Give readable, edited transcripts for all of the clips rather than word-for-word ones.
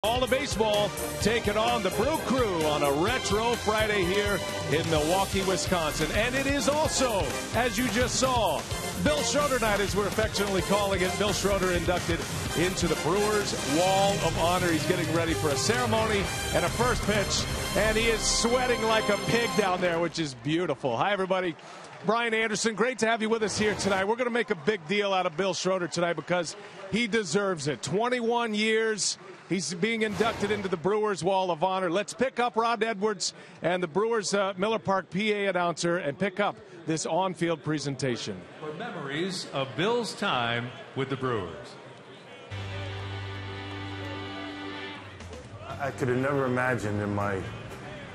All the baseball taking on the Brew Crew on a retro Friday here in Milwaukee, Wisconsin. And it is also, as you just saw, Bill Schroeder night, as we're affectionately calling it. Bill Schroeder inducted into the Brewers Wall of Honor. He's getting ready for a ceremony and a first pitch, and he is sweating like a pig down there, which is beautiful. Hi, everybody. Brian Anderson, great to have you with us here tonight. We're going to make a big deal out of Bill Schroeder tonight because he deserves it. 21 years. He's being inducted into the Brewers Wall of Honor. Let's pick up Rod Edwards and the Brewers Miller Park PA announcer and pick up this on-field presentation. For memories of Bill's time with the Brewers. I could have never imagined in my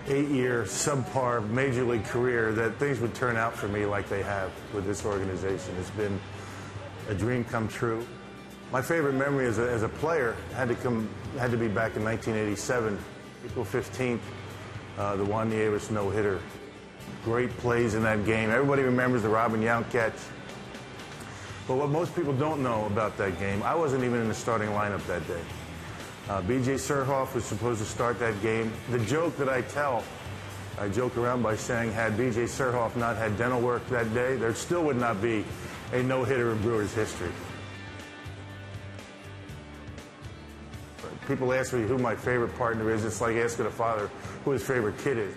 8-year subpar major league career that things would turn out for me like they have with this organization. It's been a dream come true. My favorite memory as a player had to be back in 1987, April 15th, the Juan Nieves no-hitter. Great plays in that game. Everybody remembers the Robin Yount catch. But what most people don't know about that game, I wasn't even in the starting lineup that day. B.J. Surhoff was supposed to start that game. The joke that I tell, I joke around by saying, had B.J. Surhoff not had dental work that day, there still would not be a no-hitter in Brewers history. People ask me who my favorite partner is. It's like asking a father who his favorite kid is.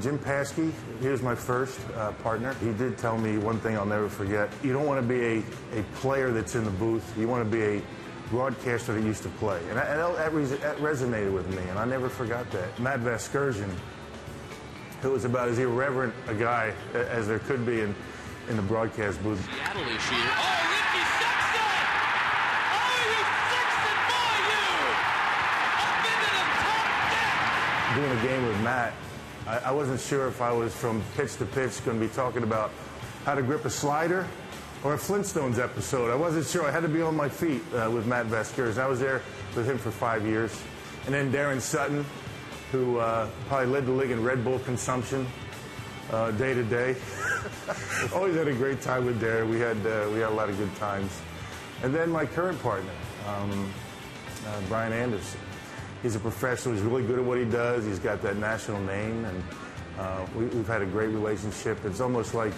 Jim Paskey, he was my first partner. He did tell me one thing I'll never forget. You don't want to be a player that's in the booth. You want to be a broadcaster that used to play. And that resonated with me, and I never forgot that. Matt Vasgersian, who was about as irreverent a guy as there could be in the broadcast booth. Seattle issue. Oh, Ricky Sexton! Oh, you Sexton boy, you! Up into the top deck! Doing a game with Matt, I wasn't sure if I was from pitch to pitch going to be talking about how to grip a slider or a Flintstones episode. I wasn't sure. I had to be on my feet with Matt Vasgersian. I was there with him for 5 years. And then Darren Sutton, who probably led the league in Red Bull consumption day to day. Always had a great time with Darren. We had a lot of good times. And then my current partner, Brian Anderson. He's a professional. He's really good at what he does. He's got that national name, and we've had a great relationship. It's almost like,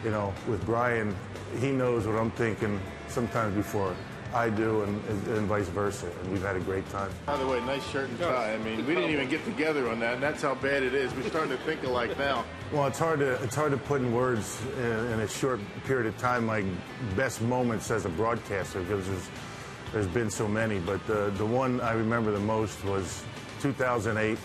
you know, with Brian, he knows what I'm thinking sometimes before I do, and vice versa. And we've had a great time. By the way, nice shirt and tie. I mean, we didn't even get together on that, and that's how bad it is. We're starting to think alike now. Well, it's hard to put in words in a short period of time my best moments as a broadcaster, because there's been so many. But the one I remember the most was 2008.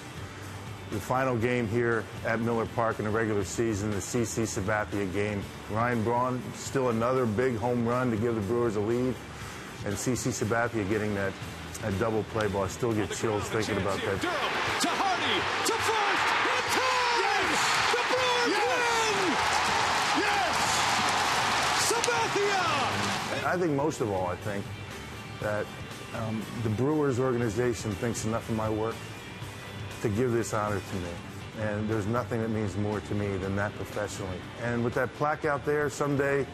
The final game here at Miller Park in the regular season, the CC Sabathia game. Ryan Braun, still another big home run to give the Brewers a lead. And CC Sabathia getting that double play ball. I still get chills thinking about that. Durham to Hardy to first. The Brewers win! Yes! Sabathia! I think most of all, I think that the Brewers organization thinks enough of my work to give this honor to me. And there's nothing that means more to me than that professionally. And with that plaque out there, someday,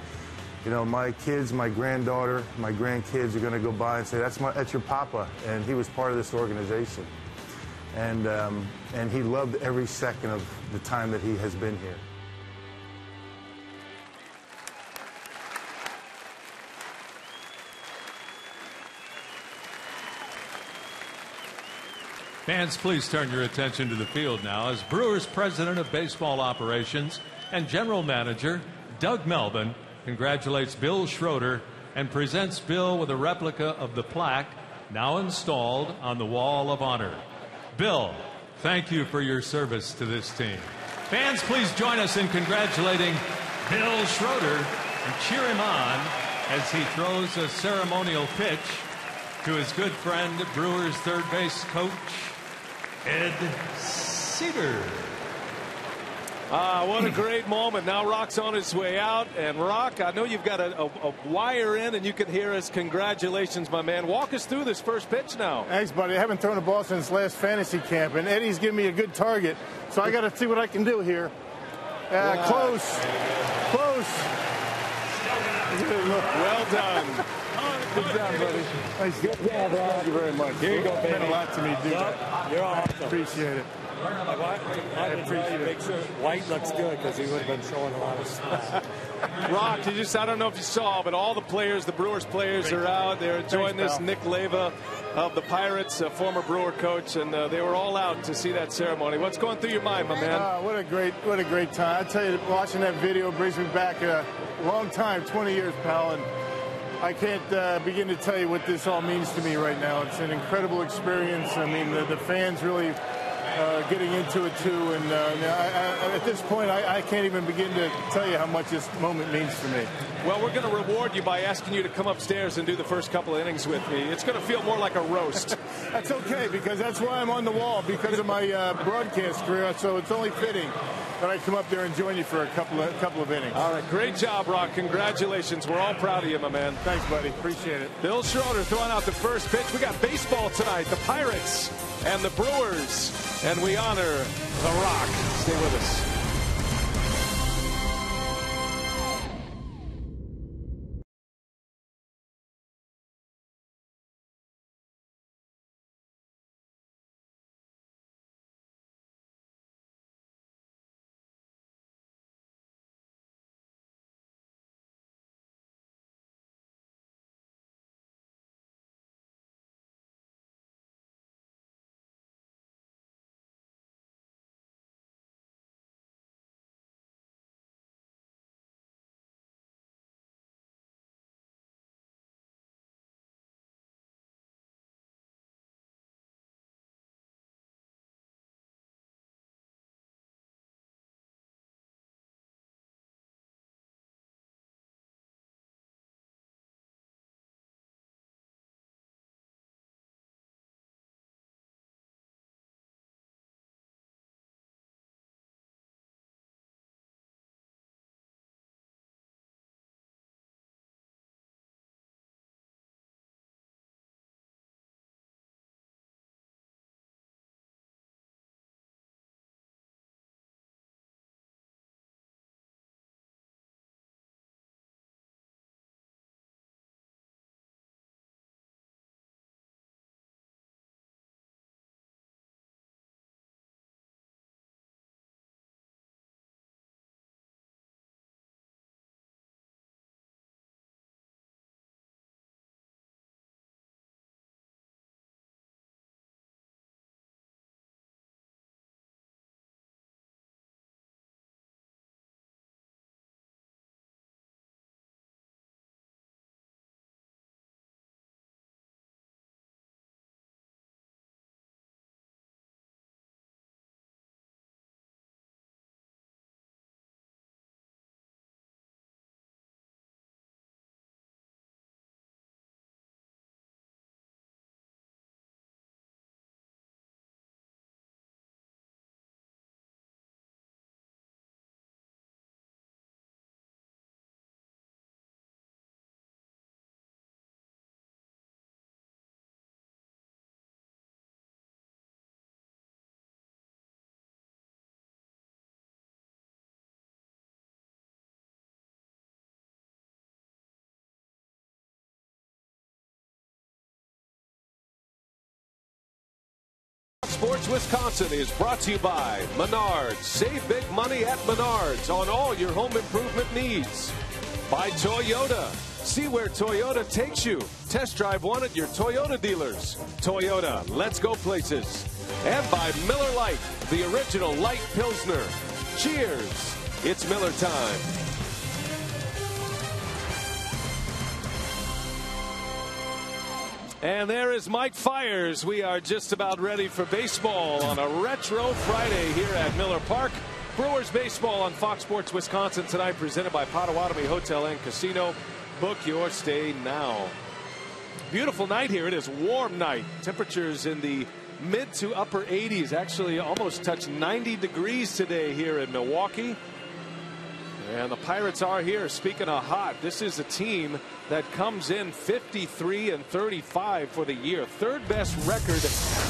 you know, my kids, my granddaughter, my grandkids are going to go by and say, that's your papa, and he was part of this organization. And he loved every second of the time that he has been here. Fans, please turn your attention to the field now as Brewers President of Baseball Operations and General Manager Doug Melvin congratulates Bill Schroeder and presents Bill with a replica of the plaque now installed on the Wall of Honor. Bill, thank you for your service to this team. Fans, please join us in congratulating Bill Schroeder and cheer him on as he throws a ceremonial pitch to his good friend, Brewers third base coach, Ed Cedar. What a great moment. Now Rock's on his way out. And Rock, I know you've got a wire in and you can hear us. Congratulations, my man. Walk us through this first pitch now. Thanks, buddy. I haven't thrown a ball since last fantasy camp, and Eddie's giving me a good target. So I got to see what I can do here. Wow. Close. Well done. Good job, buddy. Nice. Good job, Rob. Thank you very much. Here you go, baby. It meant a lot to me, dude. You're awesome. Appreciate it. I appreciate it. Make sure White looks good because he would have been showing a lot of stuff. Rock, I don't know if you saw, but all the players, the Brewers players are out. They're enjoying this. Nick Leyva of the Pirates, a former Brewer coach, and they were all out to see that ceremony. What's going through your mind, my man? What a great time. I tell you, watching that video brings me back a long time, 20 years, pal, and I can't begin to tell you what this all means to me right now. It's an incredible experience. I mean, the fans really getting into it too, and at this point I can't even begin to tell you how much this moment means to me. Well, we're going to reward you by asking you to come upstairs and do the first couple of innings with me. It's going to feel more like a roast. That's okay, because that's why I'm on the wall, because of my broadcast career, so it's only fitting that I come up there and join you for a couple of innings. All right, great job, Rock. Congratulations. We're all proud of you, my man. Thanks, buddy. Appreciate it. Bill Schroeder throwing out the first pitch. We got baseball tonight, the Pirates and the Brewers, and we honor the Rock. Stay with us. Sports Wisconsin is brought to you by Menards. Save big money at Menards on all your home improvement needs. By Toyota. See where Toyota takes you. Test drive one at your Toyota dealers. Toyota, let's go places. And by Miller Lite, the original light Pilsner. Cheers. It's Miller time. And there is Mike Fiers. We are just about ready for baseball on a retro Friday here at Miller Park. Brewers baseball on Fox Sports Wisconsin tonight, presented by Potawatomi Hotel and Casino. Book your stay now. Beautiful night here. It is a warm night. Temperatures in the mid to upper 80s. Actually almost touched 90 degrees today here in Milwaukee. And the Pirates are here. Speaking of hot, this is a team that comes in 53-35 for the year. Third best record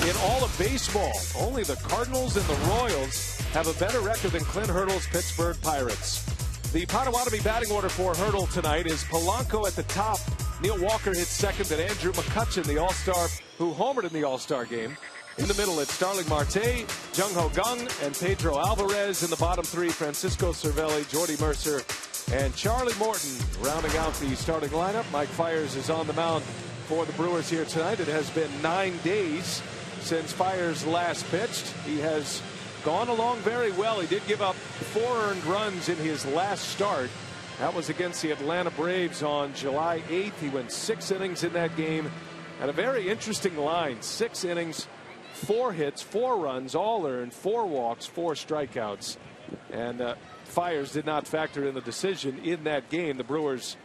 in all of baseball. Only the Cardinals and the Royals have a better record than Clint Hurdle's Pittsburgh Pirates. The Potawatomi batting order for Hurdle tonight is Polanco at the top, Neil Walker hits second, and Andrew McCutchen, the All-Star, who homered in the All-Star game. In the middle, it's Starling Marte, Jung Ho Gung, and Pedro Alvarez. In the bottom three, Francisco Cervelli, Jordy Mercer, and Charlie Morton rounding out the starting lineup. Mike Fiers is on the mound for the Brewers here tonight. It has been 9 days since Fiers last pitched. He has gone along very well. He did give up 4 earned runs in his last start. That was against the Atlanta Braves on July 8th. He went 6 innings in that game. Had a very interesting line. 6 innings, 4 hits, 4 runs, all earned, 4 walks, 4 strikeouts. And Fiers did not factor in the decision in that game. The Brewers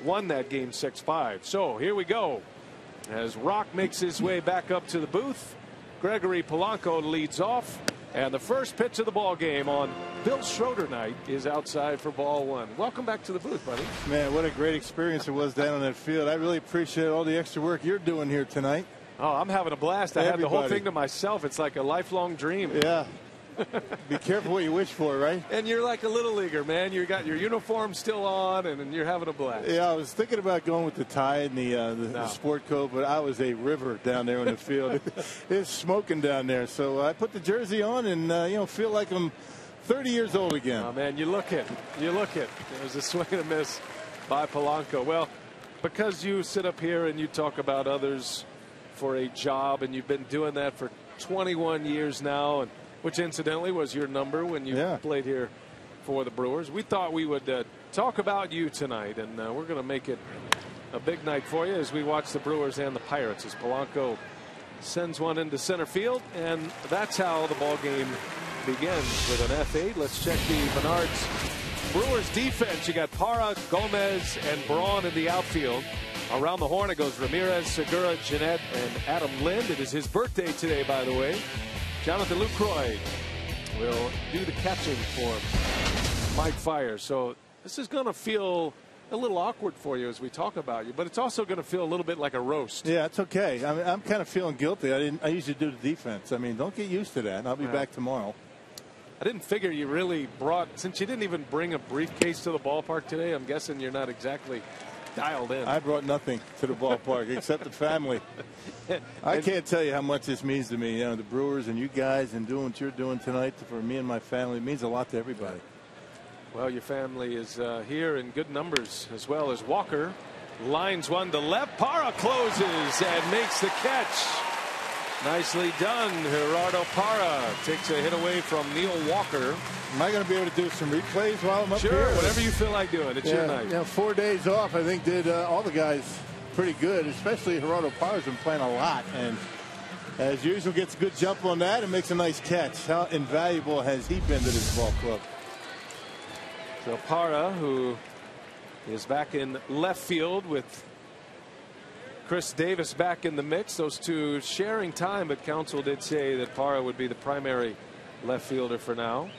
won that game 6-5. So here we go. As Rock makes his way back up to the booth, Gregory Polanco leads off. And the first pitch of the ball game on Bill Schroeder night is outside for ball 1. Welcome back to the booth, buddy. Man, what a great experience it was down on that field. I really appreciate all the extra work you're doing here tonight. Oh, I'm having a blast. I had the whole thing to myself. It's like a lifelong dream. Yeah. Be careful what you wish for, right? And you're like a little leaguer, man. You got your uniform still on, and you're having a blast. Yeah, I was thinking about going with the tie and the sport coat, but I was a river down there on the field. It's smoking down there, so I put the jersey on and feel like I'm 30 years old again. Oh man, you look it. There's a swing and a miss by Polanco. Well, because you sit up here and you talk about others for a job, and you've been doing that for 21 years now, and which incidentally was your number when you played here for the Brewers. We thought we would talk about you tonight, and we're going to make it a big night for you as we watch the Brewers and the Pirates as Polanco sends one into center field, and that's how the ball game begins with an F8. Let's check the Menards Brewers defense. You got Parra, Gomez, and Braun in the outfield. Around the horn it goes Ramirez, Segura, Jeanette, and Adam Lind. It is his birthday today, by the way. Jonathan Lucroy will do the catching for Mike Fiers. So this is going to feel a little awkward for you as we talk about you, but it's also going to feel a little bit like a roast. Yeah, it's okay. I mean, I'm kind of feeling guilty. I usually do the defense. I mean, don't get used to that. I'll be back tomorrow. I didn't figure you really brought, since you didn't even bring a briefcase to the ballpark today, I'm guessing you're not exactly dialed in. I brought nothing to the ballpark except the family. I can't tell you how much this means to me. You know, the Brewers and you guys and doing what you're doing tonight for me and my family. It means a lot to everybody. Well, your family is here in good numbers, as well as Walker. Lines one to left. Parra closes and makes the catch. Nicely done. Gerardo Parra takes a hit away from Neil Walker. Am I going to be able to do some replays while I'm up here? Sure, whatever you feel like doing. It's your night. You know, 4 days off, I think, did all the guys pretty good, especially Gerardo Parra's been playing a lot. And as usual, gets a good jump on that and makes a nice catch. How invaluable has he been to this ball club? So Parra, who is back in left field with Chris Davis back in the mix. Those two sharing time, but counsel did say that Parra would be the primary left fielder for now.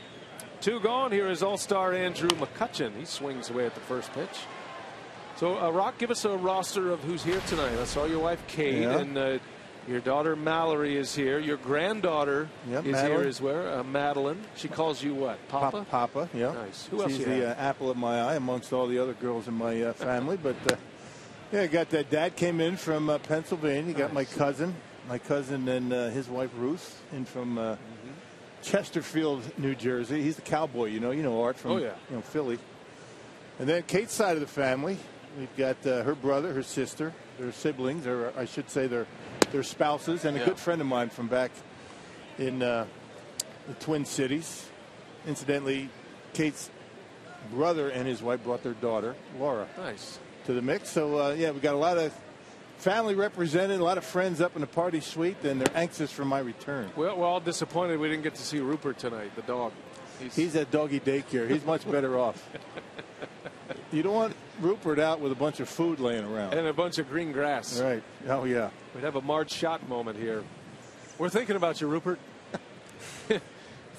2 gone. Here is all-star Andrew McCutchen. He swings away at the first pitch. So, Rock, give us a roster of who's here tonight. I saw your wife, Kate, and your daughter, Mallory, is here. Your granddaughter is Madeline. here as well, Madeline. She calls you what, Papa? Papa, yeah. Nice. Who else She's you the have? apple of my eye amongst all the other girls in my family. But, yeah, got that. Dad came in from Pennsylvania. Got my cousin and his wife, Ruth, in from Chesterfield, New Jersey. He's the cowboy, you know Art from Philly. And then Kate's side of the family, we've got her brother, her sister, their siblings, or I should say their spouses, and a good friend of mine from back in the Twin Cities. Incidentally, Kate's brother and his wife brought their daughter, Laura, to the mix. So, yeah, we got a lot of family represented, a lot of friends up in the party suite, and they're anxious for my return. Well, we're all disappointed we didn't get to see Rupert tonight, the dog. He's at doggy daycare. He's much better off. You don't want Rupert out with a bunch of food laying around. And a bunch of green grass. Right. Oh, yeah. We'd have a Marge Schott moment here. We're thinking about you, Rupert.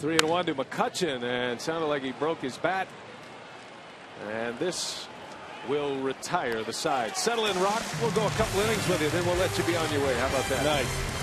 3-1 to McCutchen, and sounded like he broke his bat. And this will retire the side. Settle in, Rock. We'll go a couple innings with you, then we'll let you be on your way. How about that? Nice.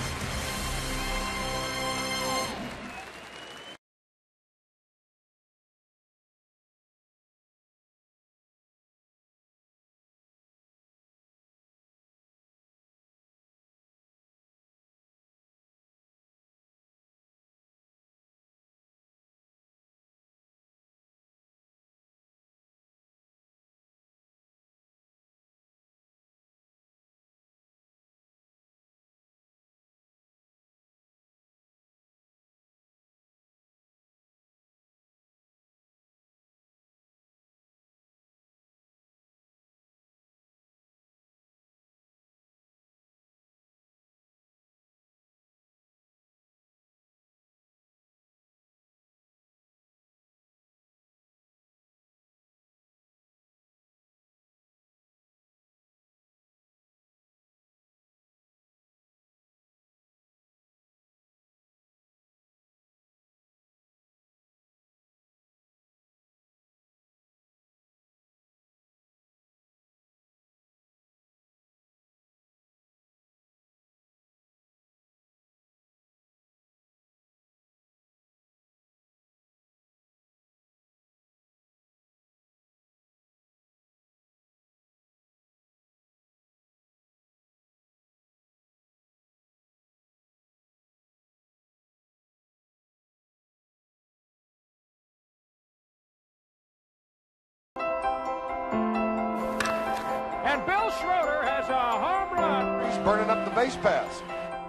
Schroeder has a home run. He's burning up the base paths.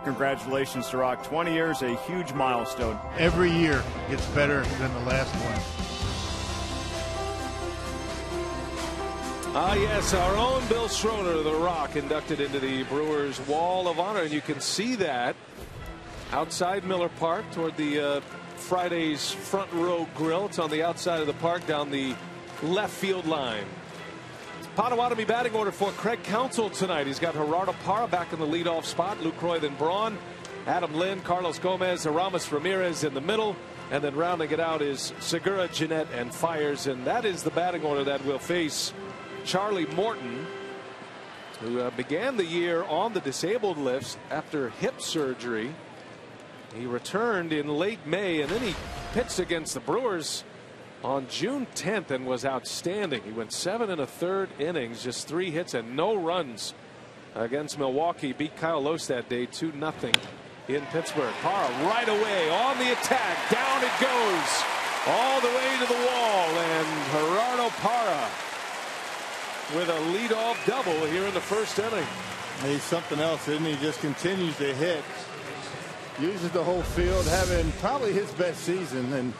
Congratulations to Rock. 20 years, a huge milestone. Every year gets better than the last one. Yes, our own Bill Schroeder, the Rock, inducted into the Brewers Wall of Honor. And you can see that outside Miller Park toward the Friday's front row grill. It's on the outside of the park down the left field line. Potawatomi batting order for Craig Counsell tonight. He's got Gerardo Parra back in the leadoff spot. Lucroy, then Braun, Adam Lind, Carlos Gomez, Aramis Ramirez in the middle. And then rounding it out is Segura, Jeanette, and Fires. And that is the batting order that will face Charlie Morton, who began the year on the disabled list after hip surgery. He returned in late May, and then he pitched against the Brewers on June 10th and was outstanding. He went 7 1/3 innings, just 3 hits and no runs against Milwaukee. Beat Kyle Lohse that day 2-0 in Pittsburgh. Parra right away on the attack. Down it goes all the way to the wall, and Gerardo Parra with a leadoff double here in the first inning. He's something else, isn't he? Just continues to hit. Uses the whole field, having probably his best season, and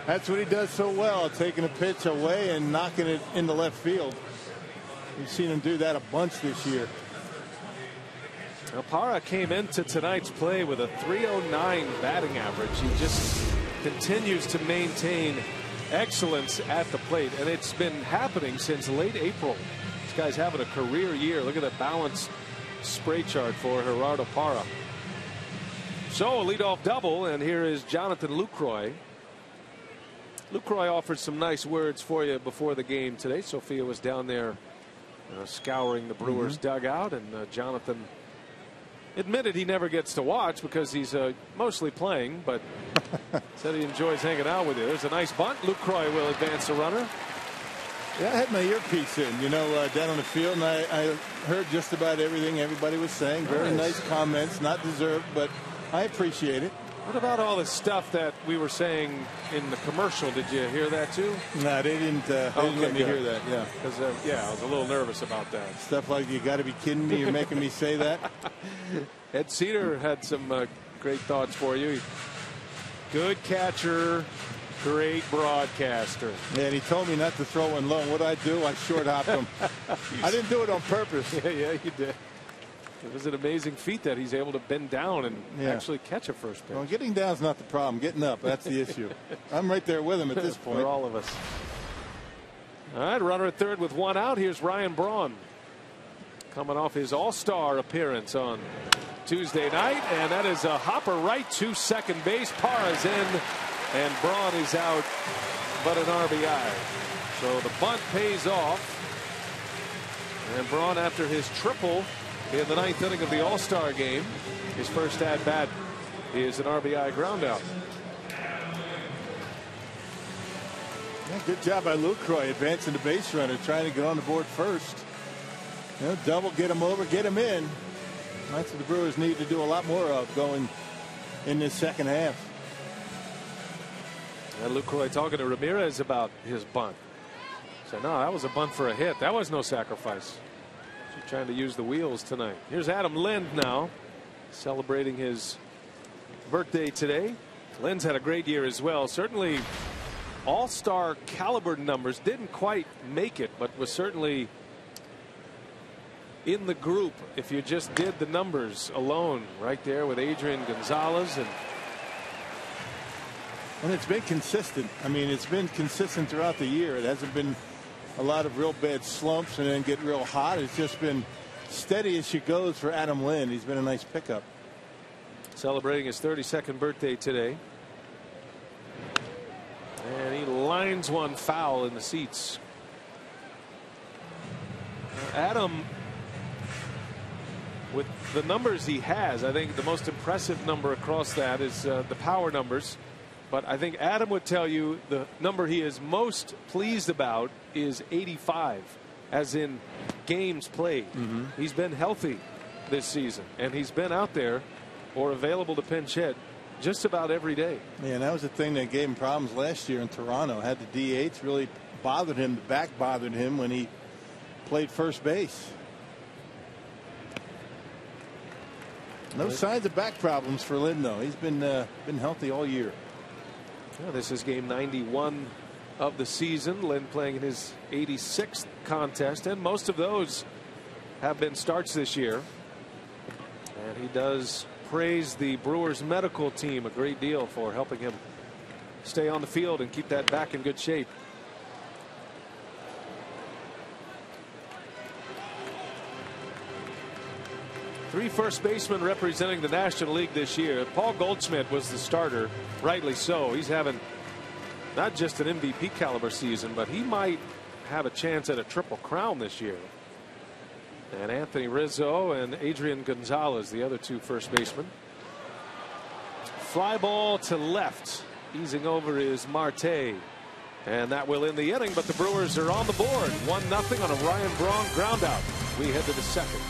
that's what he does so well, taking a pitch away and knocking it into left field. We've seen him do that a bunch this year. Now, Parra came into tonight's play with a .309 batting average. He just continues to maintain excellence at the plate, and it's been happening since late April. This guy's having a career year. Look at that balanced spray chart for Gerardo Parra. So a leadoff double, and here is Jonathan Lucroy. Lucroy offered some nice words for you before the game today. Sophia was down there scouring the Brewers dugout, and Jonathan admitted he never gets to watch because he's mostly playing, but said he enjoys hanging out with you. There's a nice bunt. Lucroy will advance the runner. Yeah, I had my earpiece in, down on the field, and I heard just about everything everybody was saying. Very nice comments, not deserved, but I appreciate it. What about all the stuff that we were saying in the commercial? Did you hear that too? No, they didn't let me hear that. Yeah, because I was a little nervous about that. Stuff like, you got to be kidding me, you're making me say that. Ed Cedar had some great thoughts for you. Good catcher, great broadcaster. Yeah, and he told me not to throw one low. What I do, I short hopped him. I didn't do it on purpose. Yeah, you did. It was an amazing feat that he's able to bend down and actually catch a first pitch. Well, getting down is not the problem. Getting up, that's the issue. I'm right there with him at this point. For all of us. All right, runner at third with one out. Here's Ryan Braun, coming off his all-star appearance on Tuesday night, and that is a hopper right to second base. Parra's in, and Braun is out, but an RBI. So the bunt pays off, and Braun, after his triple in the 9th inning of the All-Star game, his first at bat is an RBI groundout. Yeah, good job by Lucroy advancing the base runner, trying to get on the board first. Double, get him over, get him in. That's what the Brewers need to do a lot more of going in this second half. And Lucroy talking to Ramirez about his bunt. So no, that was a bunt for a hit. That was no sacrifice. She's trying to use the wheels tonight. Here's Adam Lind now, celebrating his birthday today. Lind's had a great year as well. Certainly all-star caliber numbers. Didn't quite make it, but was certainly in the group if you just did the numbers alone, right there with Adrian Gonzalez. And it's been consistent. I mean, it's been consistent throughout the year. It hasn't been a lot of real bad slumps and then get real hot. It's just been steady as she goes for Adam Lind. He's been a nice pickup. Celebrating his 32nd birthday today. And he lines one foul in the seats. Adam, with the numbers he has, I think the most impressive number across that is the power numbers. But I think Adam would tell you the number he is most pleased about is 85, as in games played. He's been healthy this season, and he's been out there or available to pinch hit just about every day. Yeah, and that was the thing that gave him problems last year in Toronto. Had the DH, really bothered him. The back bothered him when he played first base. No signs of back problems for Lynn, though. He's been healthy all year. Well, this is game 91 of the season. Lynn playing in his 86th contest, and most of those have been starts this year. And he does praise the Brewers medical team a great deal for helping him stay on the field and keep that back in good shape. Three first basemen representing the National League this year. Paul Goldschmidt was the starter, rightly so. He's having not just an MVP caliber season, but he might have a chance at a triple crown this year. And Anthony Rizzo and Adrian Gonzalez, the other two first basemen. Fly ball to left. Easing over is Marte. And that will end the inning, but the Brewers are on the board. 1-0 on a Ryan Braun ground out. We head to the second.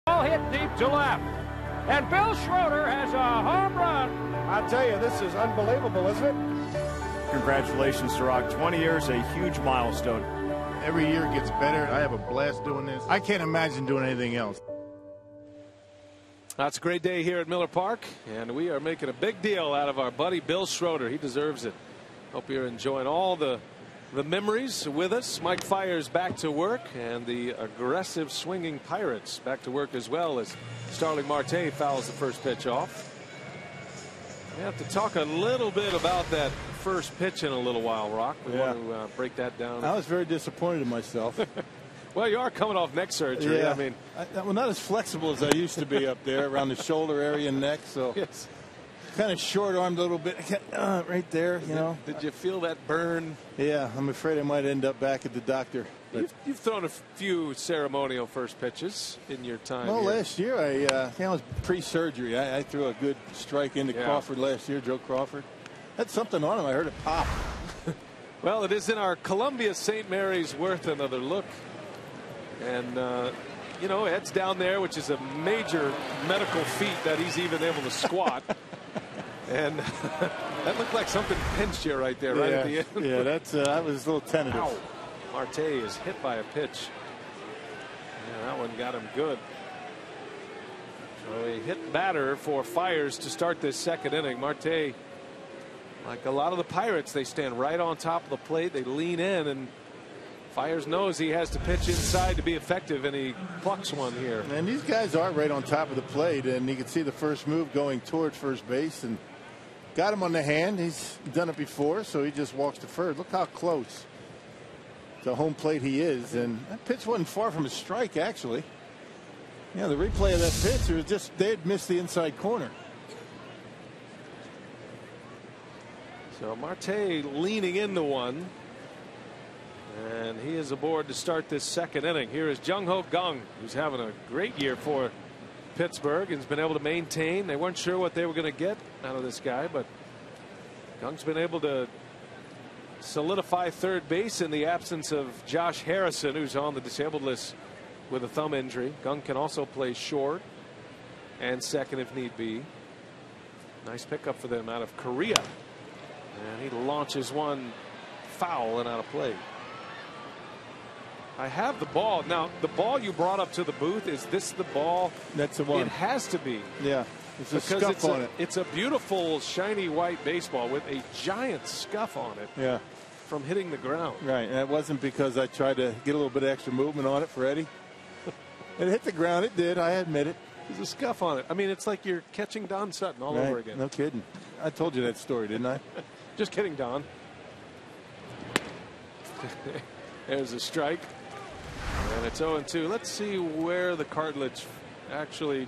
Ball hit deep to left. And Bill Schroeder has a home run. I tell you, this is unbelievable, isn't it? Congratulations to Rock. 20 years, a huge milestone. Every year it gets better. I have a blast doing this. I can't imagine doing anything else. That's a great day here at Miller Park, and we are making a big deal out of our buddy Bill Schroeder. He deserves it. Hope you're enjoying all the memories with us. Mike Fiers back to work, and the aggressive swinging Pirates back to work as well as Starling Marte fouls the first pitch off. We have to talk a little bit about that first pitch in a little while, Rock. We want to break that down. I was very disappointed in myself. Well, you are coming off neck surgery. Yeah. I mean, I'm not as flexible as I used to be up there around the shoulder area and neck. So yes. Kind of short-armed a little bit, right there, you know. Did you feel that burn? Yeah, I'm afraid I might end up back at the doctor. You've thrown a few ceremonial first pitches in your time. Well, here. last year I was pre-surgery. I threw a good strike into Crawford last year, Joe Crawford. Had something on him. I heard it pop. Well, it is in our Columbia St. Mary's worth another look. And, you know, Ed's down there, which is a major medical feat that he's even able to squat. And that looked like something pinched you right there, right at the end. Yeah, that was a little tentative. Ow. Marte is hit by a pitch. Yeah, that one got him good. So a hit batter for Fiers to start this second inning. Marte, like a lot of the Pirates, they stand right on top of the plate. They lean in, and Fiers knows he has to pitch inside to be effective, and he plucks one here. And these guys are right on top of the plate, and you can see the first move going towards first base, and got him on the hand. He's done it before, so he just walks to first. Look how close to home plate he is, and that pitch wasn't far from a strike, actually. Yeah, the replay of that pitch, it was just they had missed the inside corner. So Marte leaning into one. And he is aboard to start this second inning. Here is Jung-Ho Kang, who's having a great year for Pittsburgh and has been able to maintain. They weren't sure what they were going to get out of this guy, but Kang's been able to solidify third base in the absence of Josh Harrison, who's on the disabled list with a thumb injury. Kang can also play short and second if need be. Nice pickup for them out of Korea. And he launches one foul and out of play. I have the ball. Now, the ball you brought up to the booth, is this the ball? That's the one. It has to be. Yeah. There's a scuff on it. It's a beautiful, shiny white baseball with a giant scuff on it. Yeah. From hitting the ground. Right. And it wasn't because I tried to get a little bit of extra movement on it for Eddie. It hit the ground. It did. I admit it. There's a scuff on it. I mean, it's like you're catching Don Sutton all over again. No kidding. I told you that story, didn't I? Just kidding, Don. There's a strike. And it's 0-2. Let's see where the cartilage actually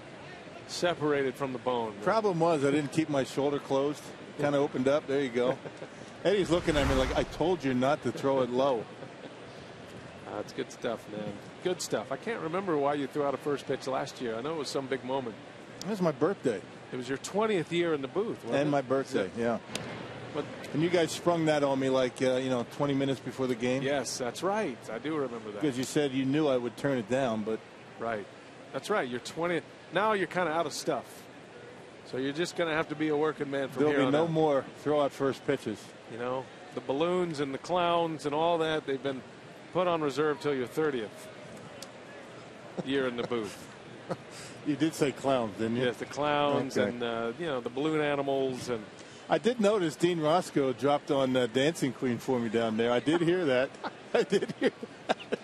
separated from the bone. Problem was I didn't keep my shoulder closed. Kind of opened up. There you go. Eddie's looking at me like, I told you not to throw it low. That's good stuff, man. Good stuff. I can't remember why you threw out a first pitch last year. I know it was some big moment. It was my birthday. It was your 20th year in the booth. Wasn't and it? My birthday, yeah. But, and you guys sprung that on me like, 20 minutes before the game. Yes, that's right. I do remember that. Because you said you knew I would turn it down, but. Right. That's right. You're 20. Now you're kind of out of stuff. So you're just going to have to be a working man from here on out. There'll be no more throw out first pitches. You know, the balloons and the clowns and all that, they've been put on reserve till your 30th year in the booth. You did say clowns, didn't you? Yes, the clowns and, the balloon animals. And I did notice Dean Roscoe dropped on Dancing Queen for me down there. I did hear that. I did hear that.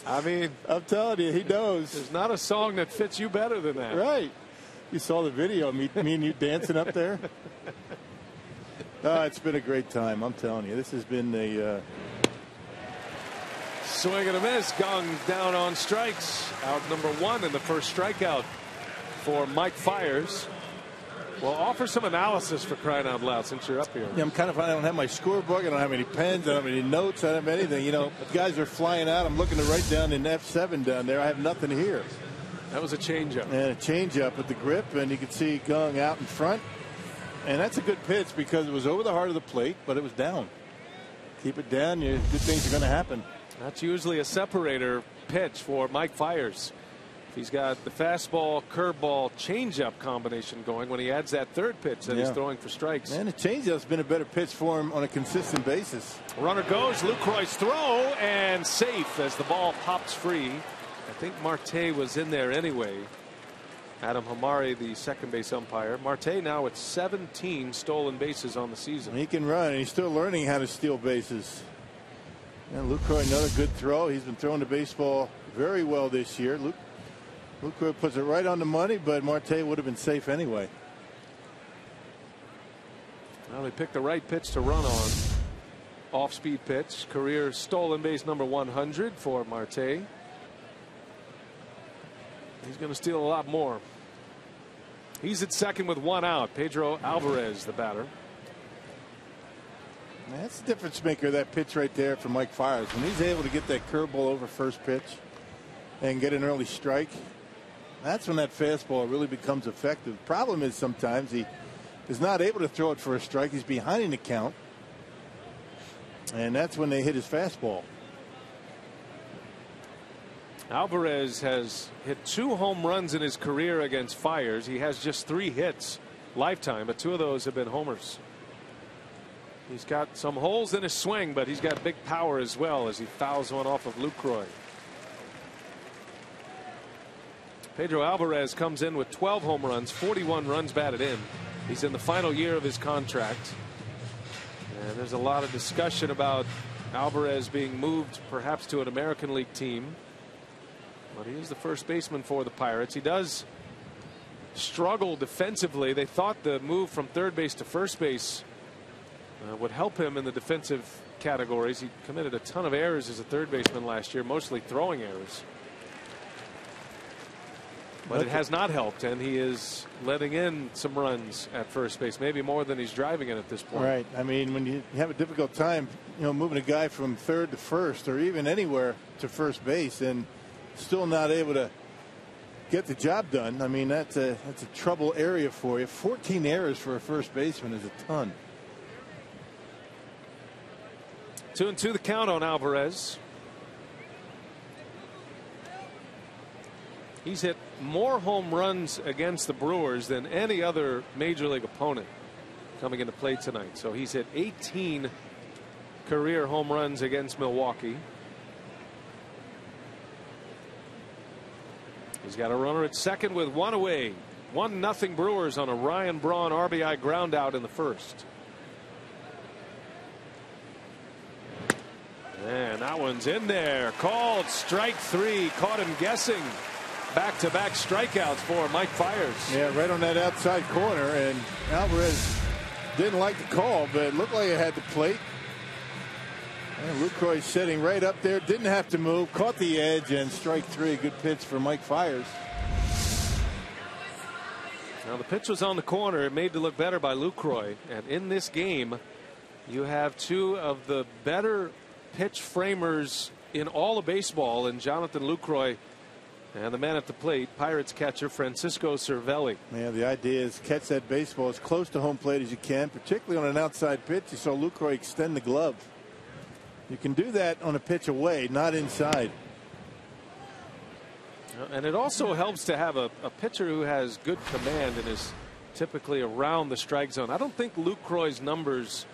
I mean, I'm telling you, he knows. There's not a song that fits you better than that. Right. You saw the video, me and you dancing up there. It's been a great time. I'm telling you, this has been a swing and a miss. Kang down on strikes. Out number one and the first strikeout for Mike Fiers. Well, offer some analysis for crying out loud since you're up here. Yeah, I don't have my scorebook. I don't have any pens. I don't have any notes. I don't have anything. Guys are flying out. I'm looking to write down in F7 down there. I have nothing here. That was a changeup. And a changeup with the grip, and you can see Kang out in front. And that's a good pitch because it was over the heart of the plate, but it was down. Keep it down. Good things are going to happen. That's usually a separator pitch for Mike Fiers. He's got the fastball, curveball, changeup combination going when he adds that third pitch that he's throwing for strikes. And the changeup's been a better pitch for him on a consistent basis. Runner goes, Lucroy's throw, and safe as the ball pops free. I think Marte was in there anyway. Adam Hamari, the second base umpire. Marte now at 17 stolen bases on the season. He can run, and he's still learning how to steal bases. And Lucroy, another good throw. He's been throwing the baseball very well this year. Lucroy puts it right on the money, but Marte would have been safe anyway. Well, they picked the right pitch to run on. Off-speed pitch. Career stolen base number 100 for Marte. He's going to steal a lot more. He's at second with one out. Pedro Alvarez, the batter. That's the difference maker, that pitch right there for Mike Fiers. When he's able to get that curveball over first pitch and get an early strike, that's when that fastball really becomes effective. Problem is sometimes he is not able to throw it for a strike. He's behind in the count. And that's when they hit his fastball. Alvarez has hit 2 home runs in his career against Fiers. He has just 3 hits lifetime, but 2 of those have been homers. He's got some holes in his swing, but he's got big power as well as he fouls one off of Lucroy. Pedro Alvarez comes in with 12 home runs, 41 runs batted in. He's in the final year of his contract. And there's a lot of discussion about Alvarez being moved perhaps to an American League team. But he is the first baseman for the Pirates. He does struggle defensively. They thought the move from third base to first base would help him in the defensive categories. He committed a ton of errors as a third baseman last year, mostly throwing errors. But it has not helped, and he is letting in some runs at first base, maybe more than he's driving in at this point. Right. I mean, when you have a difficult time, moving a guy from third to first or even anywhere to first base and still not able to get the job done. I mean, that's a trouble area for you. 14 errors for a first baseman is a ton. 2-2 the count on Alvarez. He's hit more home runs against the Brewers than any other major league opponent coming into play tonight. So he's hit 18 career home runs against Milwaukee. He's got a runner at second with one away. 1-0 Brewers on a Ryan Braun RBI ground out in the first. And that one's in there. Called strike 3. Caught him guessing. Back-to-back strikeouts for Mike Fiers. Yeah, right on that outside corner, and Alvarez didn't like the call, but it looked like it had the plate. And Lucroy sitting right up there, didn't have to move, caught the edge, and strike 3. Good pitch for Mike Fiers. Now the pitch was on the corner. It made to look better by Lucroy, and in this game, you have two of the better pitch framers in all of baseball, and Jonathan Lucroy. And the man at the plate, Pirates catcher Francisco Cervelli. Yeah, the idea is catch that baseball as close to home plate as you can, particularly on an outside pitch. You saw Lucroy extend the glove. You can do that on a pitch away, not inside. And it also helps to have a pitcher who has good command and is typically around the strike zone. I don't think Lucroy's numbers,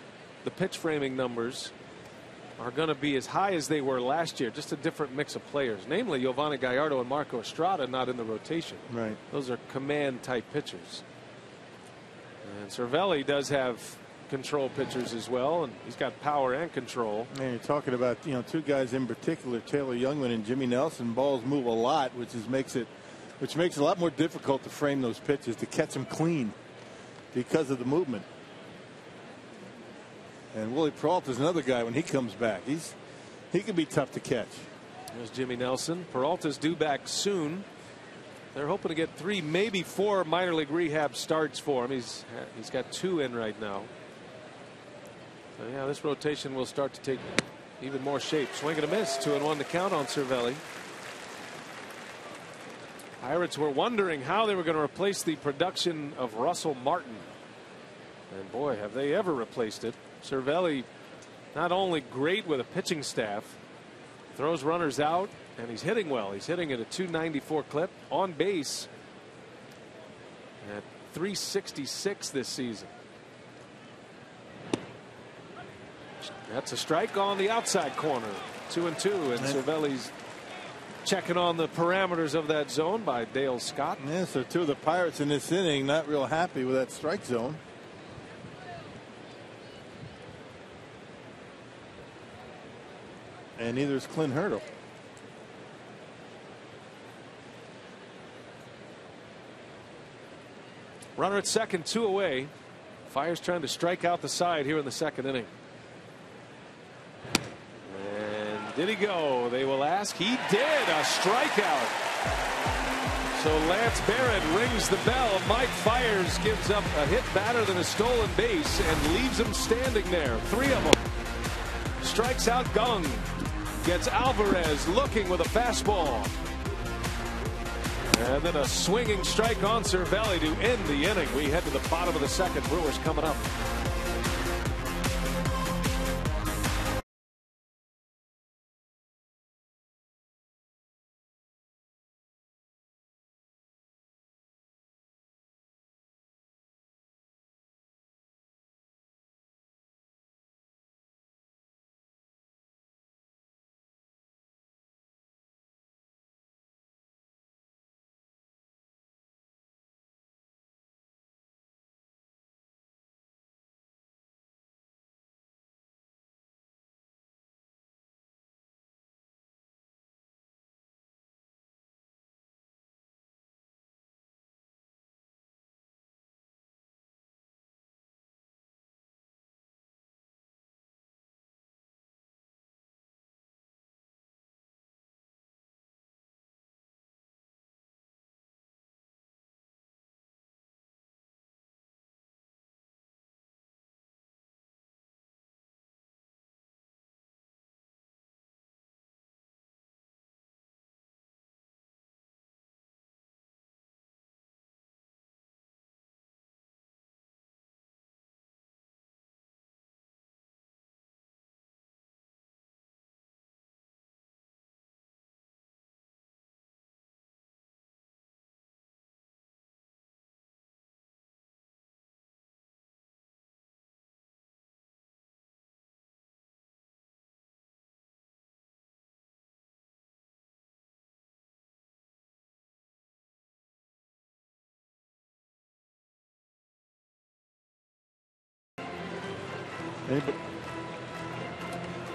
the pitch framing numbers, are going to be as high as they were last year. Just a different mix of players, namely Giovanni Gallardo and Marco Estrada, not in the rotation. Right. Those are command type pitchers. And Cervelli does have control pitchers as well, and he's got power and control. And you're talking about two guys in particular, Taylor Youngman and Jimmy Nelson. Balls move a lot, which makes it a lot more difficult to frame those pitches, to catch them clean because of the movement. And Willie Peralta's another guy when he comes back. He can be tough to catch. There's Jimmy Nelson. Peralta's due back soon. They're hoping to get 3, maybe 4 minor league rehab starts for him. He's got 2 in right now. So yeah, this rotation will start to take even more shape. Swing and a miss. 2-1 to count on Cervelli. Pirates were wondering how they were going to replace the production of Russell Martin. And boy, have they ever replaced it. Cervelli not only great with a pitching staff, throws runners out, and he's hitting well. He's hitting at a .294 clip on base at .366 this season. That's a strike on the outside corner. 2-2, and Cervelli's checking on the parameters of that zone by Dale Scott. Yeah, so 2 of the Pirates in this inning not real happy with that strike zone. And neither is Clint Hurdle. Runner at second, 2 away. Fiers trying to strike out the side here in the second inning. And did he go? They will ask. He did. A strikeout. So Lance Barrett rings the bell. Mike Fiers gives up a hit batter than a stolen base and leaves him standing there. 3 of them. Strikes out Gung. Gets Alvarez looking with a fastball. And then a swinging strike on Cervelli to end the inning. We head to the bottom of the second. Brewers coming up.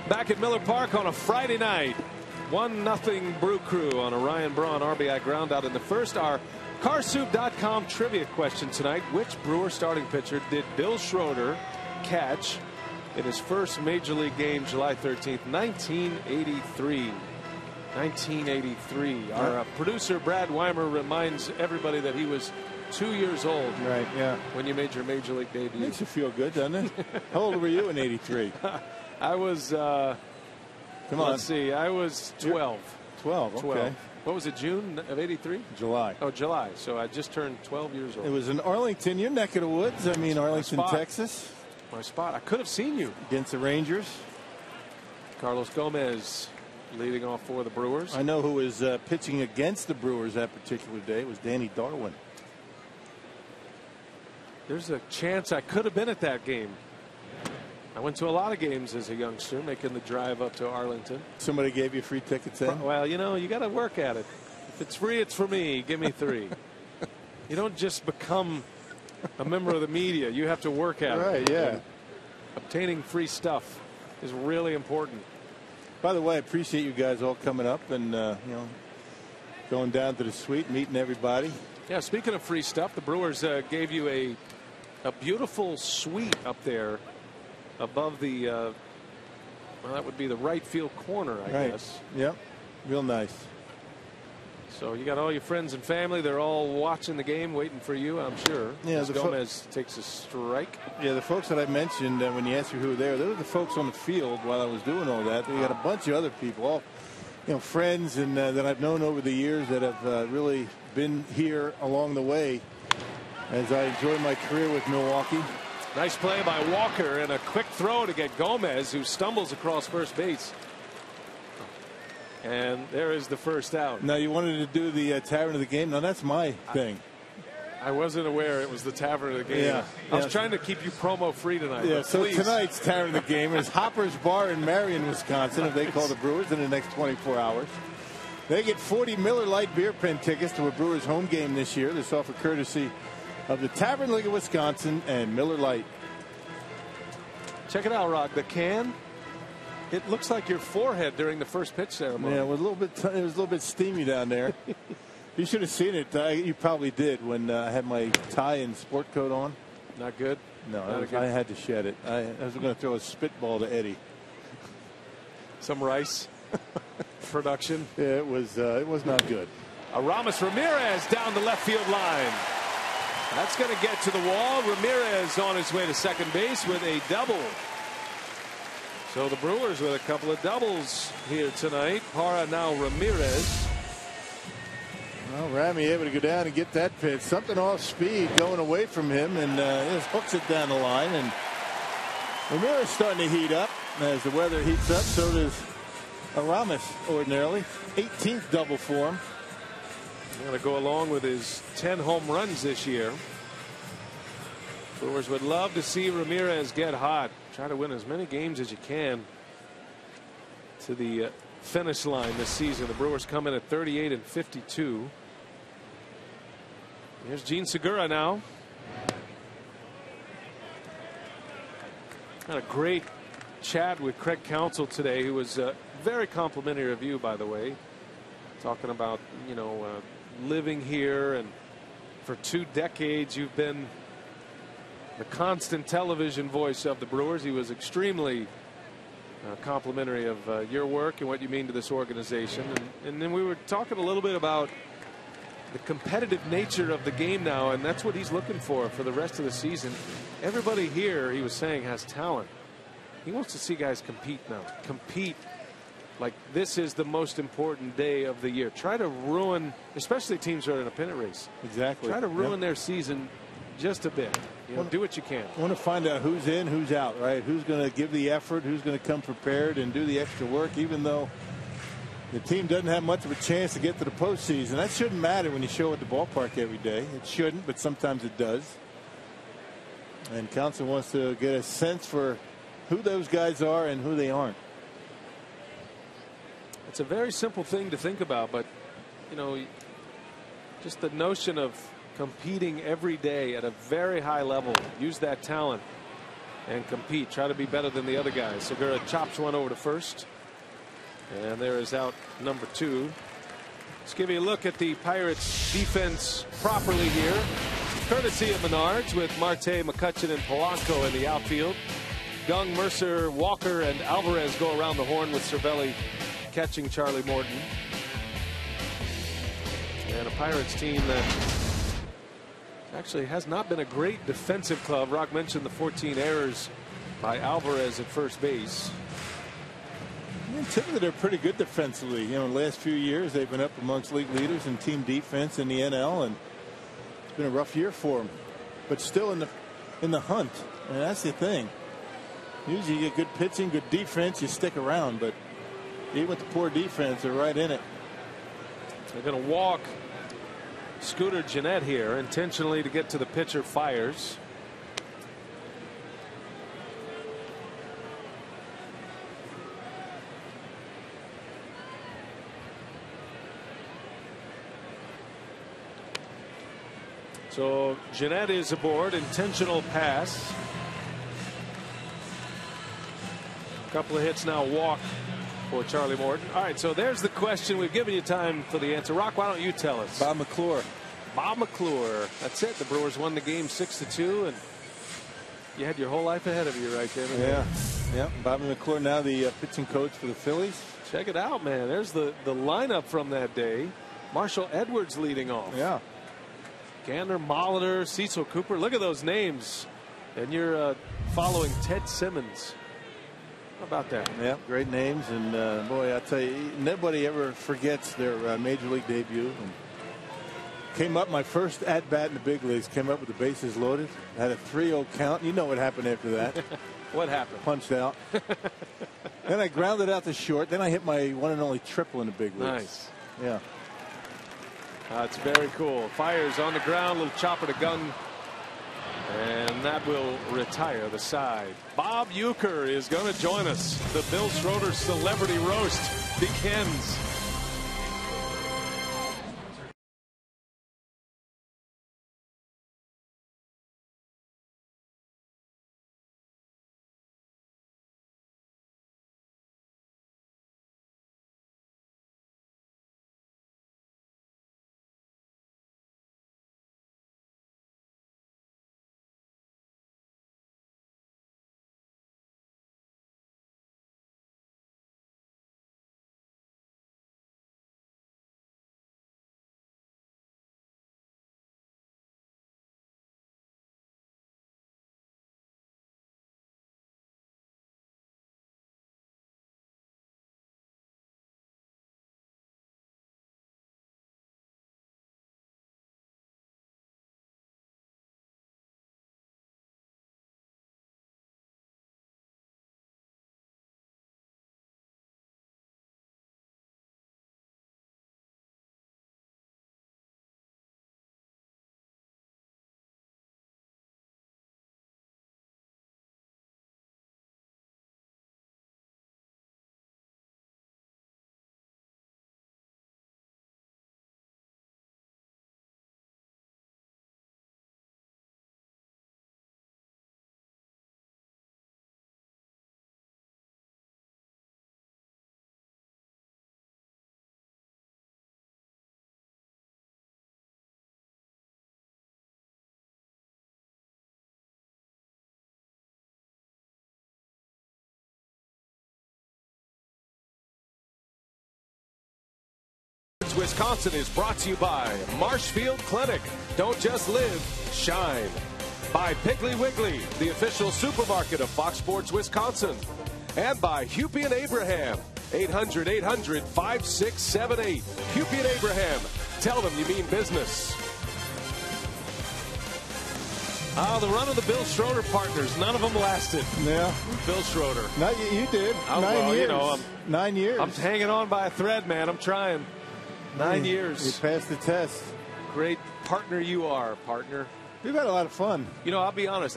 Back at Miller Park on a Friday night. 1-0 Brew Crew on a Ryan Braun RBI ground out in the first. Our Carsoup.com trivia question tonight. Which Brewer starting pitcher did Bill Schroeder catch in his first major league game July 13th, 1983? 1983. Our producer Brad Weimer reminds everybody that he was 2 years old. Right, yeah. When you made your major league debut. Makes you feel good, doesn't it? How old were you in 83? I was Come on. Let's see. I was 12. 12. Okay. 12. What was it? June of '83? July. Oh, July. So I just turned 12 years old. It was in Arlington, your neck of the woods. I mean, Arlington, Texas. My spot. I could have seen you against the Rangers. Carlos Gomez leading off for the Brewers. I know who was pitching against the Brewers that particular day. It was Danny Darwin. There's a chance I could have been at that game. I went to a lot of games as a youngster, making the drive up to Arlington. Somebody gave you free tickets then? Well, you know, you got to work at it. If it's free, it's for me. Give me 3. You don't just become a member of the media. You have to work at it. Right, yeah. And obtaining free stuff is really important. By the way, I appreciate you guys all coming up and, you know, going down to the suite, meeting everybody. Yeah, speaking of free stuff, the Brewers gave you a beautiful suite up there above the well, that would be the right field corner, I guess. Yep, real nice. So you got all your friends and family. They're all watching the game, waiting for you, I'm sure. Yeah, Gomez takes a strike. Yeah, the folks that I mentioned when you asked me who were there, those were the folks on the field while I was doing all that. We got a bunch of other people, all, you know, friends and that I've known over the years that have really been here along the way as I enjoy my career with Milwaukee. Nice play by Walker and a quick throw to get Gomez, who stumbles across first base. And there is the first out. Now you wanted to do the Tavern of the Game. Now that's my thing. I wasn't aware it was the Tavern of the Game. Yeah, I was trying to keep you promo free tonight. Yeah, so please. Tonight's Tavern of the Game is Hopper's Bar in Marion, Wisconsin. If they call the Brewers in the next 24 hours. They get 40 Miller Lite beer pen tickets to a Brewers home game this year. This offer courtesy of the Tavern League of Wisconsin and Miller Lite. Check it out, Rod. The can. It looks like your forehead during the first pitch ceremony. Yeah, it was a little bit steamy down there. You should have seen it. You probably did when I had my tie and sport coat on. Not good. No, I had to shed it. I was going to throw a spitball to Eddie. Some rice production. Yeah, it was not good. Aramis Ramirez down the left field line. That's going to get to the wall. Ramirez on his way to second base with a double. So the Brewers with a couple of doubles here tonight. Parra, now Ramirez. Well, Ramy able to go down and get that pitch. Something off speed going away from him, and just hooks it down the line. And Ramirez starting to heat up. As the weather heats up, so does Aramis ordinarily. 18th double for him. Going to go along with his 10 home runs this year. Brewers would love to see Ramirez get hot. Try to win as many games as you can to the finish line this season. The Brewers come in at 38-52. Here's Gene Segura now. Had a great chat with Craig Counsell today, who was very complimentary of you, by the way, talking about, you know, living here, and for 2 decades you've been the constant television voice of the Brewers. He was extremely complimentary of your work and what you mean to this organization. And then we were talking a little bit about the competitive nature of the game now, and that's what he's looking for the rest of the season. Everybody here, he was saying, has talent. He wants to see guys compete now. Compete like this is the most important day of the year. Try to ruin, especially teams that are in a pennant race. Exactly. Try to ruin their season just a bit. You know, do what you can. I want to find out who's in, who's out, right? Who's going to give the effort, who's going to come prepared and do the extra work, even though the team doesn't have much of a chance to get to the postseason. That shouldn't matter when you show at the ballpark every day. It shouldn't, but sometimes it does. And Counsell wants to get a sense for who those guys are and who they aren't. It's a very simple thing to think about, but, you know, just the notion of competing every day at a very high level, use that talent. and compete. Try to be better than the other guys. Segura chops one over to first. And there is out number 2. Let's give you a look at the Pirates defense properly here. Courtesy of Menards with Marte, McCutchen, and Polanco in the outfield. Young, Mercer, Walker, and Alvarez go around the horn with Cervelli catching Charlie Morton. And a Pirates team that actually has not been a great defensive club. Rock mentioned the 14 errors by Alvarez at first base. Typically, they're pretty good defensively. In the last few years, they've been up amongst league leaders in team defense in the NL, and it's been a rough year for them. But still in the hunt, and that's the thing. Usually, you get good pitching, good defense, you stick around. But even with the poor defense, they're right in it. They're going to walk Scooter Gennett here intentionally to get to the pitcher. Fires. So Gennett is aboard. Intentional pass. A couple of hits now. Walk for Charlie Morton. All right, so there's the question. We've given you time for the answer. Rock, why don't you tell us? Bob McClure. Bob McClure. That's it. The Brewers won the game 6-2, and you had your whole life ahead of you right there. Yeah. Bobby McClure now the pitching coach for the Phillies. Check it out, man. There's the lineup from that day. Marshall Edwards leading off. Yeah. Gander, Molitor, Cecil Cooper. Look at those names. And you're following Ted Simmons. How about that? Yeah, great names. And boy, I tell you, nobody ever forgets their major league debut. And came up my first at bat in the big leagues. Came up with the bases loaded. Had a 3-0 count. You know what happened after that? What happened? Punched out. Then I grounded out to short. Then I hit my one and only triple in the big leagues. Nice. Yeah. That's very cool. Fires on the ground, little chopper to gun, and that will retire the side. Bob Uecker is going to join us. The Bill Schroeder Celebrity Roast begins. Wisconsin is brought to you by Marshfield Clinic. Don't just live, shine. By Piggly Wiggly, the official supermarket of Fox Sports Wisconsin. And by Hupy and Abraham. 800-800-5678. Hupy and Abraham. Tell them you mean business. The run of the Bill Schroeder partners, none of them lasted. Yeah. Bill Schroeder. No, you did. 9 years. 9 years. I'm hanging on by a thread, man. I'm trying. 9 years. You passed the test. Great partner you are, partner. We've had a lot of fun. I'll be honest.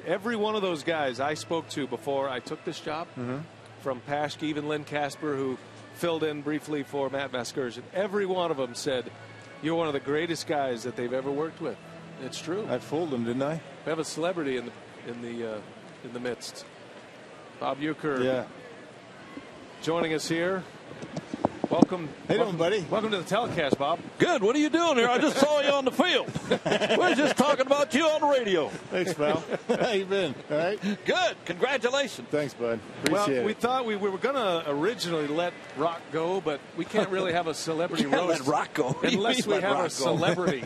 Every one of those guys I spoke to before I took this job, from Paschke, even Lynn Casper, who filled in briefly for Matt Vasgersian, every one of them said, you're one of the greatest guys that they've ever worked with. It's true. I fooled them, didn't I? We have a celebrity in the in the midst. Bob Uecker joining us here. Welcome. How you doing, buddy? Welcome to the telecast, Bob. Good. What are you doing here? I just saw you on the field. We're just talking about you on the radio. Thanks, pal. How you been? All right? Good. Congratulations. Thanks, bud. Appreciate it. We thought we were going to originally let Rock go, but we can't really have a celebrity roast. Let Rock go. Unless we have a celebrity.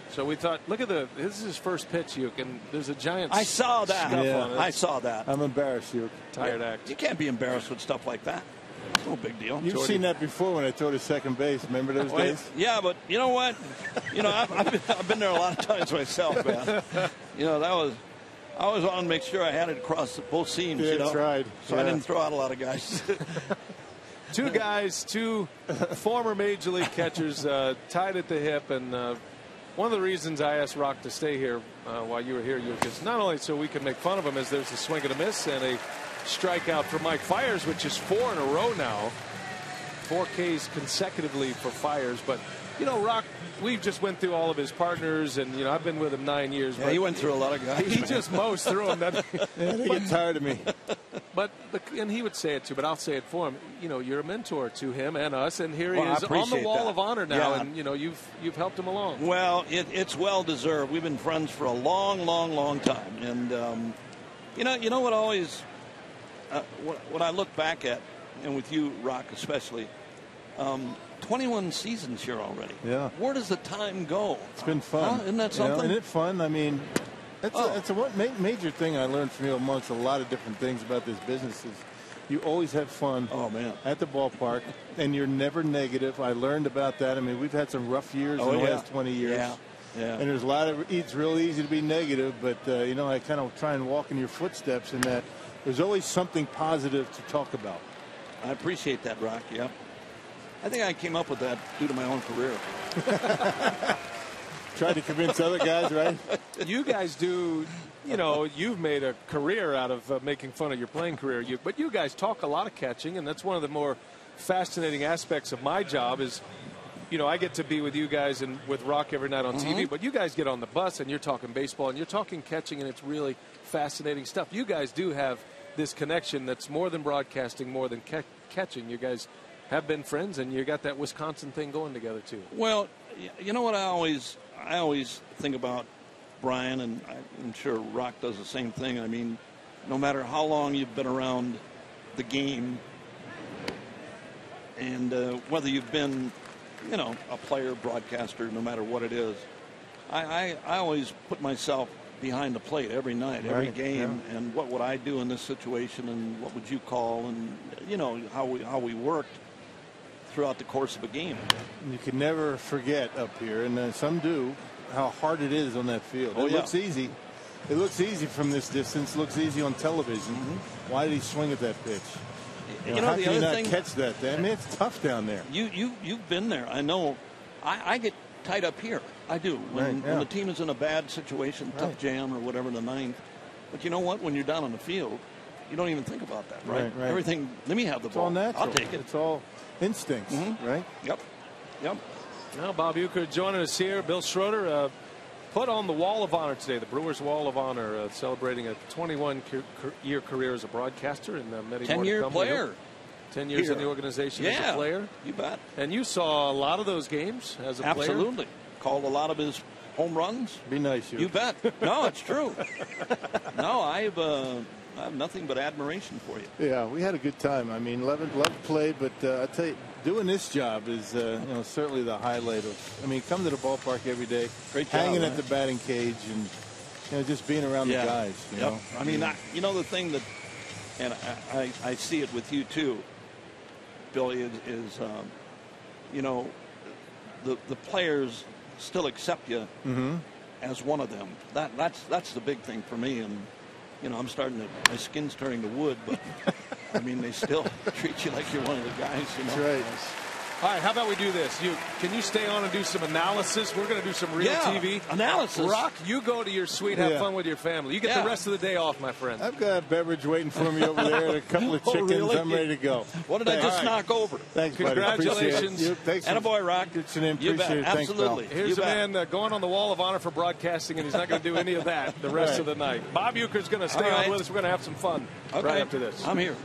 So we thought, look at this is his first pitch, and there's a giant I saw that. scuff on it. I saw that. I'm embarrassed, you. Tired act. You can't be embarrassed with stuff like that. It's no big deal. You've seen that before when I throw to second base. Remember those days? Yeah, but you know what? I've been there a lot of times myself, man. I was on to make sure I had it across both seams. Yeah, tried. So I didn't throw out a lot of guys. Two former major league catchers tied at the hip, and one of the reasons I asked Rock to stay here while you were here, is not only so we can make fun of him, as there's a swing and a miss and a strikeout for Mike Fiers, which is 4 in a row now. 4 Ks consecutively for Fiers. But, Rock, we just went through all of his partners, and, I've been with him 9 years. Yeah, he went through a lot of guys. He just mows through them. They get tired of me. But and he would say it too, but I'll say it for him. You're a mentor to him and us, and here he is on the wall of honor now, and you've helped him along. Well, it's well deserved. We've been friends for a long, long, long time, and you know what always. What I look back at, and with you, Rock, especially, 21 seasons here already. Yeah. Where does the time go? It's been fun. Isn't that something? Isn't it fun? I mean, that's a major thing I learned from you amongst a lot of different things about this business is you always have fun at the ballpark, and you're never negative. I learned about that. I mean, we've had some rough years in the last 20 years. Yeah. And there's a lot of, it's real easy to be negative, but, I kind of try and walk in your footsteps in that. There's always something positive to talk about. I appreciate that, Rock. Yeah. I think I came up with that due to my own career. Tried to convince other guys, right? You guys do, you've made a career out of making fun of your playing career. But you guys talk a lot of catching, and that's one of the more fascinating aspects of my job is, I get to be with you guys and with Rock every night on TV, but you guys get on the bus and you're talking baseball and you're talking catching, and it's really fascinating stuff. You guys do have this connection that's more than broadcasting, more than catching. You guys have been friends, and you got that Wisconsin thing going together too. Well, you know what I always think about, Brian, and I'm sure Rock does the same thing. I mean, no matter how long you've been around the game, and whether you've been, a player, broadcaster, no matter what it is, I always put myself behind the plate every night, every game, and what would I do in this situation, and what would you call, and how we worked throughout the course of a game. You can never forget up here, and some do, how hard it is on that field. It looks easy. It looks easy from this distance. Looks easy on television. Why did he swing at that pitch? How can you not catch that? I mean, it's tough down there. You've been there. I know. I get tied up here. I do. When the team is in a bad situation, tough jam or whatever in the ninth. But you know what? When you're down on the field, you don't even think about that, right? Everything, let me have the ball. All natural. I'll take it. It's all instincts, right? Yep. Now Bob Uecker joining us here. Bill Schroeder put on the Wall of Honor today, the Brewers Wall of Honor, celebrating a 21-year career as a broadcaster and many 10-year player. 10 years in the organization as a player. You bet. And you sasaw a lot of those games as a player. Absolutely. Called a lot of his home runs. Be nice, you bet. No, it's true. No, I have nothing but admiration for you. Yeah, we had a good time. I mean, loved play, but I tell you, doing this job is certainly the highlight of. I mean, come to the ballpark every day, hanging at the batting cage, and just being around the guys. You know? I mean, the thing that, and I see it with you too, Billy, is the players still accept you as one of them. That's the big thing for me, and I'm my skin's turning to wood, but I mean they still treat you like you're one of the guys. That's right. All right, how about we do this? Can you stay on and do some analysis? We're going to do some real TV analysis. Rock, you go to your suite, have fun with your family. You get the rest of the day off, my friend. I've got a beverage waiting for me over there and a couple of chickens. Really? I'm ready to go. What did I just knock over? Thanks, buddy. Congratulations. Thanks. Attaboy, Rock. It's an You bet. appreciate it. Thanks, Absolutely. pal. Here's a man going on the wall of honor for broadcasting, and he's not going to do any of that the rest of the night. Bob Uecker's going to stay on with us. We're going to have some fun right after this. I'm here.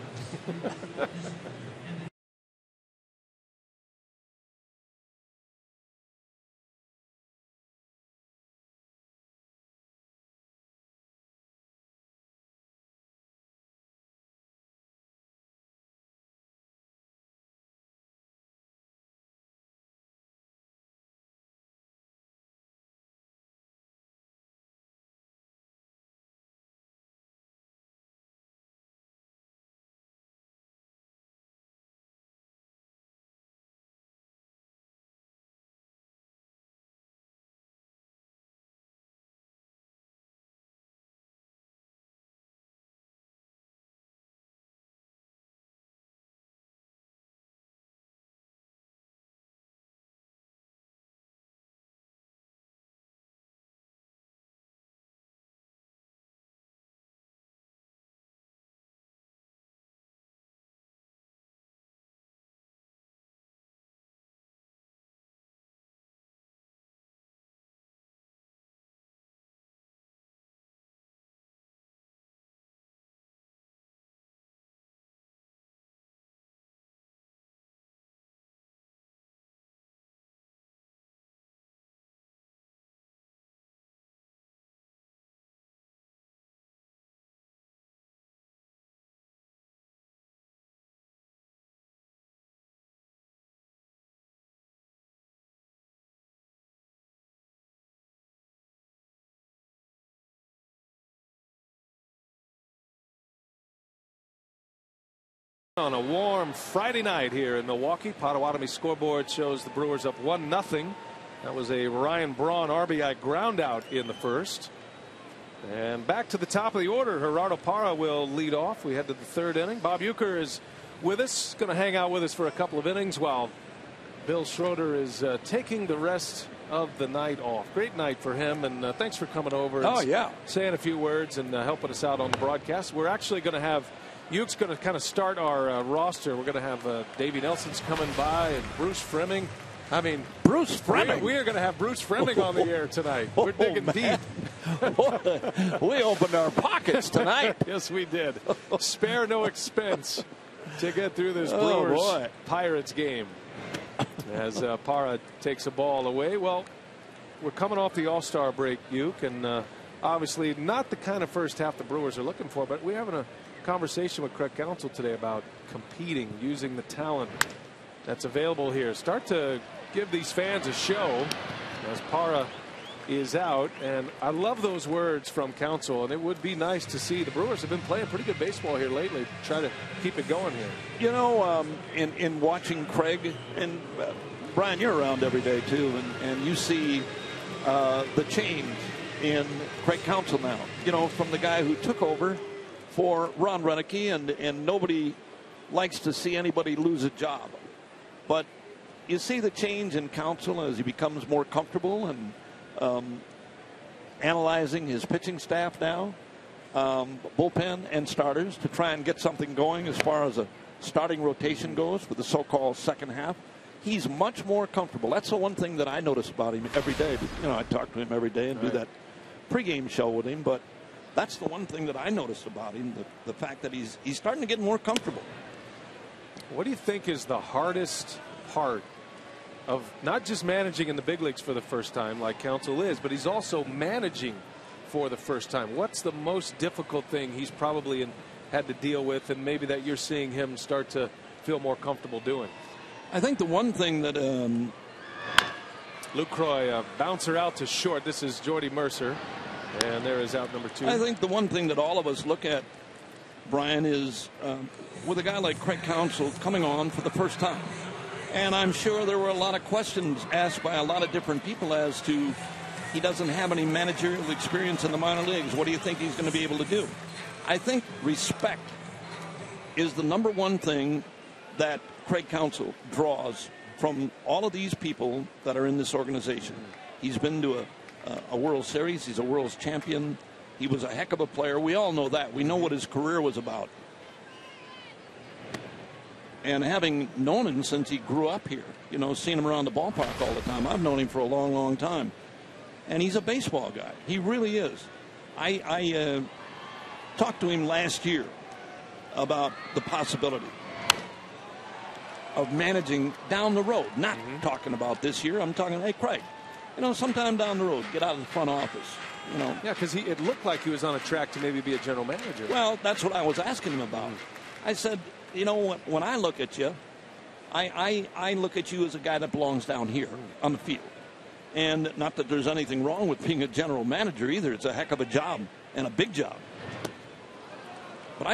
On a warm Friday night here in Milwaukee, Potawatomi scoreboard shows the Brewers up 1-0. That was a Ryan Braun RBI ground out in the first. And back to the top of the order, Gerardo Parra will lead off. We head to the third inning. Bob Uecker is with us, going to hang out with us for a couple of innings while Bill Schroeder is taking the rest of the night off. Great night for him, and thanks for coming over and saying a few words and helping us out on the broadcast. We're actually going to have Uke's going to kind of start our roster. We're going to have Davey Nelson's coming by and Bruce Fremming. I mean, Bruce Fremming. We are going to have Bruce Fremming on the air tonight. We're digging deep. We opened our pockets tonight. Yes, we did. Spare no expense to get through this Brewers Pirates game. As Parra takes a ball away. Well, we're coming off the All-Star break, Uke, and obviously not the kind of first half the Brewers are looking for, but we're having a conversation with Craig Counsell today about competing, using the talent that's available here. Start to give these fans a show as Parra is out, and I love those words from Counsell, and it would be nice to see. The Brewers have been playing pretty good baseball here lately. Try to keep it going here. You know, in watching Craig, and Brian, you're around every day too, and you see the change in Craig Counsell now. You know, from the guy who took over for Ron Renneke, and nobody likes to see anybody lose a job. But you see the change in Counsell as he becomes more comfortable and analyzing his pitching staff now, bullpen and starters, to try and get something going as far as a starting rotation goes for the so-called second half. He's much more comfortable. That's the one thing that I notice about him every day. You know, I talk to him every day and do that pregame show with him, but that's the one thing that I noticed about him, the fact that he's starting to get more comfortable. What do you think is the hardest part of not just managing in the big leagues for the first time like Counsell is, but he's also managing for the first time? What's the most difficult thing he's probably had to deal with, and maybe that you're seeing him start to feel more comfortable doing? I think the one thing that Lucroy, bouncer out to short. This is Jordy Mercer. And there is out number 2. I think the one thing that all of us look at, Brian, is with a guy like Craig Counsell coming on for the first time. And I'm sure there were a lot of questions asked by a lot of different people as to, he doesn't have any managerial experience in the minor leagues. What do you think he's going to be able to do? I think respect is the number one thing that Craig Counsell draws from all of these people that are in this organization. He's been to a World Series. He's a World's champion. He was a heck of a player. We all know that. We know what his career was about. And having known him since he grew up here, seeing him around the ballpark all the time, I've known him for a long, long time. And he's a baseball guy. He really is. I talked to him last year about the possibility of managing down the road. Not talking about this year. I'm talking, hey, Craig, sometime down the road, get out of the front office. Yeah, because it looked like he was on a track to maybe be a general manager. Well, that's what I was asking him about. I said, when I look at you, I look at you as a guy that belongs down here on the field. And not that there's anything wrong with being a general manager either. It's a heck of a job and a big job. But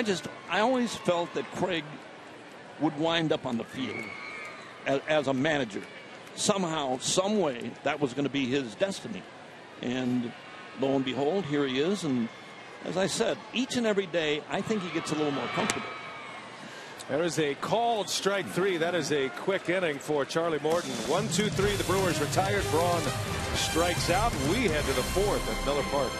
I always felt that Craig would wind up on the field as a manager. Somehow, some way, that was going to be his destiny. And lo and behold, here he is. And as I said, each and every day, I think he gets a little more comfortable. There is a called strike 3. That is a quick inning for Charlie Morton. 1, 2, 3. The Brewers retired. Braun strikes out. We head to the 4th at Miller Park.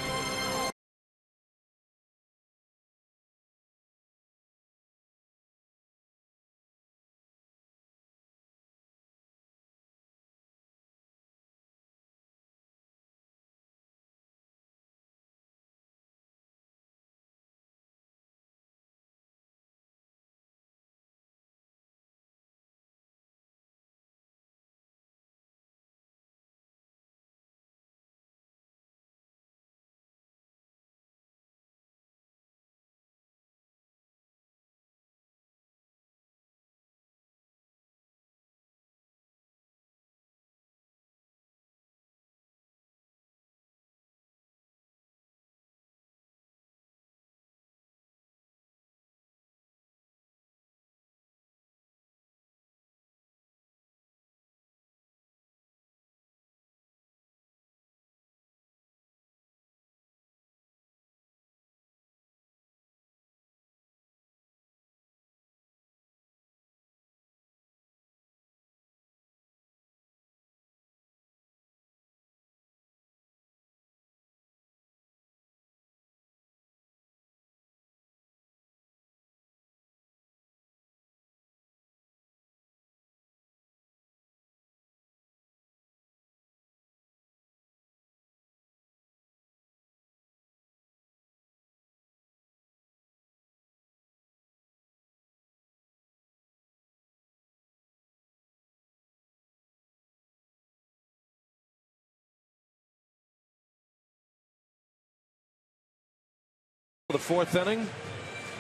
The 4th inning.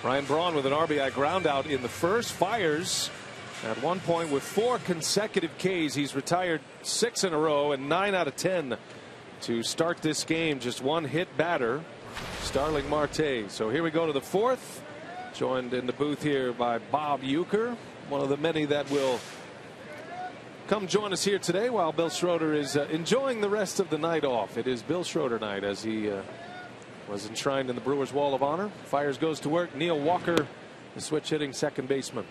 Ryan Braun with an RBI ground out in the first. Fires at one point with 4 consecutive Ks. He's retired 6 in a row and 9 out of 10 to start this game. Just one hit batter, Starling Marte. So here we go to the 4th. Joined in the booth here by Bob Uecker, one of the many that will come join us here today while Bill Schroeder is enjoying the rest of the night off. It is Bill Schroeder night as he was enshrined in the Brewers Wall of Honor. Fires goes to work. Neil Walker, the switch hitting second baseman.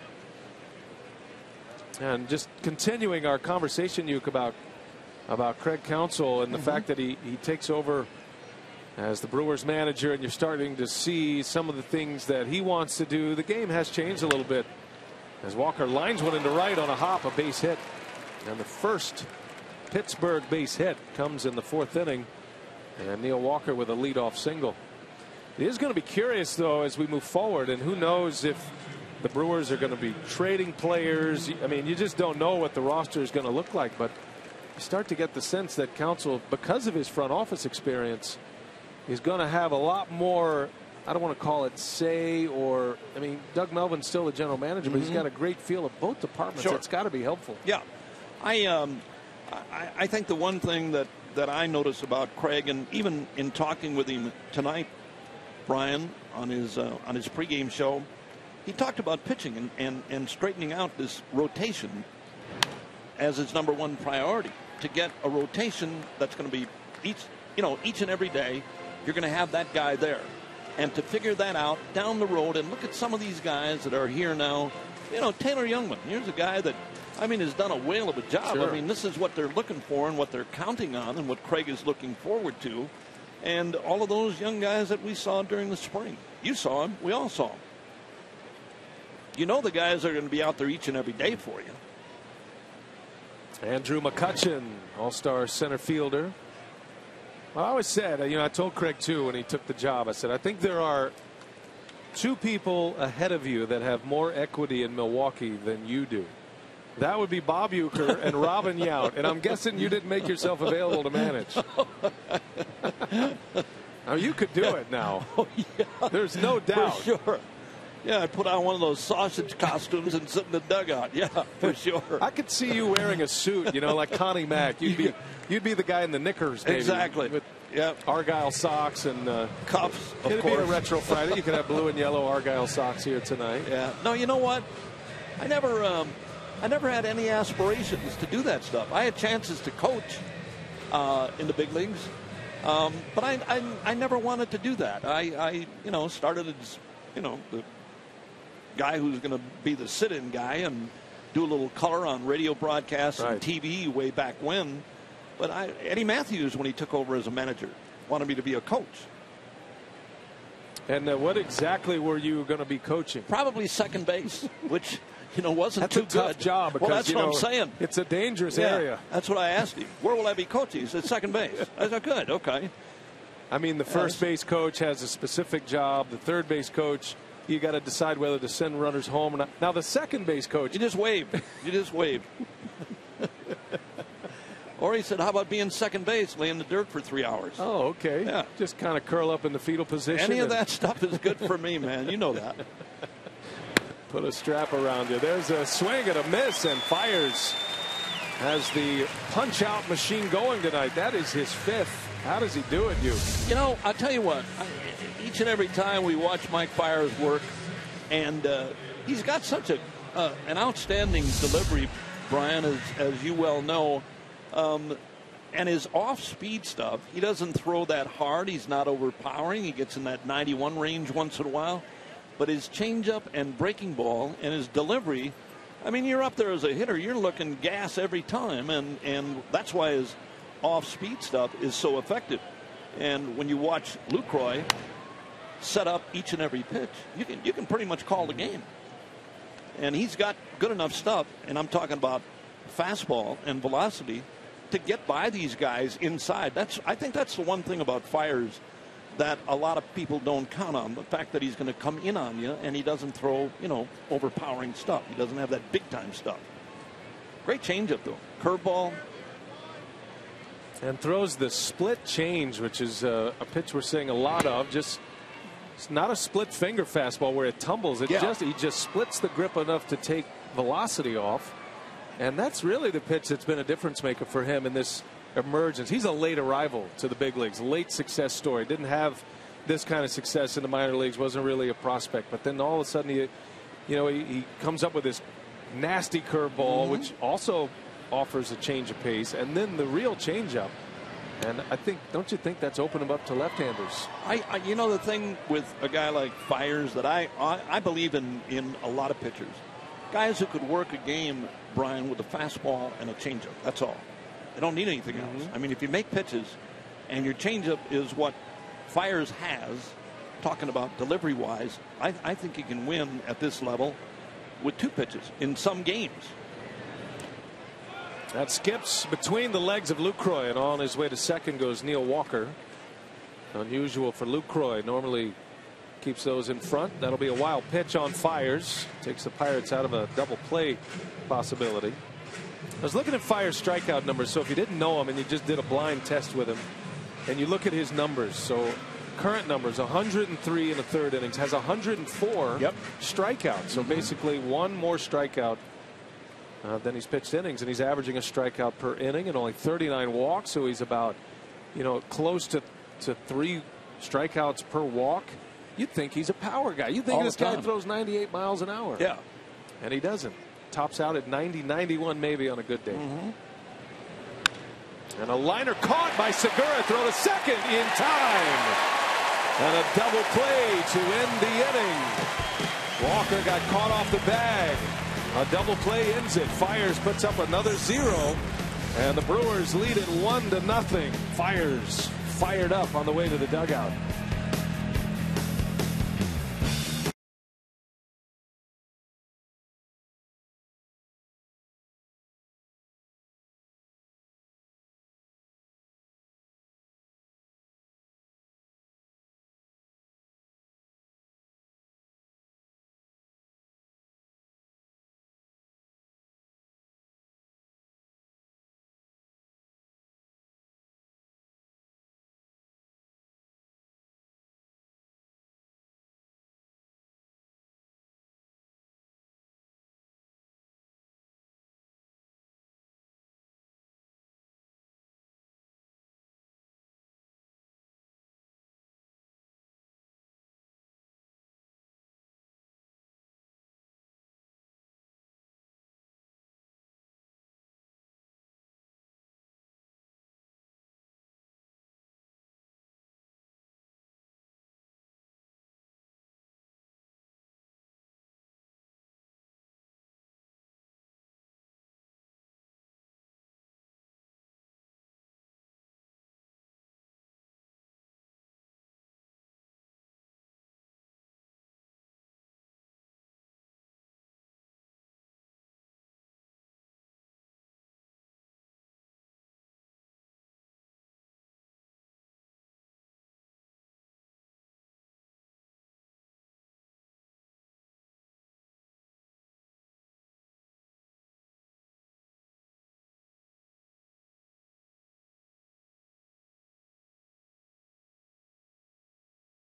And just continuing our conversation, Uecker, about Craig Counsell and the fact that he takes over as the Brewers manager, and you're starting to see some of the things that he wants to do. The game has changed a little bit as Walker lines one into right on a hop, a base hit. And the first Pittsburgh base hit comes in the 4th inning. And Neil Walker with a leadoff single. It is going to be curious, though, as we move forward, and who knows if the Brewers are going to be trading players. I mean, you just don't know what the roster is going to look like, but you start to get the sense that Counsell, because of his front office experience, is going to have a lot more, I don't want to call it say, or, I mean, Doug Melvin's still the general manager, but he's got a great feel of both departments. Sure. It's got to be helpful. Yeah. I think the one thing that I notice about Craig, and even in talking with him tonight, Brian, on his pregame show, he talked about pitching and straightening out this rotation as his #1 priority, to get a rotation that's going to be each and every day. You're going to have that guy there, and to figure that out down the road and look at some of these guys that are here now. Taylor Youngman, here's a guy that I mean, has done a whale of a job. Sure. I mean, this is what they're looking for and what they're counting on and what Craig is looking forward to. And all of those young guys that we saw during the spring. You saw them. We all saw them. You know the guys are going to be out there each and every day for you. Andrew McCutchen, all-star center fielder. Well, I always said, I told Craig too when he took the job, I said, I think there are two people ahead of you that have more equity in Milwaukee than you do. That would be Bob Uecker and Robin Yount. And I'm guessing you didn't make yourself available to manage. Now, you could do it now. Oh, yeah. There's no doubt. For sure. Yeah, I'd put on one of those sausage costumes and sit in the dugout. Yeah, for sure. I could see you wearing a suit, like Connie Mack. You'd be the guy in the knickers, maybe, exactly. with yep. Argyle socks and cuffs. It'd be a retro Friday. You could have blue and yellow Argyle socks here tonight. Yeah. No, you know what? I never had any aspirations to do that stuff. I had chances to coach in the big leagues, but I never wanted to do that. I started as the guy who's going to be the sit-in guy and do a little color on radio broadcasts and TV way back when. But Eddie Matthews, when he took over as a manager, wanted me to be a coach. And what exactly were you going to be coaching? Probably second base, which wasn't that's too a tough good. job because well, that's what I'm saying. It's a dangerous area. That's what I asked him. Where will I be coaching? He said second base. I said good, okay. I mean, the first base coach has a specific job. The third base coach, you got to decide whether to send runners home or not. Now the second base coach, you just wave. You just wave. Or he said, how about being second base, lay in the dirt for 3 hours? Oh, okay. Yeah. Just kind of curl up in the fetal position. Any of that stuff is good for me, man. You know that. Put a strap around you. There's a swing and a miss, and Fires has the punch-out machine going tonight. That is his fifth. How does he do it, you? I'll tell you what. Each and every time we watch Mike Fires work, and he's got such an outstanding delivery, Brian, as you well know. And his off-speed stuff, he doesn't throw that hard. He's not overpowering. He gets in that 91 range once in a while. But his changeup and breaking ball and his delivery, I mean, you're up there as a hitter. You're looking gas every time, and that's why his off-speed stuff is so effective. And when you watch Lucroy set up each and every pitch, you can pretty much call the game. And he's got good enough stuff, and I'm talking about fastball and velocity, to get by these guys inside. I think that's the one thing about Fires that a lot of people don't count on, the fact that he's going to come in on you and he doesn't throw, overpowering stuff. He doesn't have that big-time stuff. Great changeup, though. Curveball. And throws the split change, which is a pitch we're seeing a lot of. It's not a split finger fastball where it tumbles. He just splits the grip enough to take velocity off. And that's really the pitch that's been a difference maker for him in this emergence. He's a late arrival to the big leagues, late success story. Didn't have this kind of success in the minor leagues, wasn't really a prospect. But then all of a sudden, he comes up with this nasty curveball, which also offers a change of pace, and then the real changeup. And don't you think that's opened him up to left-handers? The thing with a guy like Fires that I believe in a lot of pitchers, guys who could work a game, Brian, with a fastball and a changeup. That's all. They don't need anything else. I mean, if you make pitches and your changeup is what Fires has, talking about delivery-wise, I think he can win at this level with two pitches in some games. That skips between the legs of Lucroy, and on his way to second goes Neil Walker. Unusual for Lucroy. Normally keeps those in front. That'll be a wild pitch on Fires. Takes the Pirates out of a double play possibility. I was looking at Fires' strikeout numbers, so if you didn't know him and you just did a blind test with him, and you look at his numbers, so current numbers, 103 in the third innings, has 104 strikeouts. So basically one more strikeout than he's pitched innings, and he's averaging a strikeout per inning and only 39 walks, so he's about, close to 3 strikeouts per walk. You'd think he's a power guy. You'd think this guy throws 98 miles an hour. Yeah. And he doesn't. Tops out at 90, 91 maybe on a good day. And a liner caught by Segura. Throw to second in time. And a double play to end the inning. Walker got caught off the bag. A double play ends it. Fiers puts up another 0. And the Brewers lead it 1-0. Fiers fired up on the way to the dugout.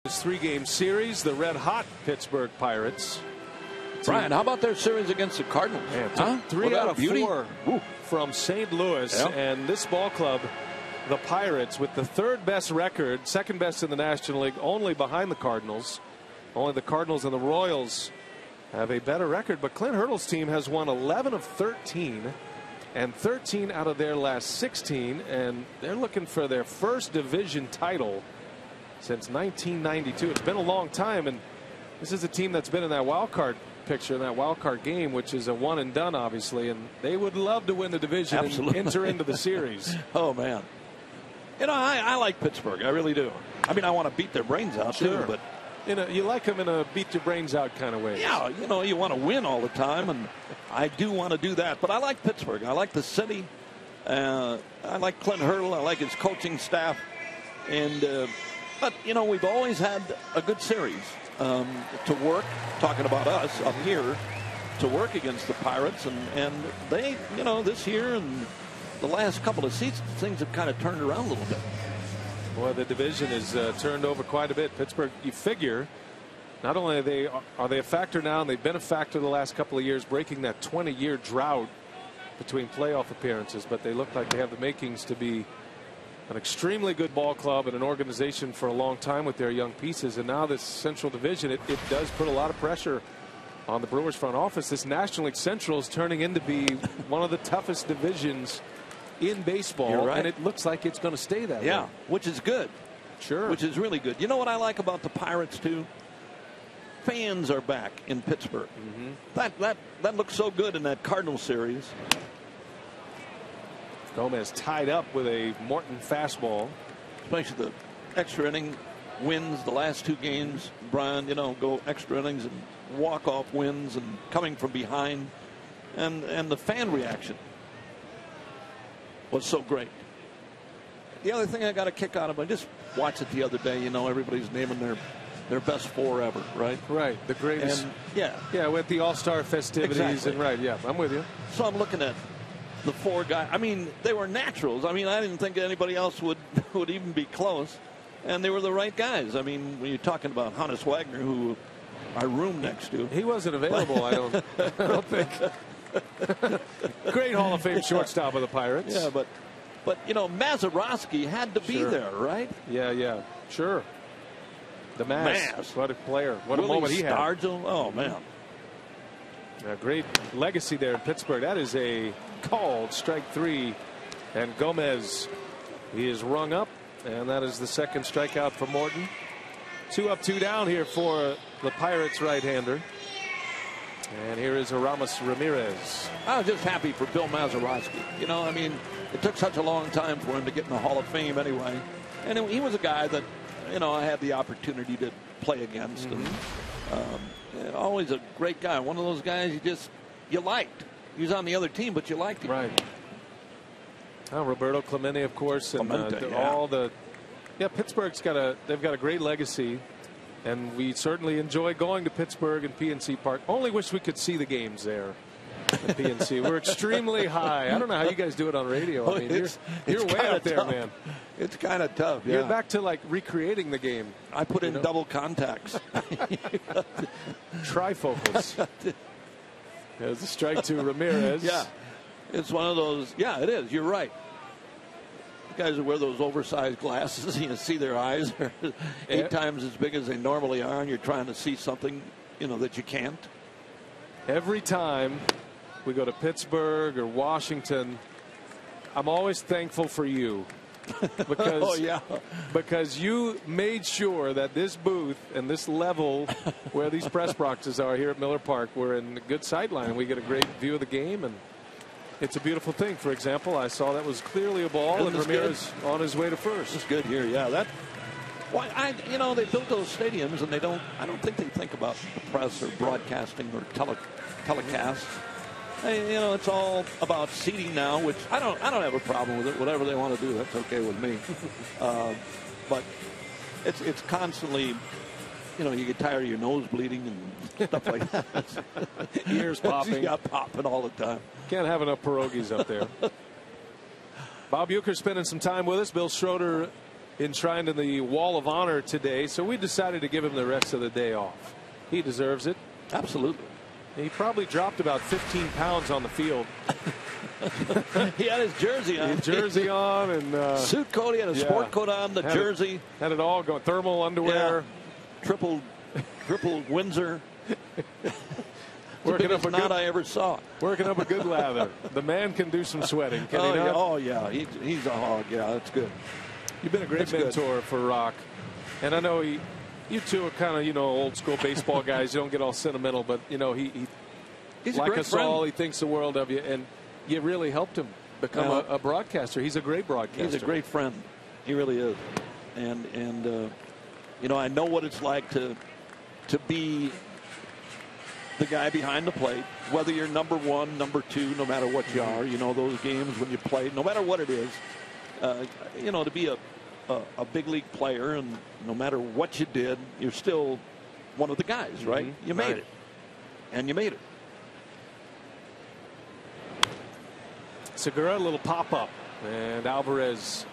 This 3-game series, the red-hot Pittsburgh Pirates. Brian, how about their series against the Cardinals? Man, 3 out of 4 from St. Louis. Yep. And this ball club, the Pirates, with the third best record, second best in the National League, only behind the Cardinals. Only the Cardinals and the Royals have a better record. But Clint Hurdle's team has won 11 of 13 and 13 out of their last 16. And they're looking for their first division title since 1992. It's been a long time, and this is a team that's been in that wild card picture, in that wild card game, which is a one and done, obviously, and they would love to win the division and enter into the series. Oh man, you know, I like Pittsburgh, I really do. I mean, I want to beat their brains out too, but you like them in a beat your brains out kind of way. Yeah, you know, you want to win all the time, and I do want to do that. But I like Pittsburgh. I like the city. I like Clint Hurdle. I like his coaching staff, and. But, you know, we've always had a good series to work, talking about us up here, to work against the Pirates. And they, you know, this year and the last couple of seasons, things have kind of turned around a little bit. Boy, the division is turned over quite a bit. Pittsburgh, you figure, not only are they a factor now, and they've been a factor the last couple of years, breaking that 20-year drought between playoff appearances, but they look like they have the makings to be an extremely good ball club and an organization for a long time with their young pieces. And now this Central Division, it does put a lot of pressure on the Brewers front office. This National League Central is turning into be one of the toughest divisions in baseball. You're right. And it looks like it's going to stay that way. Yeah, which is good. Sure. Which is really good. You know what I like about the Pirates, too? Fans are back in Pittsburgh. That looks so good in that Cardinal series. Gomez tied up with a Morton fastball. Especially the extra inning wins the last 2 games. Brian, you know, go extra innings and walk-off wins and coming from behind. And the fan reaction was so great. The other thing I got a kick out of, I just watched it the other day. You know, everybody's naming their best 4 ever, right? Right, the greatest. And, yeah, with the All-Star festivities. Exactly. And right, yeah, I'm with you. So I'm looking at the 4 guys. I mean, they were naturals. I mean, I didn't think anybody else would even be close, and they were the right guys. I mean, when you're talking about Hannes Wagner, who I roomed next to, he wasn't available. I don't think. Great Hall of Fame shortstop of the Pirates. Yeah, but you know, Mazeroski had to be there, right? Yeah, sure. The Maz. What a player! What Willie a moment he had. Stargell. Oh man. A great legacy there in Pittsburgh. That is a called strike 3, and Gomez, he is rung up, and that is the second strikeout for Morton. 2 up, 2 down here for the Pirates right-hander. And here is Aramis Ramirez. I was just happy for Bill Mazeroski. You know, I mean, it took such a long time for him to get in the Hall of Fame anyway. And he was a guy that, you know, I had the opportunity to play against. And always a great guy. One of those guys you liked. He was on the other team, but you liked him. Right. Roberto Clemente, of course, and Pittsburgh's they've got a great legacy, and we certainly enjoy going to Pittsburgh and PNC Park. Only wish we could see the games there at PNC. We're extremely high. I don't know how you guys do it on radio. I mean, you're way up there, man. It's kind of tough. Yeah. You're back to like recreating the game. I put in double contacts. Trifocals. There's a strike to Ramirez. Yeah. It's one of those. Yeah, it is. You're right. Guys who wear those oversized glasses, you see their eyes are 8 times as big as they normally are, and you're trying to see something, you know, that you can't. Every time we go to Pittsburgh or Washington, I'm always thankful for you. Because, because you made sure that this booth and this level where these press boxes are here at Miller Park, we're in a good sightline and we get a great view of the game, and it's a beautiful thing. For example, I saw that was clearly a ball, and Ramirez on his way to first. It's good here, yeah. You know, they built those stadiums, and I don't think they think about the press or broadcasting or telecasts. You know, it's all about seating now, which I don't have a problem with it. Whatever they want to do, that's okay with me. But it's constantly, you know, you get tired of your nose bleeding and stuff like that. Ears popping. Yeah, popping all the time. Can't have enough pierogies up there. Bob Uecker spending some time with us. Bill Schroeder enshrined in the Wall of Honor today, so we decided to give him the rest of the day off. He deserves it. Absolutely. He probably dropped about 15 pounds on the field. He had his jersey on. Jersey on and suit coat. He had a sport coat on. The jersey had it all going. Thermal underwear. Yeah. Triple Windsor. Working up a knot I ever saw. Working up a good lather. The man can do some sweating. Can he not? Oh yeah, he's a hog. Yeah, that's good. You've been a great mentor for Rock, and I know you two are kind of, you know, old school baseball guys. You don't get all sentimental, but you know he's like us all. He thinks the world of you, and you really helped him become a broadcaster. He's a great broadcaster. He's a great friend. He really is. And you know, I know what it's like to be the guy behind the plate, whether you're number 1, number 2, no matter what you are. You know, those games when you play, no matter what it is, you know, to be a big league player, and no matter what you did, you're still one of the guys, right? You made it. And you made it. Segura, a little pop-up, and Alvarez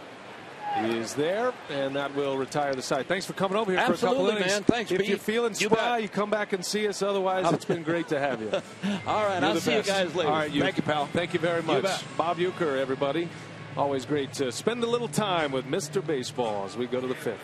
is there, and that will retire the side. Thanks for coming over here for a couple innings. Man. Thanks, if Pete. you're feeling spry, you come back and see us. Otherwise, it's been great to have you. All right, I'll see you guys later. All right, thank you, pal. Thank you very much. Bob Uecker, everybody. Always great to spend a little time with Mr. Baseball as we go to the 5th.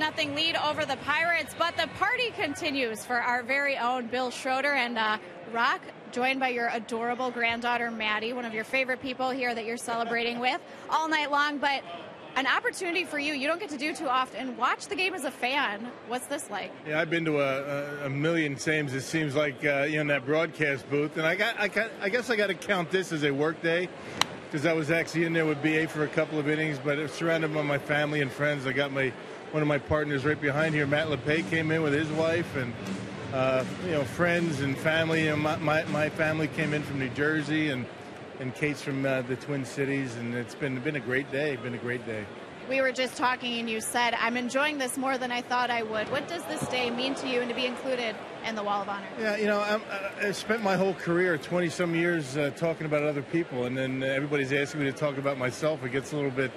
Nothing lead over the Pirates, but the party continues for our very own Bill Schroeder and Rock, joined by your adorable granddaughter Maddie, one of your favorite people here that you're celebrating with all night long. But an opportunity for you don't get to do too often. Watch the game as a fan. What's this like? Yeah, I've been to a million games. It seems like in that broadcast booth, and I guess I got to count this as a work day, because I was actually in there with BA for a couple of innings, but it's surrounded by my family and friends. I got one of my partners right behind here, Matt LePay, came in with his wife, and friends and family. My family came in from New Jersey, and Kate's from the Twin Cities, and it's been a great day. We were just talking, and you said, I'm enjoying this more than I thought I would. What does this day mean to you, and to be included in the Wall of Honor? Yeah, I spent my whole career, 20-some years, talking about other people, and then everybody's asking me to talk about myself. It gets a little bit,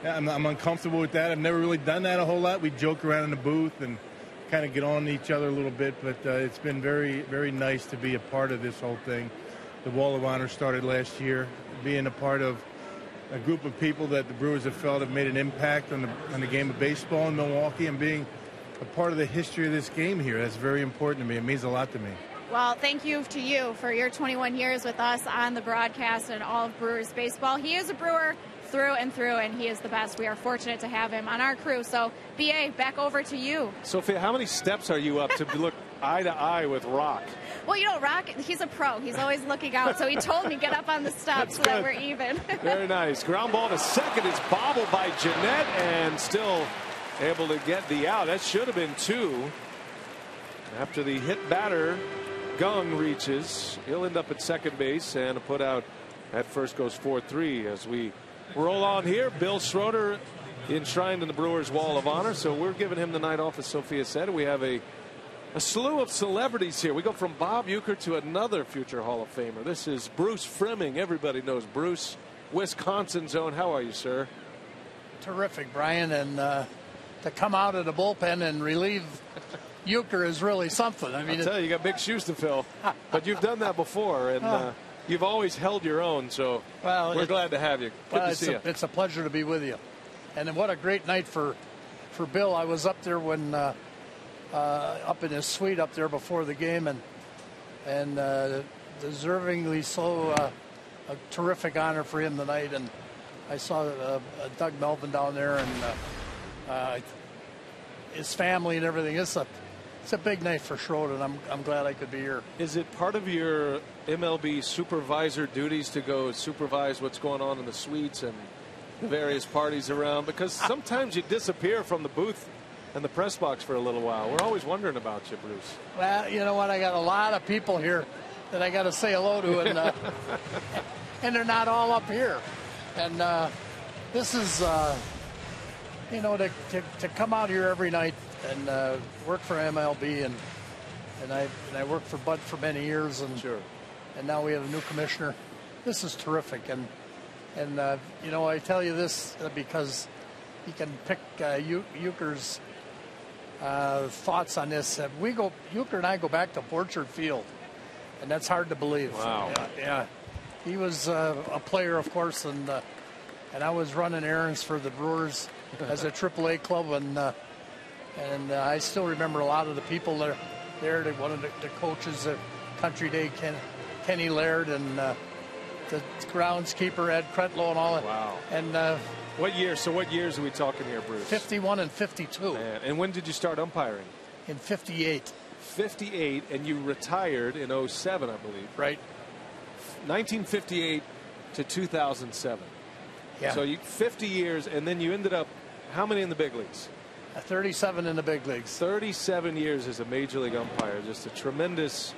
I'm uncomfortable with that. I've never really done that a whole lot. We joke around in the booth and kind of get on each other a little bit, but it's been very, very nice to be a part of this whole thing. The Wall of Honor started last year, being a part of a group of people that the Brewers have felt have made an impact on the game of baseball in Milwaukee, and being a part of the history of this game here. That's very important to me. It means a lot to me. Well, thank you to you for your 21 years with us on the broadcast and all of Brewers baseball. He is a Brewer through and through, and he is the best. We are fortunate to have him on our crew. So, BA, back over to you. Sophia, how many steps are you up to look eye to eye with Rock? Well, Rock, he's a pro. He's always looking out. So he told me, get up on the steps so that we're even. Very nice. Ground ball to second. It's bobbled by Jeanette, and still able to get the out. That should have been 2. After the hit batter, Gung reaches. He'll end up at second base, and a put out at first goes 4-3 as we roll on here. Bill Schroeder enshrined in the Brewers Wall of Honor, so we're giving him the night off, as Sophia said. We have a slew of celebrities here. We go from Bob Uecker to another future Hall of Famer. This is Bruce Fremming. Everybody knows Bruce, Wisconsin's own. How are you, sir? Terrific, Brian, and to come out of the bullpen and relieve Uecker is really something. I mean, I tell you, you got big shoes to fill, but you've done that before, and you've always held your own, so we're glad to have you. Good to see you. It's a pleasure to be with you. And what a great night for Bill. I was up there when up in his suite up there before the game, and deservingly so, a terrific honor for him tonight. And I saw Doug Melvin down there, and his family and everything. It's a big night for Schroeder, and I'm glad I could be here. Is it part of your MLB supervisor duties to go supervise what's going on in the suites and the various parties around? Because sometimes you disappear from the booth and the press box for a little while. We're always wondering about you, Bruce. Well, you know what? I got a lot of people here that I got to say hello to, and and they're not all up here. And this is, to come out here every night and work for MLB, and I worked for Bud for many years, and sure. And now we have a new commissioner. This is terrific, and I tell you this because you can pick Uecker's thoughts on this. Uecker and I go back to Orchard Field, and that's hard to believe. Wow. Yeah. He was a player, of course, and I was running errands for the Brewers as a AAA club, and I still remember a lot of the people that are there. One of the coaches at Country Day, Kenny Laird, and the groundskeeper Ed Kretlow, and all that. Wow. And what year? So what years are we talking here, Bruce? 51 and 52. Man. And when did you start umpiring? In 58. 58, and you retired in 07, I believe. Right. 1958 to 2007. Yeah. So 50 years, and then you ended up, how many in the big leagues? 37 in the big leagues. 37 years as a major league umpire. Just a tremendous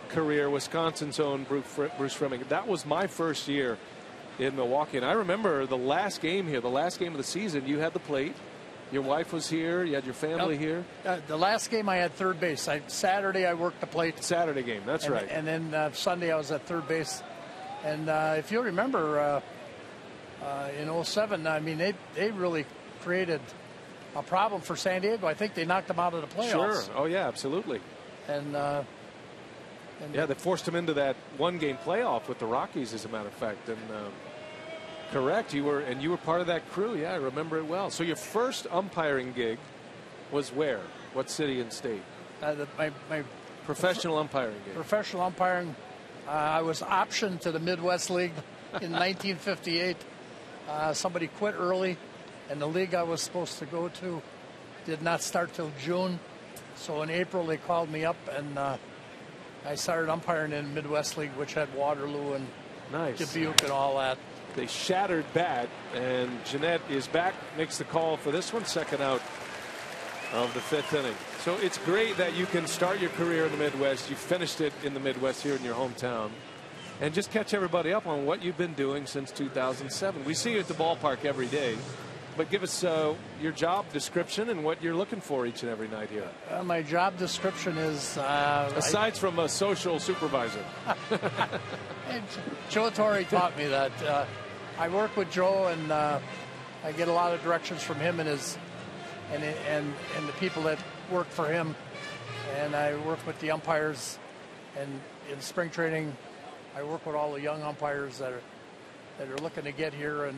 career. Wisconsin's own Bruce Fremming. That was my first year in Milwaukee, and I remember the last game here, the last game of the season. You had the plate. Your wife was here. You had your family here. The last game I had third base. Saturday I worked the plate. Saturday game. That's right. And then Sunday I was at third base. And if you remember, in 07, I mean, they really created a problem for San Diego. I think they knocked them out of the playoffs. Sure. Oh yeah, absolutely. And yeah, they forced them into that one-game playoff with the Rockies, as a matter of fact. And correct, you were part of that crew. Yeah, I remember it well. So your first umpiring gig was where? What city and state? My professional umpiring game. Professional umpiring. I was optioned to the Midwest League in 1958. Somebody quit early, and the league I was supposed to go to did not start till June. So in April they called me up, and I started umpiring in the Midwest League, which had Waterloo and Dubuque and all that. They shattered bad, and Jeanette is back, makes the call for this one, second out of the 5th inning. So it's great that you can start your career in the Midwest. You finished it in the Midwest here in your hometown, and just catch everybody up on what you've been doing since 2007. We see you at the ballpark every day, but give us your job description and what you're looking for each and every night here. My job description is aside from a social supervisor. Joe Torre taught me that. I work with Joe, and I get a lot of directions from him and his and the people that work for him, and I work with the umpires, and in spring training I work with all the young umpires that are looking to get here, and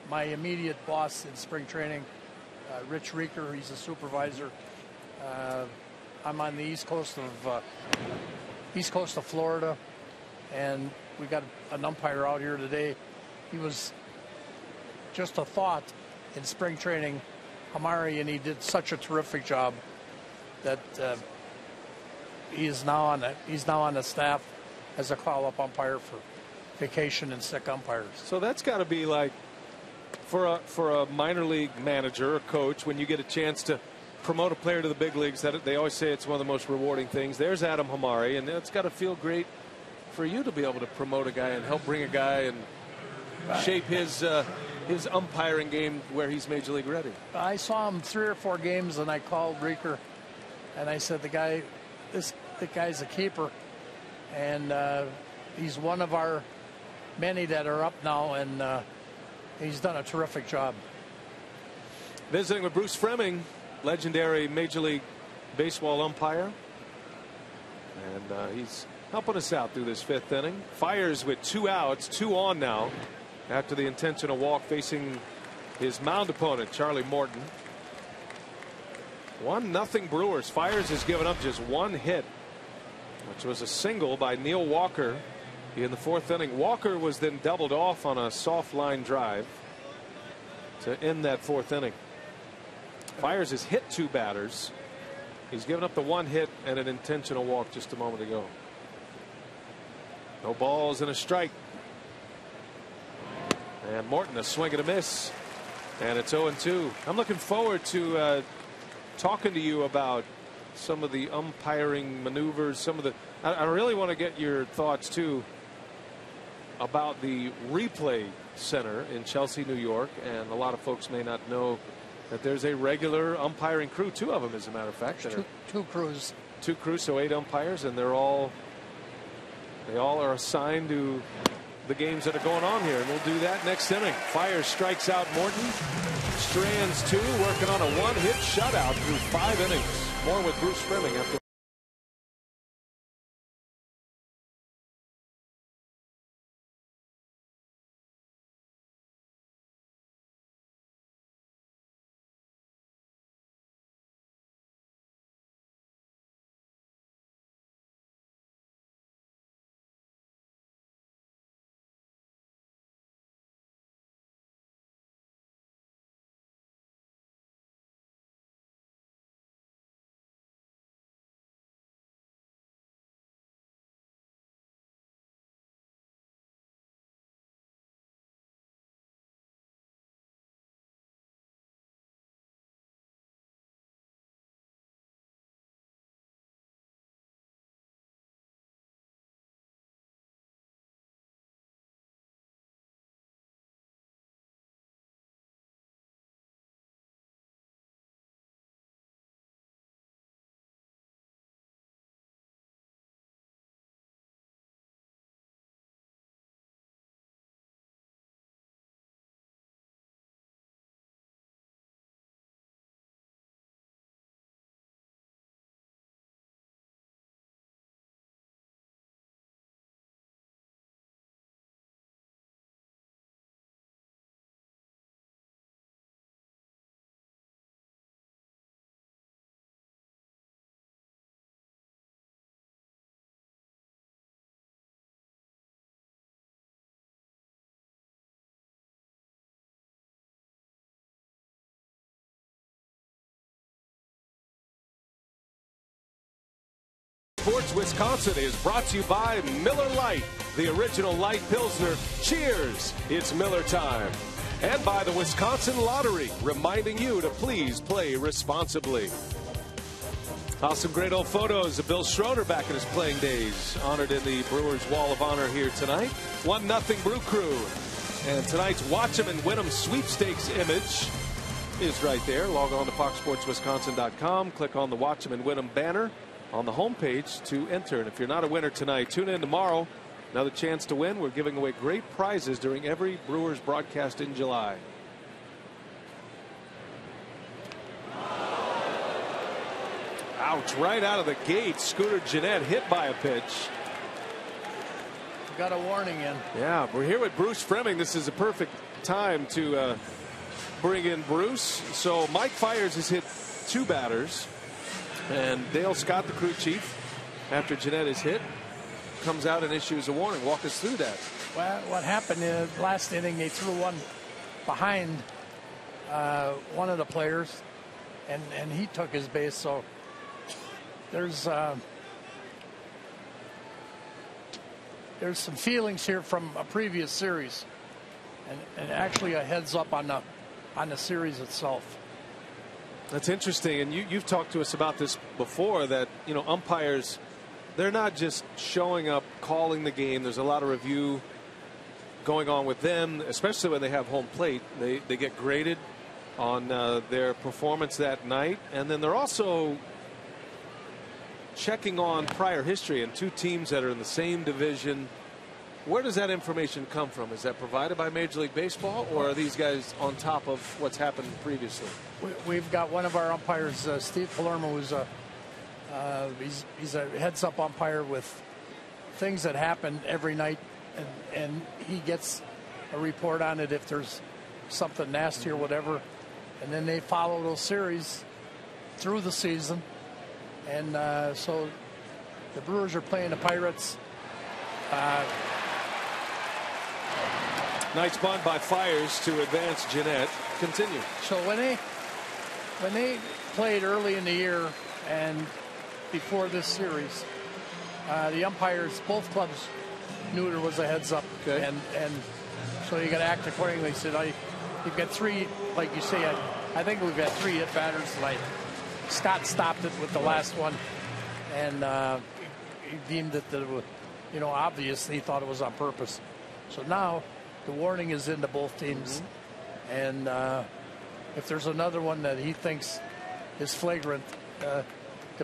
my immediate boss in spring training, Rich Rieker, he's a supervisor. I'm on the east coast of Florida, and we got an umpire out here today. He was just a thought in spring training, Hamari, and he did such a terrific job that he's now on the staff as a call-up umpire for vacation and sick umpires. So that's got to be like for a minor league manager or coach, when you get a chance to promote a player to the big leagues, that they always say it's one of the most rewarding things. There's Adam Hamari, and it's got to feel great for you to be able to promote a guy and help bring a guy and shape his umpiring game where he's major league ready. I saw him 3 or 4 games, and I called Rieker, and I said, the guy's a keeper, and he's one of our many that are up now, and he's done a terrific job. Visiting with Bruce Fremming, legendary Major League Baseball umpire, and he's helping us out through this 5th inning. Fires with 2 outs, 2 on now, after the intentional walk, facing his mound opponent, Charlie Morton. 1-0 Brewers. Fires has given up just 1 hit, which was a single by Neil Walker in the 4th inning. Walker was then doubled off on a soft line drive to end that 4th inning. Fires has hit 2 batters. He's given up the 1 hit and an intentional walk just a moment ago. No balls and a strike. And Morton, a swing and a miss, and it's 0-2. I'm looking forward to talking to you about some of the umpiring maneuvers, I really want to get your thoughts too about the replay center in Chelsea, New York. And a lot of folks may not know that there's a regular umpiring crew, 2 of them as a matter of fact. Two crews. 2 crews, so 8 umpires, and they all are assigned to the games that are going on here, and we'll do that next inning. Fires strikes out Morton, strands 2, working on a 1-hit shutout through 5 innings. More with Bruce Fremming after Sports Wisconsin is brought to you by Miller Lite, the original light Pilsner. Cheers, it's Miller time. And by the Wisconsin Lottery, reminding you to please play responsibly. Some great old photos of Bill Schroeder back in his playing days, honored in the Brewers Wall of Honor here tonight. 1-0 Brew Crew. And tonight's Watch 'em and Win 'em sweepstakes image is right there. Log on to foxsportswisconsin.com. Click on the Watch 'em and Win 'em banner on the homepage to enter. And if you're not a winner tonight, tune in tomorrow. Another chance to win. We're giving away great prizes during every Brewers broadcast in July. Ouch, right out of the gate. Scooter Gennett hit by a pitch. Got a warning in. Yeah, we're here with Bruce Fremming. This is a perfect time to bring in Bruce. So Mike Fiers has hit 2 batters. And Dale Scott, the crew chief, after Gennett is hit, comes out and issues a warning. Walk us through that. Well, what happened is last inning they threw one behind one of the players, and he took his base. So there's some feelings here from a previous series, and actually a heads up on the series itself. That's interesting, and you've talked to us about this before, that umpires, they're not just showing up calling the game. There's a lot of review going on with them, especially when they have home plate. They get graded on their performance that night, and then they're also checking on prior history and 2 teams that are in the same division. Where does that information come from? Is that provided by Major League Baseball, or are these guys on top of what's happened previously? We've got one of our umpires, Steve Palermo, who's he's a heads-up umpire with things that happen every night, and he gets a report on it if there's something nasty or whatever, and then they follow those series through the season. And so the Brewers are playing the Pirates. Nice bunt by Fiers to advance Gennett. Continue. So when they played early in the year and before this series, the umpires, both clubs, knew there was a heads up, okay. and so you got to act accordingly. Said, you've got 3, like you say. I think we've got 3 hit batters tonight. Scott stopped it with the last one, and he deemed it that it was, obviously he thought it was on purpose. So now the warning is into both teams, and if there's another one that he thinks is flagrant, the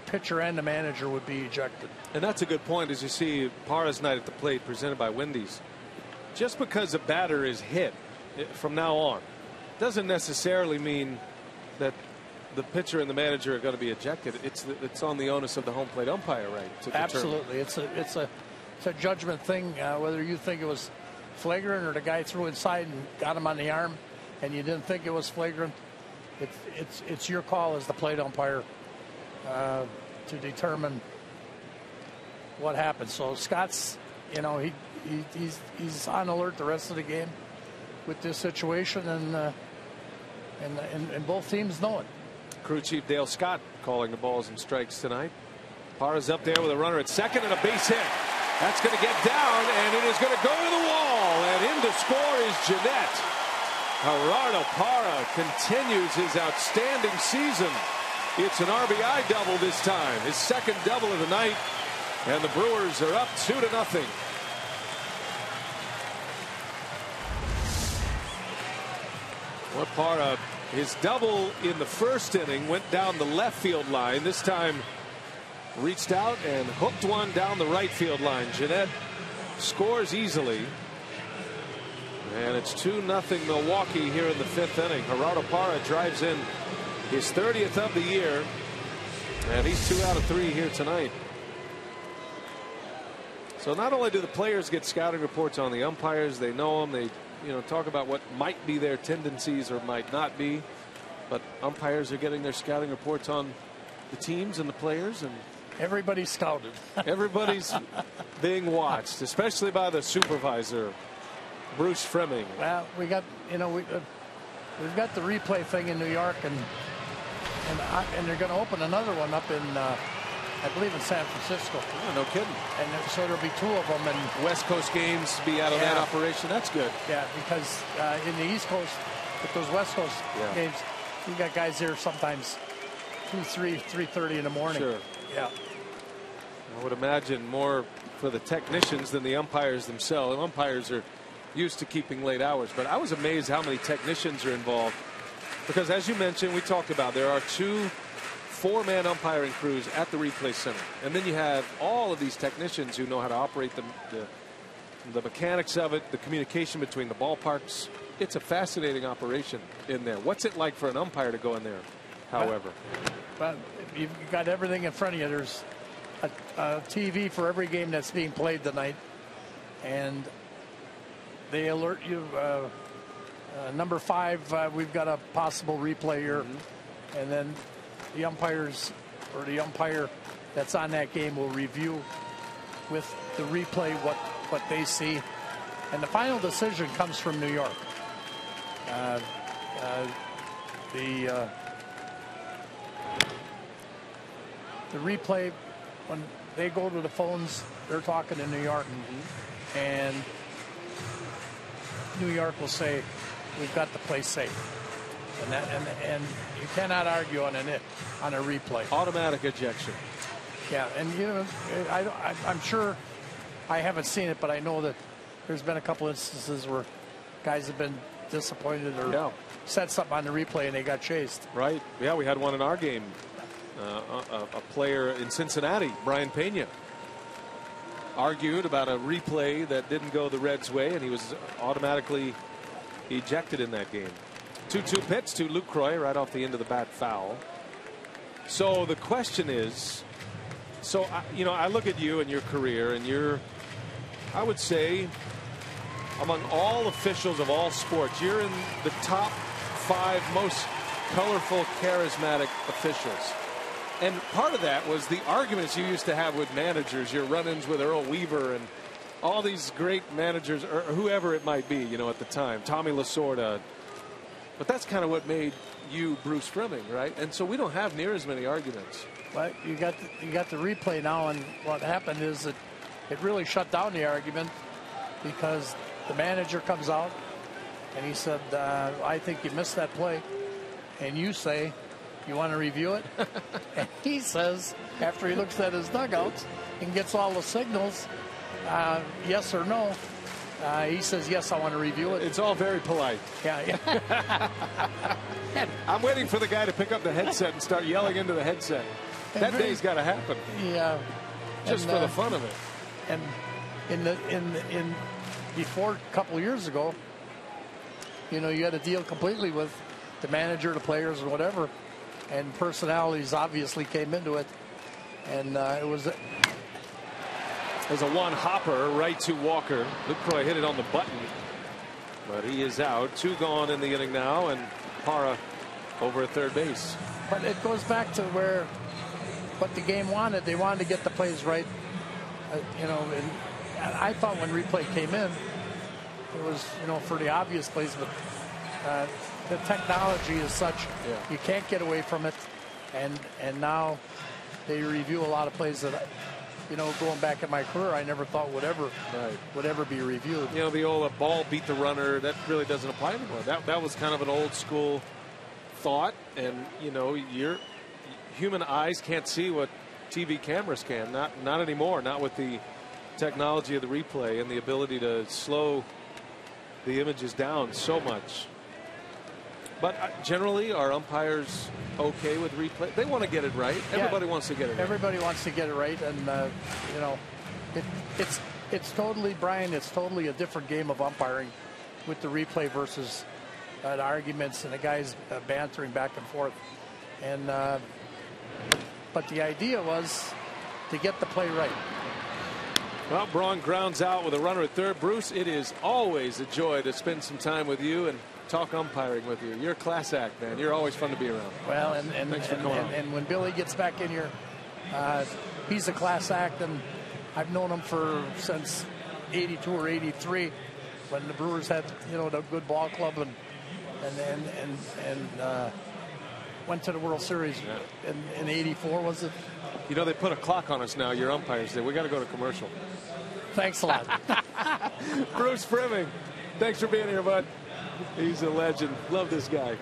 pitcher and the manager would be ejected. And that's a good point, as you see Parra's night at the plate presented by Wendy's. Just because a batter is hit from now on doesn't necessarily mean that the pitcher and the manager are going to be ejected. It's on the onus of the home plate umpire, right? To Absolutely. It's a judgment thing, whether you think it was flagrant or the guy threw inside and got him on the arm and you didn't think it was flagrant. It's your call as the plate umpire to determine what happened. So Scott's, he's on alert the rest of the game with this situation, and both teams know it. Crew chief Dale Scott calling the balls and strikes tonight. Parra's up there with a runner at second and a base hit. That's going to get down, and it is going to go to the wall, and in to score is Gennett. Gerardo Parra continues his outstanding season. It's an RBI double this time, his second double of the night, and the Brewers are up 2-0. Well, Parra, his double in the first inning went down the left field line. This time reached out and hooked one down the right field line. Gennett scores easily, and it's 2-0 Milwaukee here in the 5th inning. Gerardo Parra drives in his 30th of the year, and he's 2 out of 3 here tonight. So not only do the players get scouting reports on the umpires, they know them, they talk about what might be their tendencies or might not be, but umpires are getting their scouting reports on the teams and the players, and everybody's scouted. Everybody's being watched, especially by the supervisor, Bruce Fremming. Well, we got we've got the replay thing in New York, and they're going to open another one up I believe in San Francisco. Oh, no kidding. And so there'll be 2 of them. And West Coast games be out of that operation. That's good. Yeah, because in the East Coast, with those West Coast games, you got guys there sometimes 2, 3, 3:30 in the morning. Sure. Yeah. I would imagine more for the technicians than the umpires themselves. Umpires are used to keeping late hours, but I was amazed how many technicians are involved. Because as you mentioned, we talked about, there are 2 4-man umpiring crews at the replay center, and then you have all of these technicians who know how to operate the mechanics of it, the communication between the ballparks. It's a fascinating operation in there. What's it like for an umpire to go in there, however? But you've got everything in front of you. There's a TV for every game that's being played tonight, and they alert you. Number 5, we've got a possible replay here, and then the umpires or the umpire that's on that game will review with the replay what they see, and the final decision comes from New York. The replay, when they go to the phones, they're talking to New York, and New York will say, "We've got the play safe," and you cannot argue on a replay. Automatic ejection. Yeah, and you know, I'm sure, I haven't seen it, but I know that there's been a couple instances where guys have been disappointed or said something on the replay and they got chased. Right. Yeah, we had one in our game. A player in Cincinnati, Brian Pena, argued about a replay that didn't go the Reds' way, and he was automatically ejected in that game. 2-2 pitch to Lucroy right off the end of the bat, foul. So the question is, I look at you and your career, and you're, I would say, among all officials of all sports, you're in the top 5 most colorful, charismatic officials. And part of that was the arguments you used to have with managers, your run-ins with Earl Weaver and all these great managers, or whoever it might be, at the time, Tommy Lasorda. But that's kind of what made you Bruce Fleming, right? And so we don't have near as many arguments. But you got the replay now, and what happened is that it really shut down the argument, because the manager comes out and he said, "I think you missed that play," and you say, "You want to review it?" And he says, after he looks at his dugouts and gets all the signals, yes or no, he says, "Yes, I want to review it." It's all very polite. Yeah. I'm waiting for the guy to pick up the headset and start yelling into the headset. That day's got to happen. Yeah. Just for the fun of it. And before a couple of years ago, you had a deal completely with the manager, the players, or whatever. And personalities obviously came into it, and it was there's a one-hopper right to Walker. Lucroy hit it on the button, but he is out. 2 gone in the inning now, and Parra over at third base. But it goes back to what the game wanted. They wanted to get the plays right, and I thought when replay came in, it was for the obvious plays, but the technology is such you can't get away from it, and now they review a lot of plays that going back in my career I never thought would ever be reviewed. The old ball beat the runner, that really doesn't apply anymore. That was kind of an old school thought, and your human eyes can't see what TV cameras can. Not anymore. Not with the technology of the replay and the ability to slow the images down so much. But generally, are umpires okay with replay? They want to get it right. Everybody wants to get it right. Everybody wants to get it right, and it's totally, Brian, it's totally a different game of umpiring with the replay versus the arguments and the guys bantering back and forth. And but the idea was to get the play right. Well, Braun grounds out with a runner at third. Bruce, it is always a joy to spend some time with you and talk umpiring with you. You're a class act, man. You're always fun to be around. Well, and when Billy gets back in here, he's a class act, and I've known him since '82 or '83 when the Brewers had the good ball club, and went to the World Series in '84, was it? You know, they put a clock on us now. Your umpires did. We got to go to commercial. Thanks a lot. Bruce Fleming, thanks for being here, bud. He's a legend. Love this guy.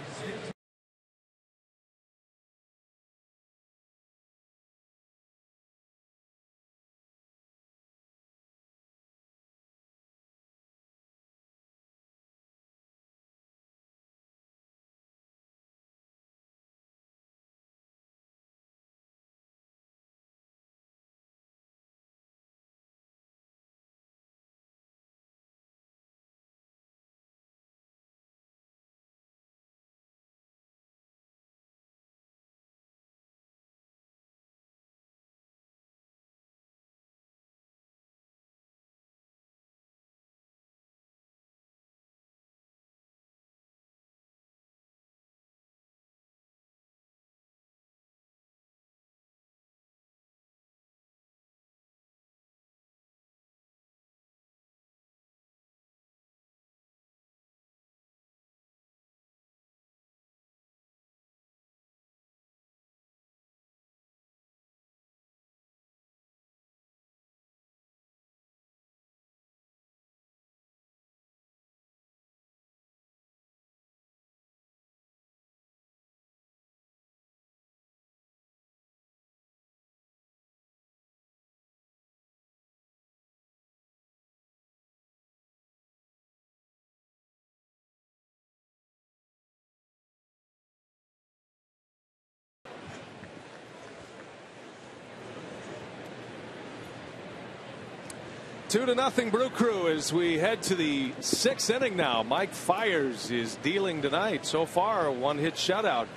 Two to nothing Brew Crew as we head to the 6th inning now. Mike Fiers is dealing tonight. So far, 1-hit shutout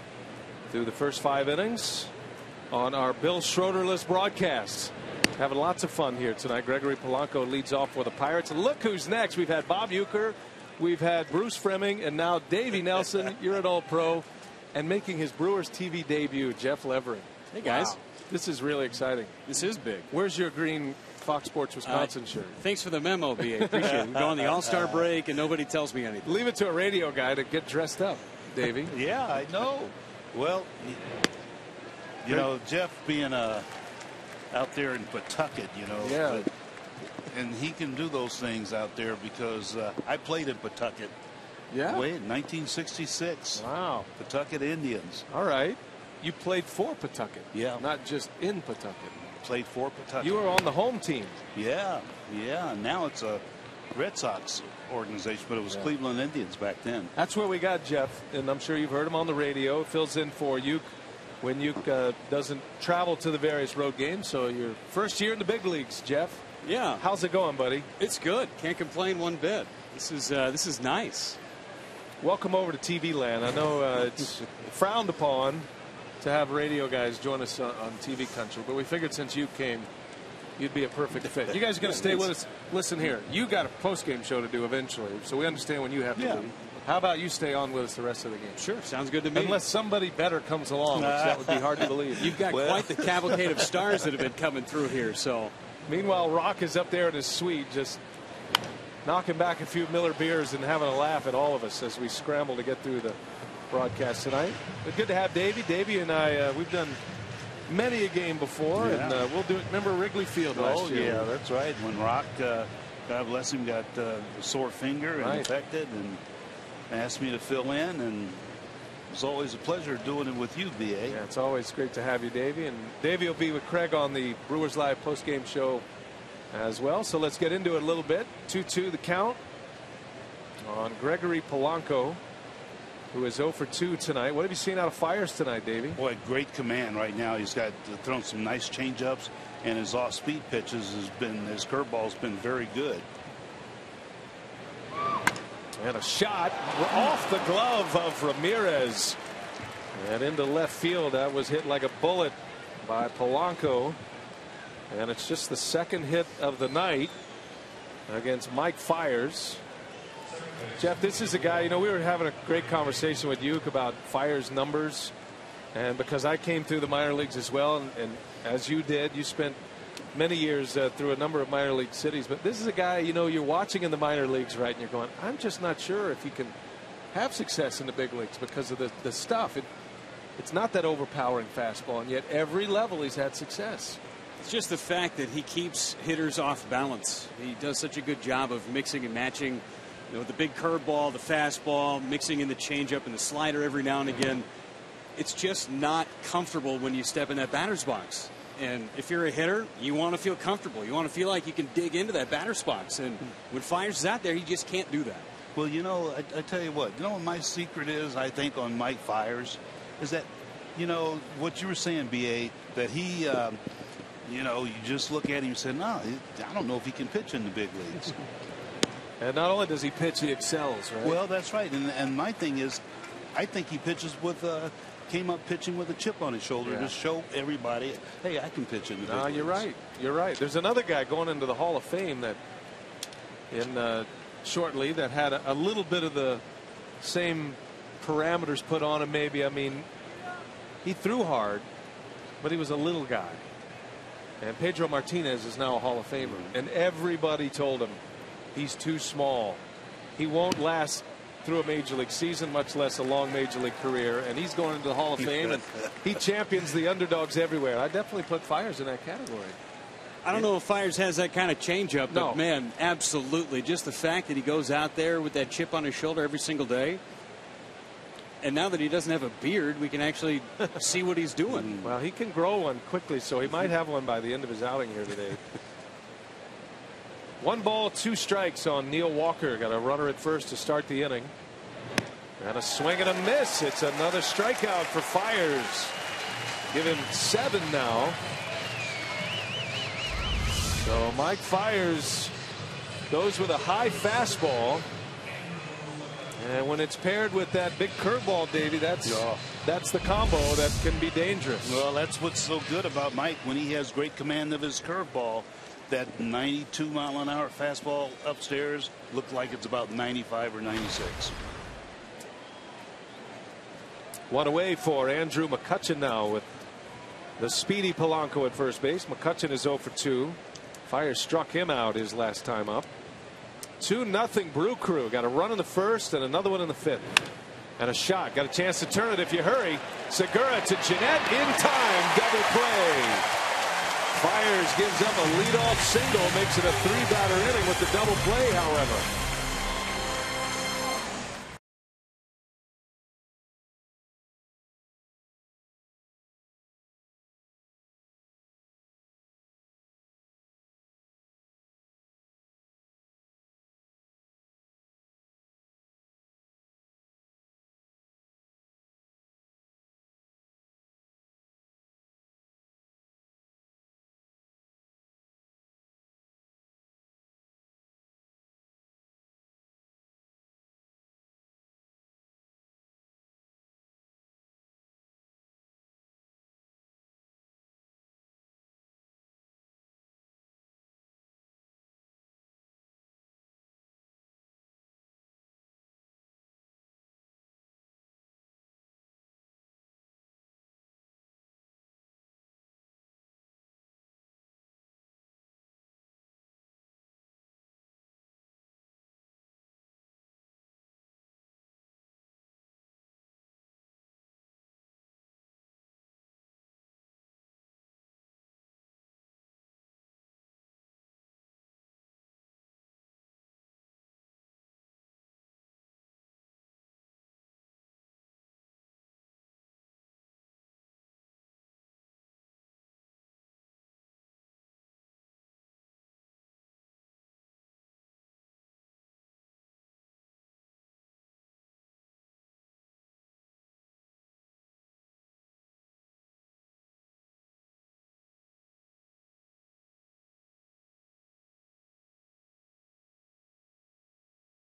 through the first 5 innings on our Bill Schroeder-less broadcast. Having lots of fun here tonight. Gregory Polanco leads off for the Pirates. And look who's next. We've had Bob Uecker, we've had Bruce Fleming, and now Davey Nelson. You're an All-Pro. And making his Brewers TV debut, Jeff Levering. Hey, guys. Wow. This is really exciting. This is big. Where's your green Fox Sports Wisconsin shirt? Thanks for the memo, B.A. Appreciate it. We go on the All-Star break and nobody tells me anything. Leave it to a radio guy to get dressed up, Davey. Yeah, I know. Well, you know, Jeff being out there in Pawtucket, you know. Yeah. And he can do those things out there because I played in Pawtucket. Yeah. Way in 1966. Wow. Pawtucket Indians. All right. You played for Pawtucket. Yeah. Not just in Pawtucket. Played for Pawtucket. You were on the home team. Yeah. Yeah. Now it's a Red Sox organization, but it was Cleveland Indians back then. That's where we got Jeff, and I'm sure you've heard him on the radio. Fills in for Uecker when Uecker doesn't travel to the various road games. So your first year in the big leagues, Jeff. Yeah. How's it going, buddy? It's good. Can't complain one bit. This is nice. Welcome over to TV land. I know it's frowned upon to have radio guys join us on TV country, but we figured since you came, you'd be a perfect fit. You guys are going to stay with us. Listen here, you got a post-game show to do eventually, so we understand when you have to leave. How about you stay on with us the rest of the game? Sure, sounds good to me. Unless somebody better comes along, which that would be hard to believe. You've got quite the cavalcade of stars that have been coming through here. So, meanwhile, Rock is up there in his suite, just knocking back a few Miller beers and having a laugh at all of us as we scramble to get through the broadcast tonight. But good to have Davey. Davey and I, we've done many a game before, and we'll do it. Remember Wrigley Field last year? Yeah, that's right. When Rock, God bless him, got a sore finger and infected, and asked me to fill in, and it was always a pleasure doing it with you, B.A. Yeah, it's always great to have you, Davey. And Davey will be with Craig on the Brewers Live postgame show as well. So let's get into it a little bit. 2-2 the count on Gregory Polanco, who is 0 for 2 tonight. What have you seen out of Fiers tonight, Davey? Boy, great command right now. He's got thrown some nice changeups, and his off-speed pitches his curveball's been very good. And a shot off the glove of Ramirez and into left field. That was hit like a bullet by Polanco, and it's just the second hit of the night against Mike Fiers. Jeff, this is a guy, you know, we were having a great conversation with Uecker about Fiers' numbers, and because I came through the minor leagues as well, and as you did, you spent many years through a number of minor league cities. But this is a guy, you know, you're watching in the minor leagues, right, and you're going, I'm just not sure if he can have success in the big leagues because of the stuff. It's not that overpowering fastball, and yet every level he's had success. It's just the fact that he keeps hitters off balance. He does such a good job of mixing and matching, the big curveball, the fastball, mixing in the changeup and the slider every now and again. It's just not comfortable when you step in that batter's box. And if you're a hitter, you want to feel comfortable. You want to feel like you can dig into that batter's box. And when Fiers is out there, he just can't do that. Well, I tell you what my secret is, I think, on Mike Fiers is that, what you were saying, B.A., that he, you just look at him and say, no, I don't know if he can pitch in the big leagues. And not only does he pitch, he excels, right? Well, that's right. And my thing is, I think he pitches came up pitching with a chip on his shoulder to show everybody, hey, I can pitch in the big leagues. You're right. You're right. There's another guy going into the Hall of Fame that shortly that had a little bit of the same parameters put on him, maybe. I mean, he threw hard, but he was a little guy. And Pedro Martinez is now a Hall of Famer. And everybody told him he's too small. He won't last through a major league season, much less a long major league career. And he's going into the Hall of Fame, and he champions the underdogs everywhere. I definitely put Fiers in that category. I don't know if Fiers has that kind of changeup, but no. Man, absolutely. Just the fact that he goes out there with that chip on his shoulder every single day. And now that he doesn't have a beard, we can actually see what he's doing. Well, he can grow one quickly, so he might have one by the end of his outing here today. 1 ball, 2 strikes on Neil Walker. Got a runner at first to start the inning. And a swing and a miss. It's another strikeout for Fiers. Give him 7 now. So Mike Fiers goes with a high fastball. And when it's paired with that big curveball, Davey, that's the combo that can be dangerous. Well, that's what's so good about Mike when he has great command of his curveball. That 92-mile-an-hour fastball upstairs looked like it's about 95 or 96. 1 away for Andrew McCutchen now with the speedy Polanco at first base. McCutchen is 0 for 2. Fiers struck him out his last time up. 2-0 Brew Crew. Got a run in the first and another one in the 5th. And a shot. Got a chance to turn it if you hurry. Segura to Jeanette in time. Double play. Fiers gives up a leadoff single. Makes it a 3-batter inning with the double play, however.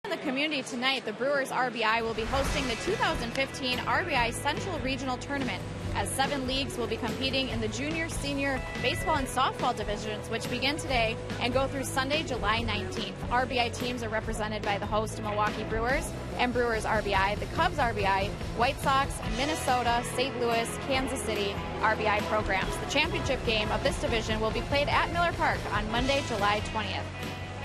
The community tonight, the Brewers RBI will be hosting the 2015 RBI Central Regional Tournament, as 7 leagues will be competing in the junior, senior, baseball, and softball divisions, which begin today and go through Sunday, July 19th. RBI teams are represented by the host Milwaukee Brewers and Brewers RBI, the Cubs RBI, White Sox, Minnesota, St. Louis, Kansas City RBI programs. The championship game of this division will be played at Miller Park on Monday, July 20th.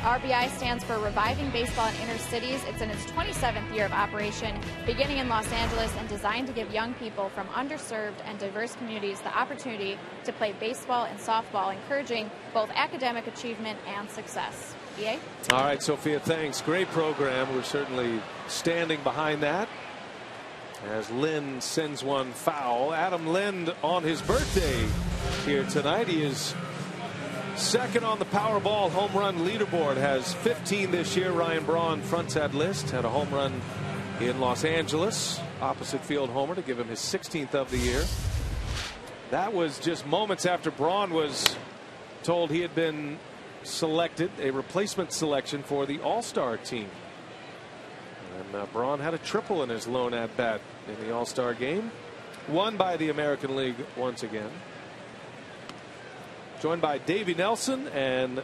RBI stands for Reviving Baseball in Inner Cities. It's in its 27th year of operation, beginning in Los Angeles and designed to give young people from underserved and diverse communities the opportunity to play baseball and softball, encouraging both academic achievement and success. EA? All right, Sophia, thanks. Great program. We're certainly standing behind that. As Lind sends one foul. Adam Lind on his birthday here tonight. He is second on the Powerball home run leaderboard, has 15 this year. Ryan Braun fronts that list, had a home run in Los Angeles, opposite field homer to give him his 16th of the year. That was just moments after Braun was told he had been selected, a replacement selection for the All-Star team. And Braun had a triple in his lone at bat in the All-Star game, won by the American League once again. Joined by Davey Nelson and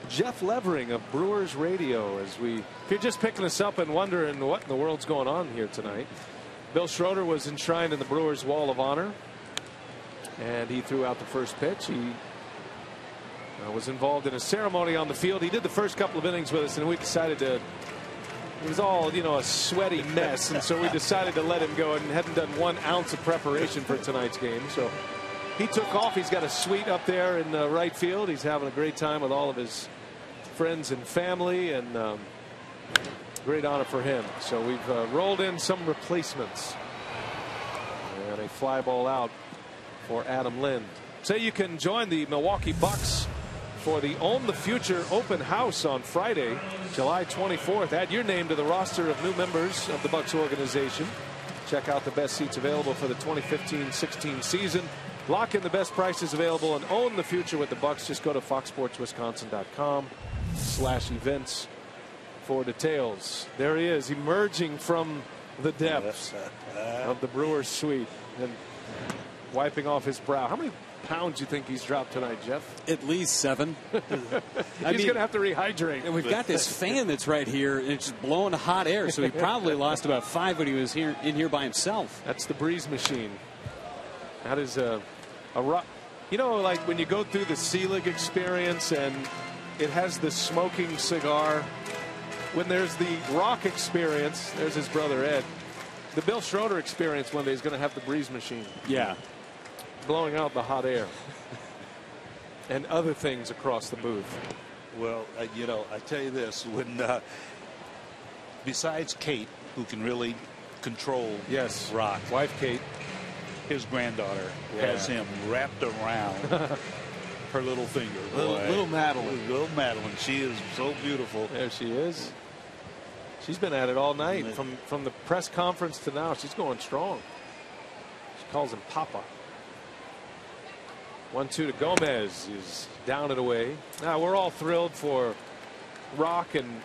Jeff Levering of Brewers Radio. If you're just picking us up and wondering what in the world's going on here tonight, Bill Schroeder was enshrined in the Brewers Wall of Honor, and he threw out the first pitch. He was involved in a ceremony on the field. He did the first couple of innings with us, and we decided to. It was all, a sweaty mess, and so we decided to let him go, and hadn't done 1 ounce of preparation for tonight's game. So he took off. He's got a suite up there in right field. He's having a great time with all of his friends and family, and great honor for him. So we've rolled in some replacements, and a fly ball out for Adam Lind. Say you can join the Milwaukee Bucks for the Own the Future open house on Friday, July 24th. Add your name to the roster of new members of the Bucks organization. Check out the best seats available for the 2015-16 season. Lock in the best prices available and own the future with the Bucks. Just go to foxsportswisconsin.com/events for details. There he is, emerging from the depths of the Brewers suite and wiping off his brow. How many pounds do you think he's dropped tonight, Jeff? At least 7. He's going to have to rehydrate. And we've got this fan that's right here, and it's just blowing hot air, so he probably lost about 5 when he was in here by himself. That's the breeze machine. That is a rock. Like when you go through the Selig experience and it has the smoking cigar. When there's the rock experience, there's his brother Ed. The Bill Schroeder experience one day is going to have the breeze machine. Yeah. Blowing out the hot air and other things across the booth. Well, I tell you this, when besides Kate, who can really control Rock, wife Kate, his granddaughter has him wrapped around her little finger. Little Madeline. Little Madeline. She is so beautiful. There she is. She's been at it all night. From the press conference to now, she's going strong. She calls him Papa. 1-2 to Gomez is down and away. Now we're all thrilled for Rock, and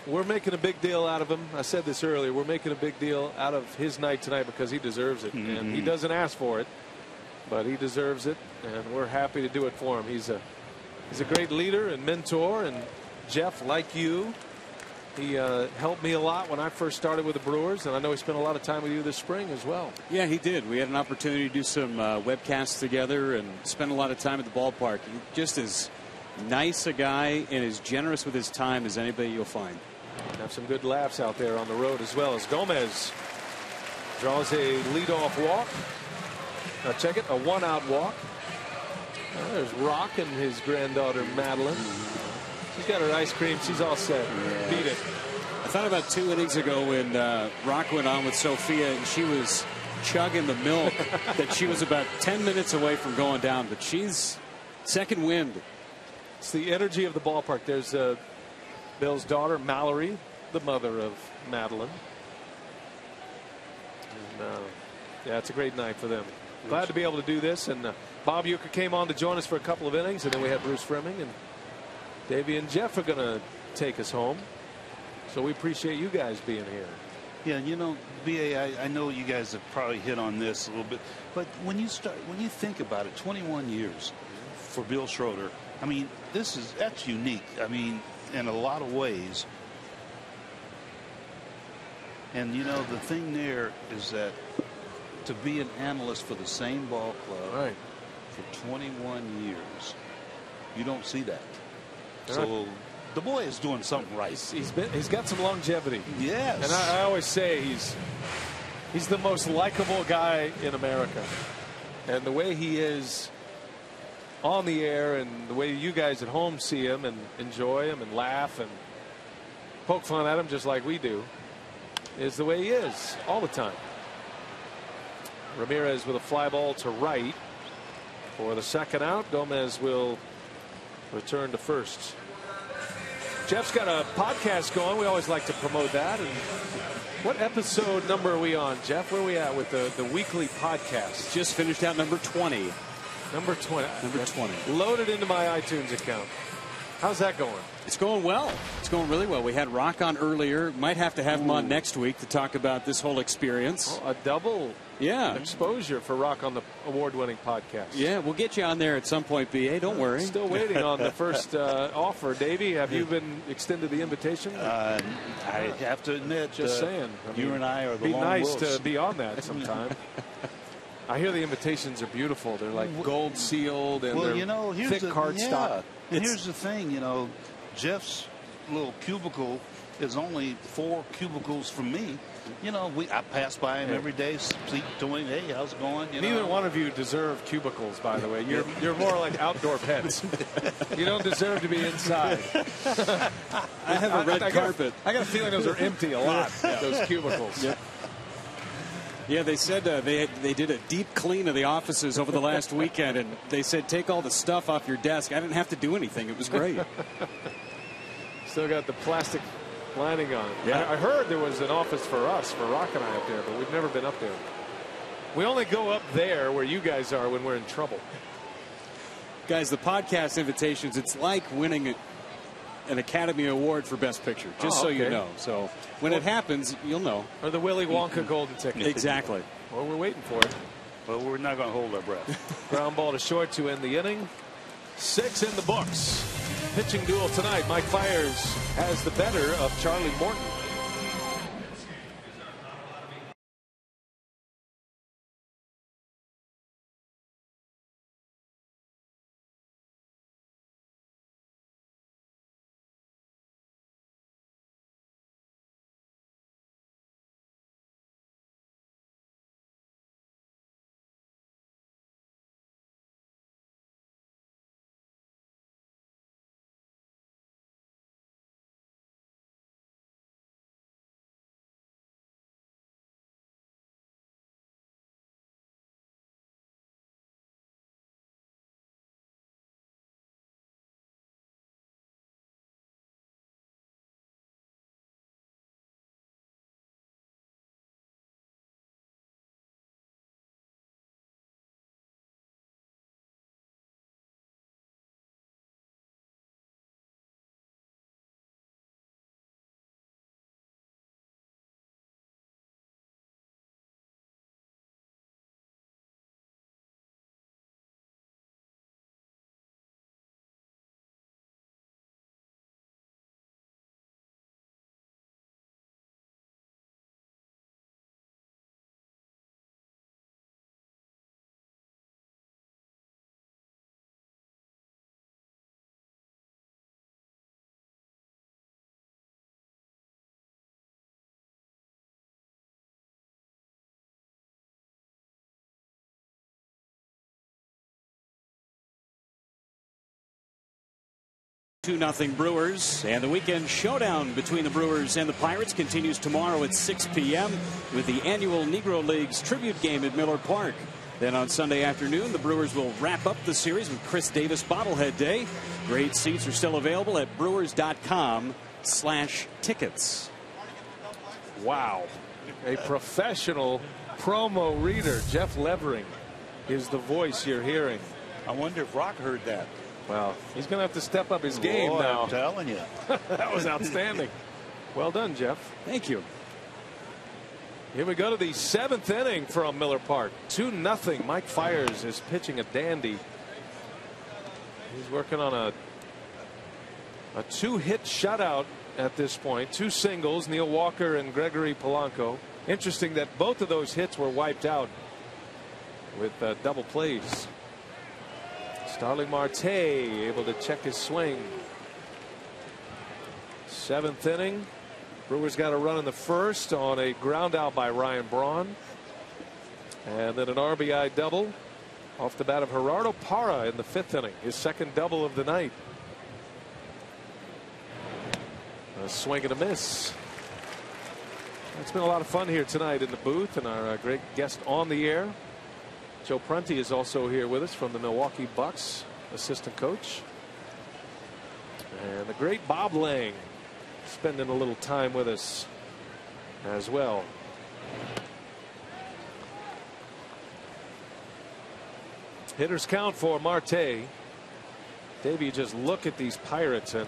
we're making a big deal out of him. I said this earlier. We're making a big deal out of his night tonight because he deserves it, and he doesn't ask for it, but he deserves it, and we're happy to do it for him. He's a great leader and mentor, and Jeff, like you, he helped me a lot when I first started with the Brewers, and I know he spent a lot of time with you this spring as well. Yeah, he did. We had an opportunity to do some webcasts together and spend a lot of time at the ballpark. He just as nice a guy and as generous with his time as anybody you'll find. Have some good laughs out there on the road as well, as Gomez draws a leadoff walk. Now check it, a 1-out walk. There's Rock and his granddaughter Madeline. She's got her ice cream. She's all set. Yeah. Beat it. I thought about 2 innings ago when Rock went on with Sophia and she was chugging the milk that she was about 10 minutes away from going down, but she's second wind. It's the energy of the ballpark. There's Bill's daughter Mallory, the mother of Madeline. And, yeah, it's a great night for them. Glad to be able to do this. And Bob Uecker came on to join us for a couple of innings, and then we had Bruce Fremming, and Davey and Jeff are going to take us home. So we appreciate you guys being here. Yeah, BA, I know you guys have probably hit on this a little bit, but when you think about it, 21 years for Bill Schroeder, I mean, that's unique. I mean, in a lot of ways. And the thing there is that to be an analyst for the same ball club for 21 years, you don't see that. So the boy is doing something right. He's got some longevity. Yes. And I always say he's the most likable guy in America. And the way he is on the air and the way you guys at home see him and enjoy him and laugh and poke fun at him just like we do is the way he is all the time. Ramirez with a fly ball to right for the second out. Gomez will return to first. Jeff's got a podcast going. We always like to promote that. And what episode number are we on, Jeff? Where are we at with the weekly podcast? Just finished out number 20. Number 20. Number 20. Loaded into my iTunes account. How's that going? It's going well. It's going really well. We had Rock on earlier. Might have to have him on next week to talk about this whole experience. Oh, a double exposure for Rock on the award-winning podcast. Yeah, we'll get you on there at some point, B.A. Don't worry. Still waiting on the first offer. Davey, have you been extended the invitation? I have to admit, just saying. You and I are the be lone nice wolves. to be on that sometime. I hear the invitations are beautiful. They're like gold sealed and they're thick cardstock. And here's the thing, Jeff's little cubicle is only 4 cubicles from me. I pass by him every day, speak to him. Hey, how's it going? Neither one of you deserve cubicles, by the way. You're more like outdoor pets. You don't deserve to be inside. I have a red carpet. I got a feeling those are empty a lot. Those cubicles. Yep. Yeah, they said they did a deep clean of the offices over the last weekend, and they said take all the stuff off your desk. I didn't have to do anything. It was great. Still got the plastic lining on. Yeah. I heard there was an office for us, for Rock and I up there, but we've never been up there. We only go up there where you guys are when we're in trouble. Guys, the podcast invitations, it's like winning an Academy Award for Best Picture, just so you know. So when it happens, you'll know. Or the Willy Wonka golden ticket. Exactly. Well, we're waiting for it. But we're not going to hold our breath. Ground ball to short to end the inning. 6 in the books. Pitching duel tonight. Mike Fiers has the better of Charlie Morton. Nothing Brewers, and the weekend showdown between the Brewers and the Pirates continues tomorrow at 6 p.m. with the annual Negro Leagues tribute game at Miller Park. Then on Sunday afternoon, the Brewers will wrap up the series with Chris Davis Bobblehead Day. Great seats are still available at brewers.com/tickets. Wow. A professional promo reader. Jeff Levering is the voice you're hearing. I wonder if Rock heard that. Well, he's going to have to step up his game now. I'm telling you. That was outstanding. Well done, Jeff. Thank you. Here we go to the 7th inning from Miller Park. 2-0. Mike Fiers is pitching a dandy. He's working on a 2-hit shutout at this point. 2 singles, Neil Walker and Gregory Polanco. Interesting that both of those hits were wiped out with double plays. Starling Marte able to check his swing. 7th inning. Brewers got a run in the first on a ground out by Ryan Braun. And then an RBI double off the bat of Gerardo Parra in the 5th inning. His 2nd double of the night. A swing and a miss. It's been a lot of fun here tonight in the booth, and our great guest on the air, Joe Prunty, is also here with us from the Milwaukee Bucks, assistant coach. And the great Bob Lang spending a little time with us as well. Hitters count for Marte. Dave, you just look at these Pirates, and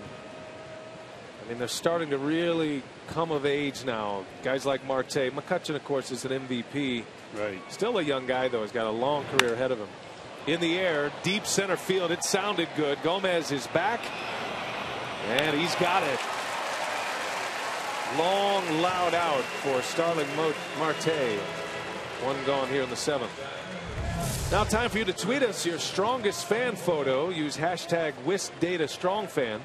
I mean, they're starting to really come of age now. Guys like Marte. McCutchen, of course, is an MVP. Right. Still a young guy, though. He's got a long career ahead of him. In the air, deep center field. It sounded good. Gomez is back, and he's got it. Long, loud out for Starling Marte. One gone here in the 7th. Now time for you to tweet us your strongest fan photo. Use hashtag WistDataStrongFan.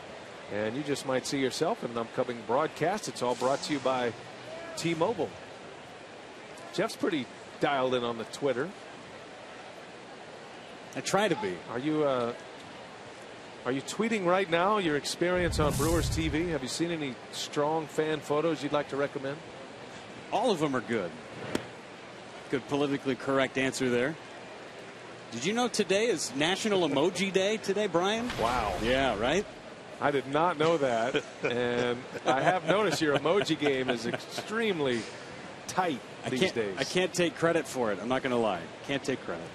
And you just might see yourself in an upcoming broadcast. It's all brought to you by T-Mobile. Jeff's pretty dialed in on the Twitter. I try to be. Are you tweeting right now your experience on Brewers TV? Have you seen any strong fan photos you'd like to recommend? All of them are good. Good politically correct answer there. Did you know today is National Emoji Day today, Brian? Wow. Yeah, right? I did not know that. And I have noticed your emoji game is extremely tight these days. I can't take credit for it. I'm not going to lie. Can't take credit.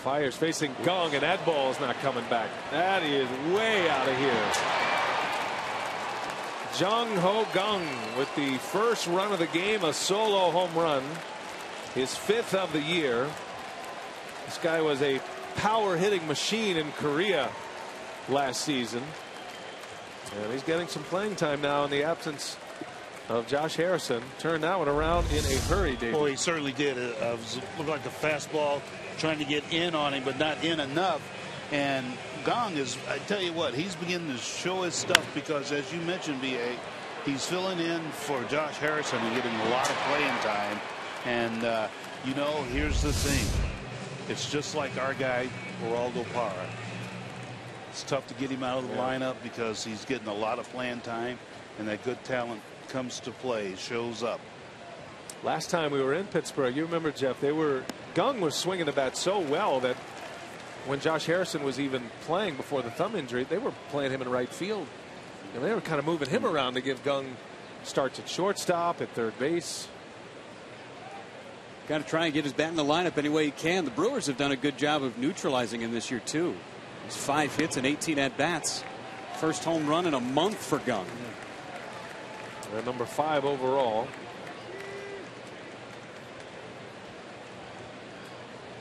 Fires facing Gong, and that ball is not coming back. That is way out of here. Jung Ho Gong with the first run of the game, a solo home run, his 5th of the year. This guy was a power hitting machine in Korea last season, and he's getting some playing time now in the absence of Josh Harrison. Turned that one around in a hurry, David. Well, he certainly did. It looked like a fastball trying to get in on him, but not in enough. And Gong is, I tell you what, he's beginning to show his stuff because, as you mentioned, B.A., he's filling in for Josh Harrison and getting a lot of playing time. And, you know, here's the thing. It's just like our guy, Geraldo Parra. It's tough to get him out of the lineup because he's getting a lot of playing time, and that good talent comes to play, shows up. Last time we were in Pittsburgh, you remember, Jeff, Gong was swinging the bat so well that when Josh Harrison was even playing before the thumb injury, they were playing him in right field. And they were kind of moving him around to give Gong starts at shortstop, at third base. Got to try and get his bat in the lineup any way he can. The Brewers have done a good job of neutralizing him this year, too. He's 5 hits and 18 at-bats. First home run in a month for Gong. They're number 5 overall.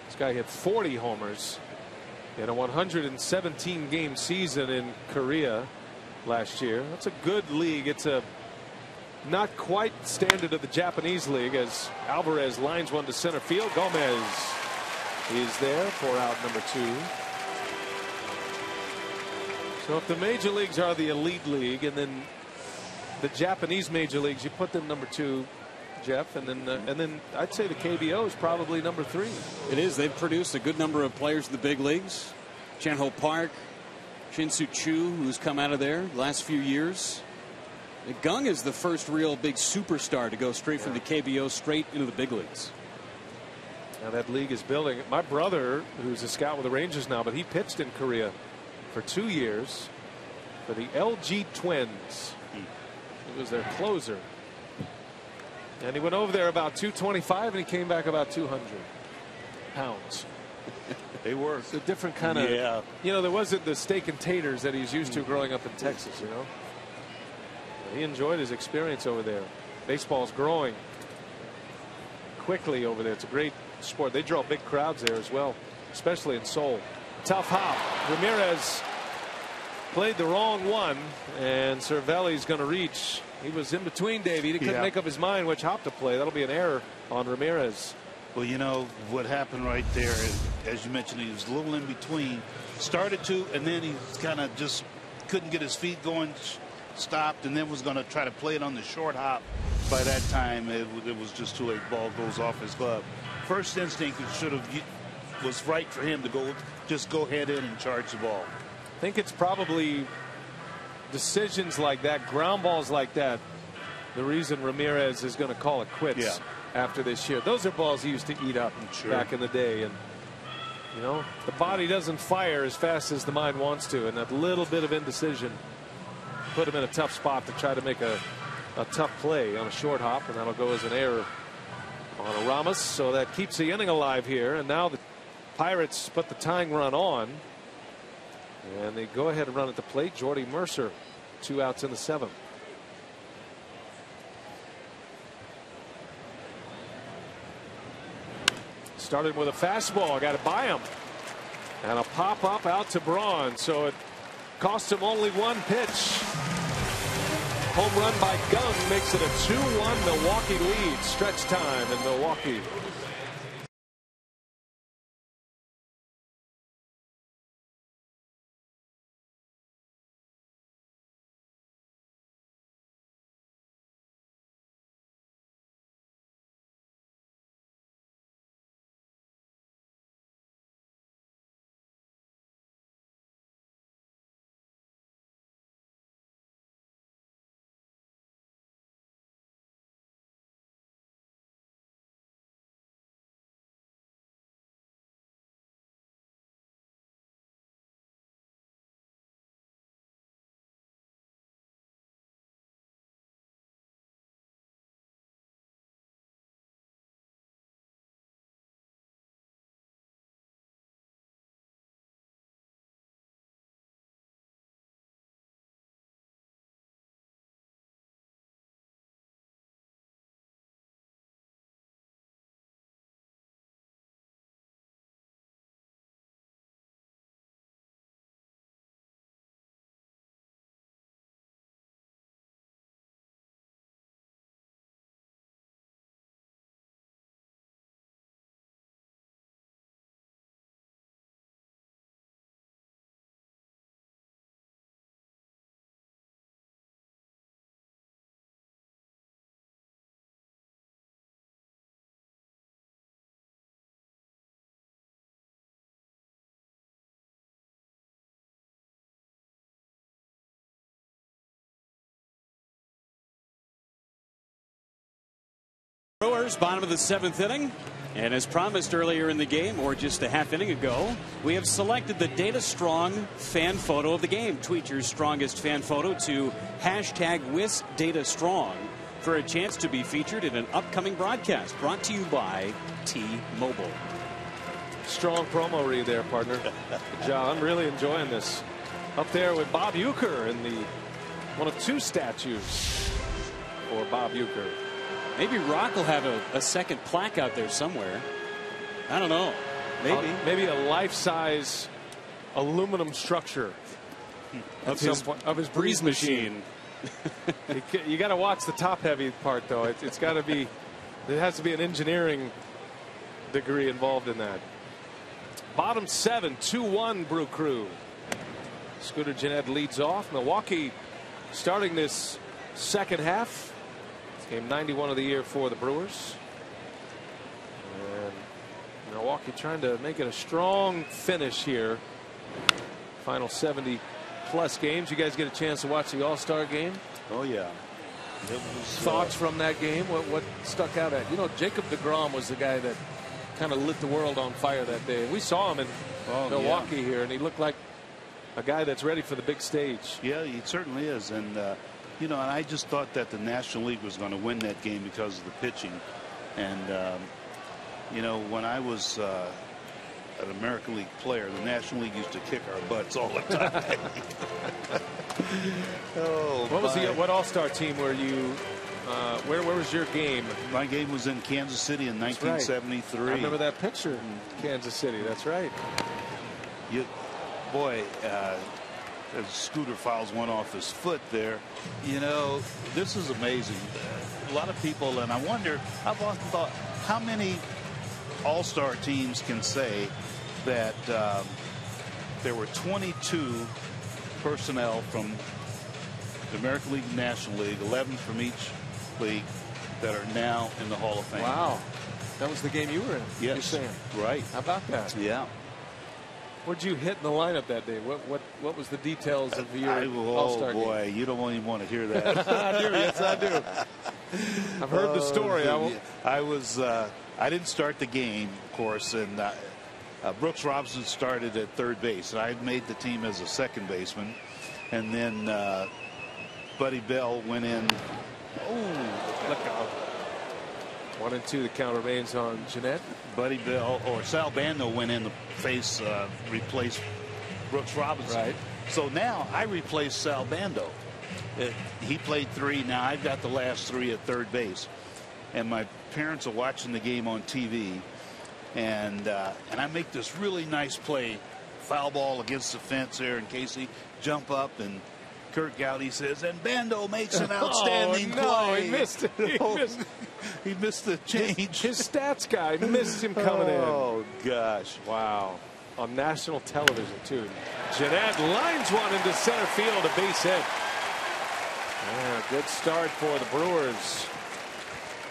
This guy hit 40 homers in a 117 game season in Korea last year. That's a good league. It's a not quite standard of the Japanese league as Alvarez lines one to center field. Gomez is there for out number 2. So if the major leagues are the elite league, and then the Japanese major leagues, you put them number 2, Jeff, and then I'd say the KBO is probably number 3. It is. They've produced a good number of players in the big leagues. Chan-Ho Park, Shin-Soo Choo, who's come out of there the last few years. Gong is the first real big superstar to go straight from the KBO straight into the big leagues. Now that league is building. My brother, who's a scout with the Rangers now, but he pitched in Korea for 2 years for the LG Twins. He was their closer. And he went over there about 225 and he came back about 200 pounds. They were. It's a different kind of, you know, there wasn't the steak and taters that he's used to growing up in Texas, you know. He enjoyed his experience over there. Baseball's growing quickly over there. It's a great sport. They draw big crowds there as well, especially in Seoul. Tough hop. Ramirez played the wrong one, and Cervelli's going to reach. He was in between, Davey. He couldn't make up his mind which hop to play. That'll be an error on Ramirez. Well, you know what happened right there, as you mentioned, he was a little in between. Started to, and then he kind of just couldn't get his feet going. stopped and then was going to try to play it on the short hop. By that time, it was just too late. Ball goes off his glove. First instinct, was right for him to just go head in and charge the ball. I think it's probably decisions like that, ground balls like that, the reason Ramirez is going to call it quits after this year. Those are balls he used to eat up back in the day. And, you know, the body doesn't fire as fast as the mind wants to. And that little bit of indecision put him in a tough spot to try to make a tough play on a short hop. And that'll go as an error on a Ramos. So that keeps the inning alive here. And now the Pirates put the tying run on. And they go ahead and run at the plate. Jordy Mercer, 2 outs in the 7th. Started with a fastball, got it by him, and a pop up out to Braun. So it cost him only 1 pitch. Home run by Gunn makes it a 2-1 Milwaukee lead. Stretch time in Milwaukee. Brewers, bottom of the 7th inning. And as promised earlier in the game, or just a half inning ago, we have selected the Data Strong fan photo of the game. Tweet your strongest fan photo to #WisDataStrong for a chance to be featured in an upcoming broadcast brought to you by T-Mobile. Strong promo read there, partner. Good job. I'm really enjoying this. Up there with Bob Uecker in the one of 2 statues for Bob Uecker. Maybe Rock will have a second plaque out there somewhere. I don't know. Maybe. Maybe a life-size aluminum structure of his breeze machine. You got to watch the top-heavy part, though. It's got to be. There has to be an engineering degree involved in that. Bottom 7, 2-1 Brew Crew. Scooter Gennett leads off. Milwaukee starting this second half. Game 91 of the year for the Brewers. And Milwaukee trying to make it a strong finish here. Final 70+ games. You guys get a chance to watch the All-Star game? Oh, yeah. Thoughts from that game? What stuck out at? You know, Jacob deGrom was the guy that kind of lit the world on fire that day. We saw him in Milwaukee here, and he looked like a guy that's ready for the big stage. Yeah, he certainly is. And you know, and I just thought that the National League was going to win that game because of the pitching. And, you know, when I was an American League player, the National League used to kick our butts all the time. What All-Star team were you? Where was your game? My game was in Kansas City in 1973. Right. I remember that picture in Kansas City. That's right. As Scooter fouls one off his foot there. You know, this is amazing. A lot of people, and I wonder, I've often thought, how many All-Star teams can say that there were 22 personnel from the American League and National League, 11 from each league that are now in the Hall of Fame. Wow. That was the game you were in. Yes. You're saying. Right. How about that? Yeah. What'd you hit in the lineup that day? What was the details of your All-Star game? Oh boy, you don't even want to hear that. I do. Yes, I do. I've heard the story. I didn't start the game, of course, and Brooks Robinson started at third base, and I made the team as a second baseman, and then Buddy Bell went in. Oh, look out. 1-2. The count remains on Jeanette. Buddy Bell or Sal Bando went in to face replace Brooks Robinson. Right. So now I replaced Sal Bando. He played 3. Now I've got the last 3 at third base, and my parents are watching the game on TV, and I make this really nice play, foul ball against the fence there, and Casey jump up, and Kurt Gowdy says, and Bando makes an outstanding play. He missed it. He missed the change. His stats guy missed him coming in. Oh gosh! Wow. On national television too. Jeanette lines one into center field, a base hit. Yeah, good start for the Brewers.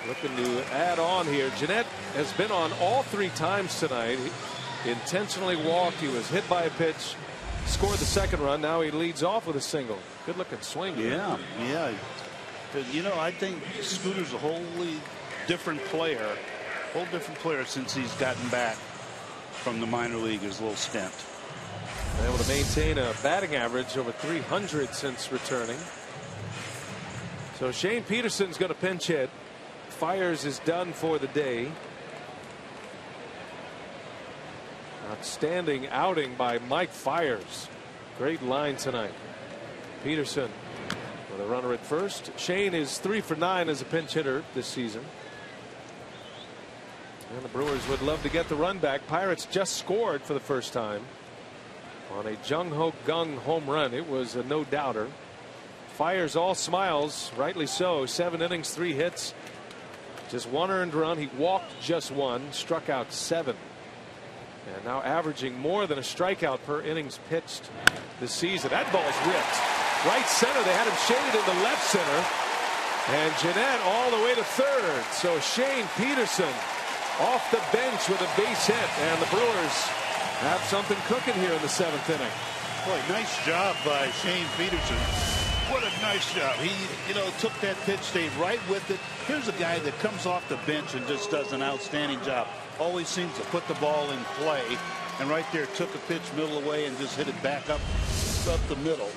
Looking to add on here. Jeanette has been on all 3 times tonight. He intentionally walked. He was hit by a pitch. Scored the second run. Now he leads off with a single. Good looking swing. Yeah, yeah. You know, I think Scooter's a wholly different player. Whole different player since he's gotten back from the minor league his little stint. Able to maintain a batting average over 300 since returning. So Shane Peterson's going to pinch hit. Fires is done for the day. Outstanding outing by Mike Fiers. Great line tonight. Peterson with a runner at first. Shane is 3 for 9 as a pinch hitter this season. And the Brewers would love to get the run back. Pirates just scored for the first time on a Jung Ho Gung home run. It was a no doubter. Fiers all smiles, rightly so. 7 innings, 3 hits, just 1 earned run. He walked just 1, struck out 7. And now averaging more than a strikeout per innings pitched this season. That ball's ripped right center. They had him shaded in the left center, and Jeanette all the way to third. So Shane Peterson off the bench with a base hit, and the Brewers have something cooking here in the 7th inning. Boy, nice job by Shane Peterson. What a nice job. He, took that pitch, stayed right with it. Here's a guy that comes off the bench and just does an outstanding job. Always seems to put the ball in play. And right there, took a pitch middle away and just hit it back up the middle.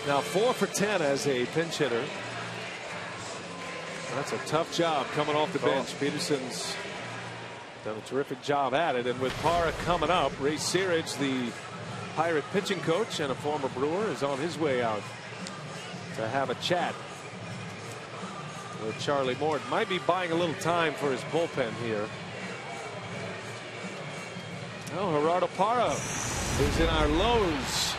Now 4 for 10 as a pinch hitter. That's a tough job coming off the bench. Peterson's done a terrific job at it. And with Parra coming up, Ray Searage, the Pirate pitching coach and a former Brewer, is on his way out to have a chat with Charlie Morton. Might be buying a little time for his bullpen here. Oh, Gerardo Parra, who's in our lows,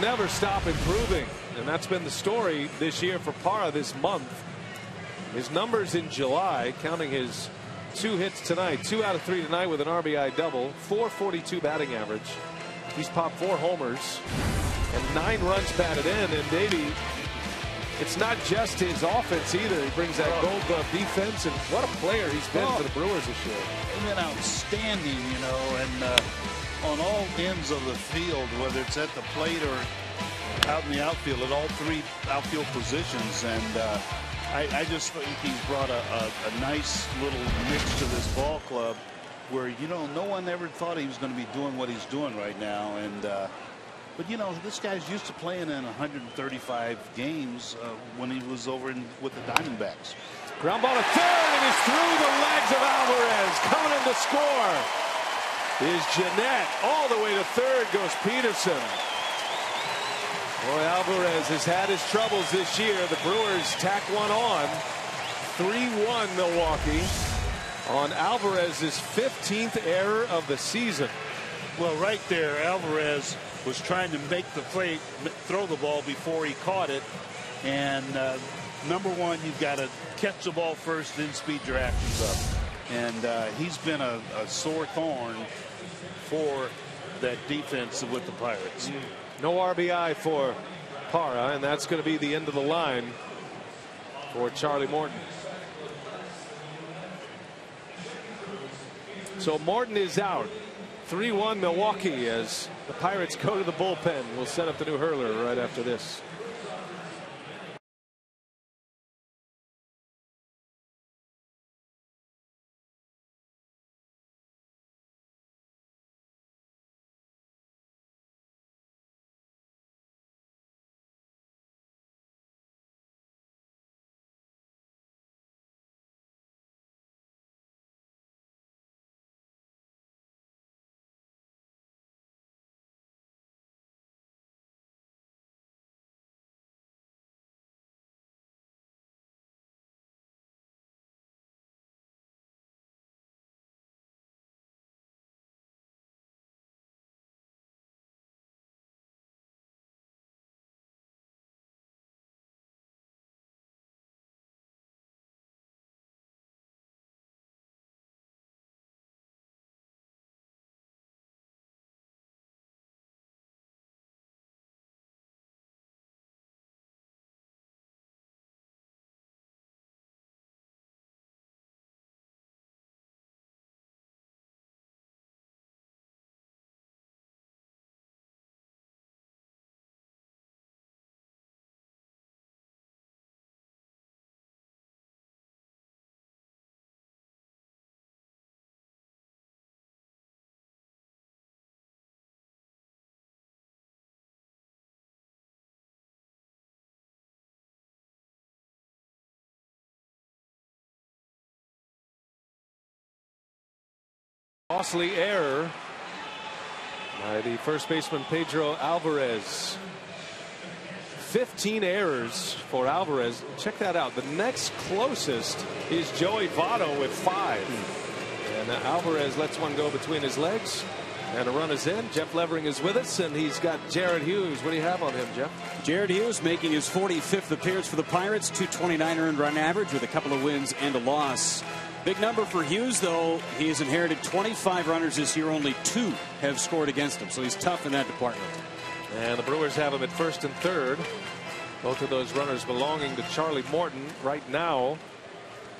never stop improving. And that's been the story this year for Parra this month. His numbers in July, counting his 2 hits tonight, 2 out of 3 tonight with an RBI double, .442 batting average. He's popped 4 homers and 9 runs batted in. And Davey, it's not just his offense either. He brings that Gold Glove defense, and what a player he's been for the Brewers this year. He's been outstanding, and on all ends of the field, whether it's at the plate or out in the outfield, at all 3 outfield positions. And I just think he's brought a nice little mix to this ball club where, no one ever thought he was going to be doing what he's doing right now. And but this guy's used to playing in 135 games when he was over with the Diamondbacks. Ground ball to third, and he's through the legs of Alvarez. Coming in to score is Jeanette. All the way to third goes Peterson. Boy, Alvarez has had his troubles this year. The Brewers tack one on. 3-1 Milwaukee on Alvarez's 15th error of the season. Well, right there, Alvarez was trying to make the play, throw the ball before he caught it. And number one, you've got to catch the ball first, then speed your actions up. And he's been a sore thorn for that defense with the Pirates. No RBI for Parra, and that's going to be the end of the line for Charlie Morton. So Morton is out. 3-1 Milwaukee as the Pirates go to the bullpen. We'll set up the new hurler right after this. Costly error by the first baseman Pedro Alvarez. 15 errors for Alvarez. Check that out. The next closest is Joey Votto with 5. And Alvarez lets one go between his legs. And a run is in. Jeff Levering is with us, and he's got Jared Hughes. What do you have on him, Jeff? Jared Hughes making his 45th appearance for the Pirates. .229 earned run average with a couple of wins and a loss. Big number for Hughes, though. He has inherited 25 runners this year. Only 2 have scored against him, so he's tough in that department. And the Brewers have him at first and third. Both of those runners belonging to Charlie Morton right now.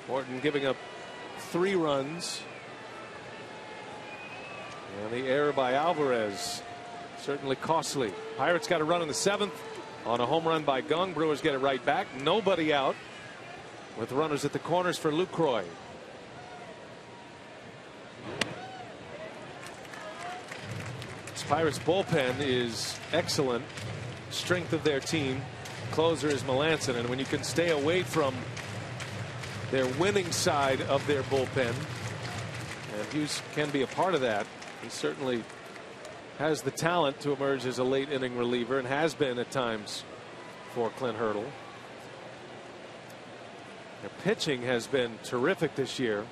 Morton giving up 3 runs. And the error by Alvarez certainly costly. Pirates got a run in the 7th on a home run by Gung. Brewers get it right back. Nobody out with runners at the corners for Lucroy. This Pirates bullpen is excellent. Strength of their team. Closer is Melanson, and when you can stay away from their winning side of their bullpen, and Hughes can be a part of that. He certainly has the talent to emerge as a late inning reliever, and has been at times for Clint Hurdle. Their pitching has been terrific this year.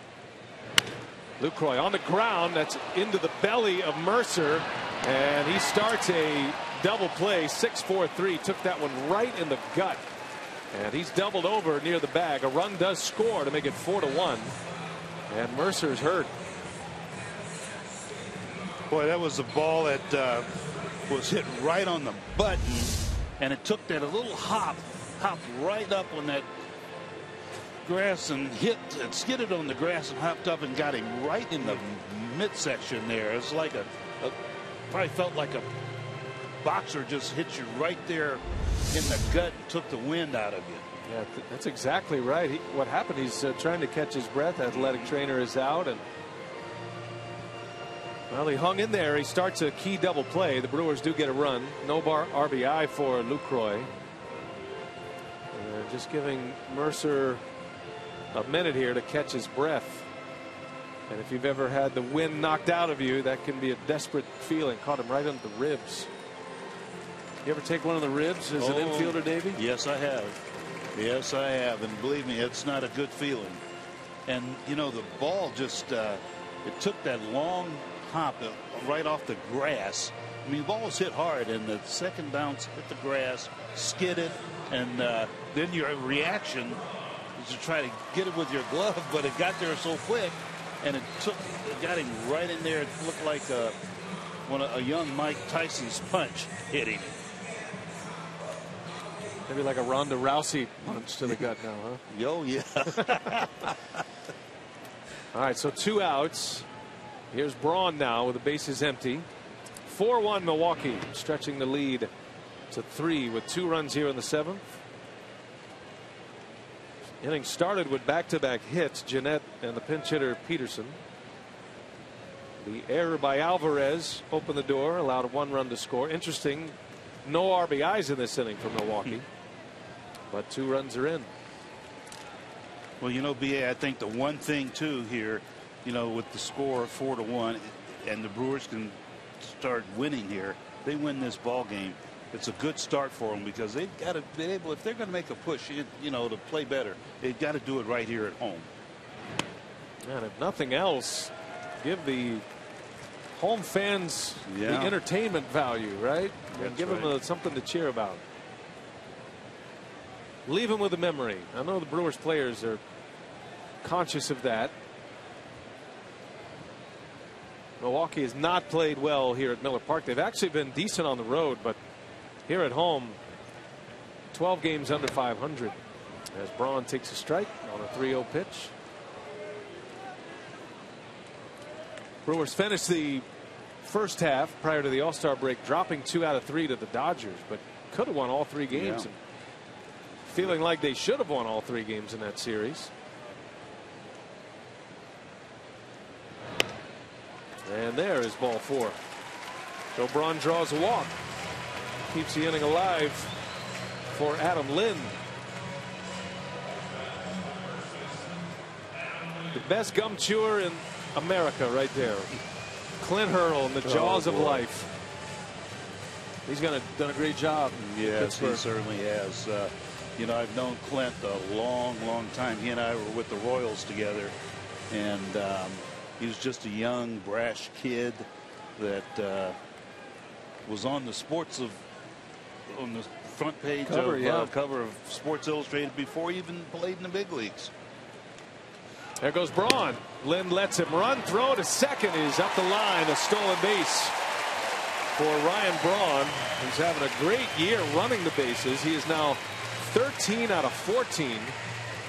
Lucroy on the ground. That's into the belly of Mercer, and he starts a double play. 6-4-3. Took that one right in the gut, and he's doubled over near the bag. A run does score to make it 4-1, and Mercer's hurt. Boy, that was a ball that was hit right on the button, and it took that a little hop right up on that grass and skidded on the grass and hopped up and got him right in the midsection there. It's like probably felt like a boxer just hit you right there in the gut and took the wind out of you. Yeah, that's exactly right. What happened? He's trying to catch his breath. Athletic trainer is out, and well, he hung in there. He starts a key double play. The Brewers do get a run. No RBI for Lucroy. Just giving Mercer a minute here to catch his breath. And if you've ever had the wind knocked out of you, that can be a desperate feeling. Caught him right under the ribs. You ever take one of the ribs as an infielder, Davey? Yes, I have. Yes, I have. And believe me, it's not a good feeling. And, you know, the ball just, it took that long hop right off the grass. I mean, the ball was hit hard, and the second bounce hit the grass, skidded, and then your reaction is to try to get it with your glove, but it got there so quick, and it got him right in there. It looked like a young Mike Tyson's punch hit him. Maybe like a Ronda Rousey punch to the gut now, huh? Yo, yeah. All right, so 2 outs. Here's Braun now with the bases empty. 4-1 Milwaukee, stretching the lead to 3 with 2 runs here in the 7th. Inning started with back-to-back hits, Jeanette and the pinch hitter Peterson. The error by Alvarez opened the door, allowed 1 run to score. Interesting, no RBIs in this inning for Milwaukee, but 2 runs are in. Well, you know, BA, I think the one thing too here, you know, with the score 4-1, and the Brewers can start winning here. They win this ball game. It's a good start for them because they've got to be able, if they're going to make a push, you know, to play better, they've got to do it right here at home. And if nothing else, give the home fans the entertainment value, right? And give them something to cheer about. Leave them with a memory. I know the Brewers players are conscious of that. Milwaukee has not played well here at Miller Park. They've actually been decent on the road, but here at home, 12 games under 500. As Braun takes a strike on a 3-0 pitch. Brewers finished the first half prior to the All-Star break dropping 2 out of 3 to the Dodgers, but could have won all 3 games. And feeling like they should have won all 3 games in that series. And there is ball 4. So Braun draws a walk. Keeps the inning alive for Adam Lind. The best gum chewer in America right there. Clint Hurl in the jaws of life. He's done a great job. Yes, he certainly has. You know, I've known Clint a long time. He and I were with the Royals together, and he was just a young, brash kid that was on the on the front page cover of Sports Illustrated before he even played in the big leagues. There goes Braun. Lind lets him run. Throw to second is up the line. A stolen base for Ryan Braun, who's having a great year running the bases. He is now 13 out of 14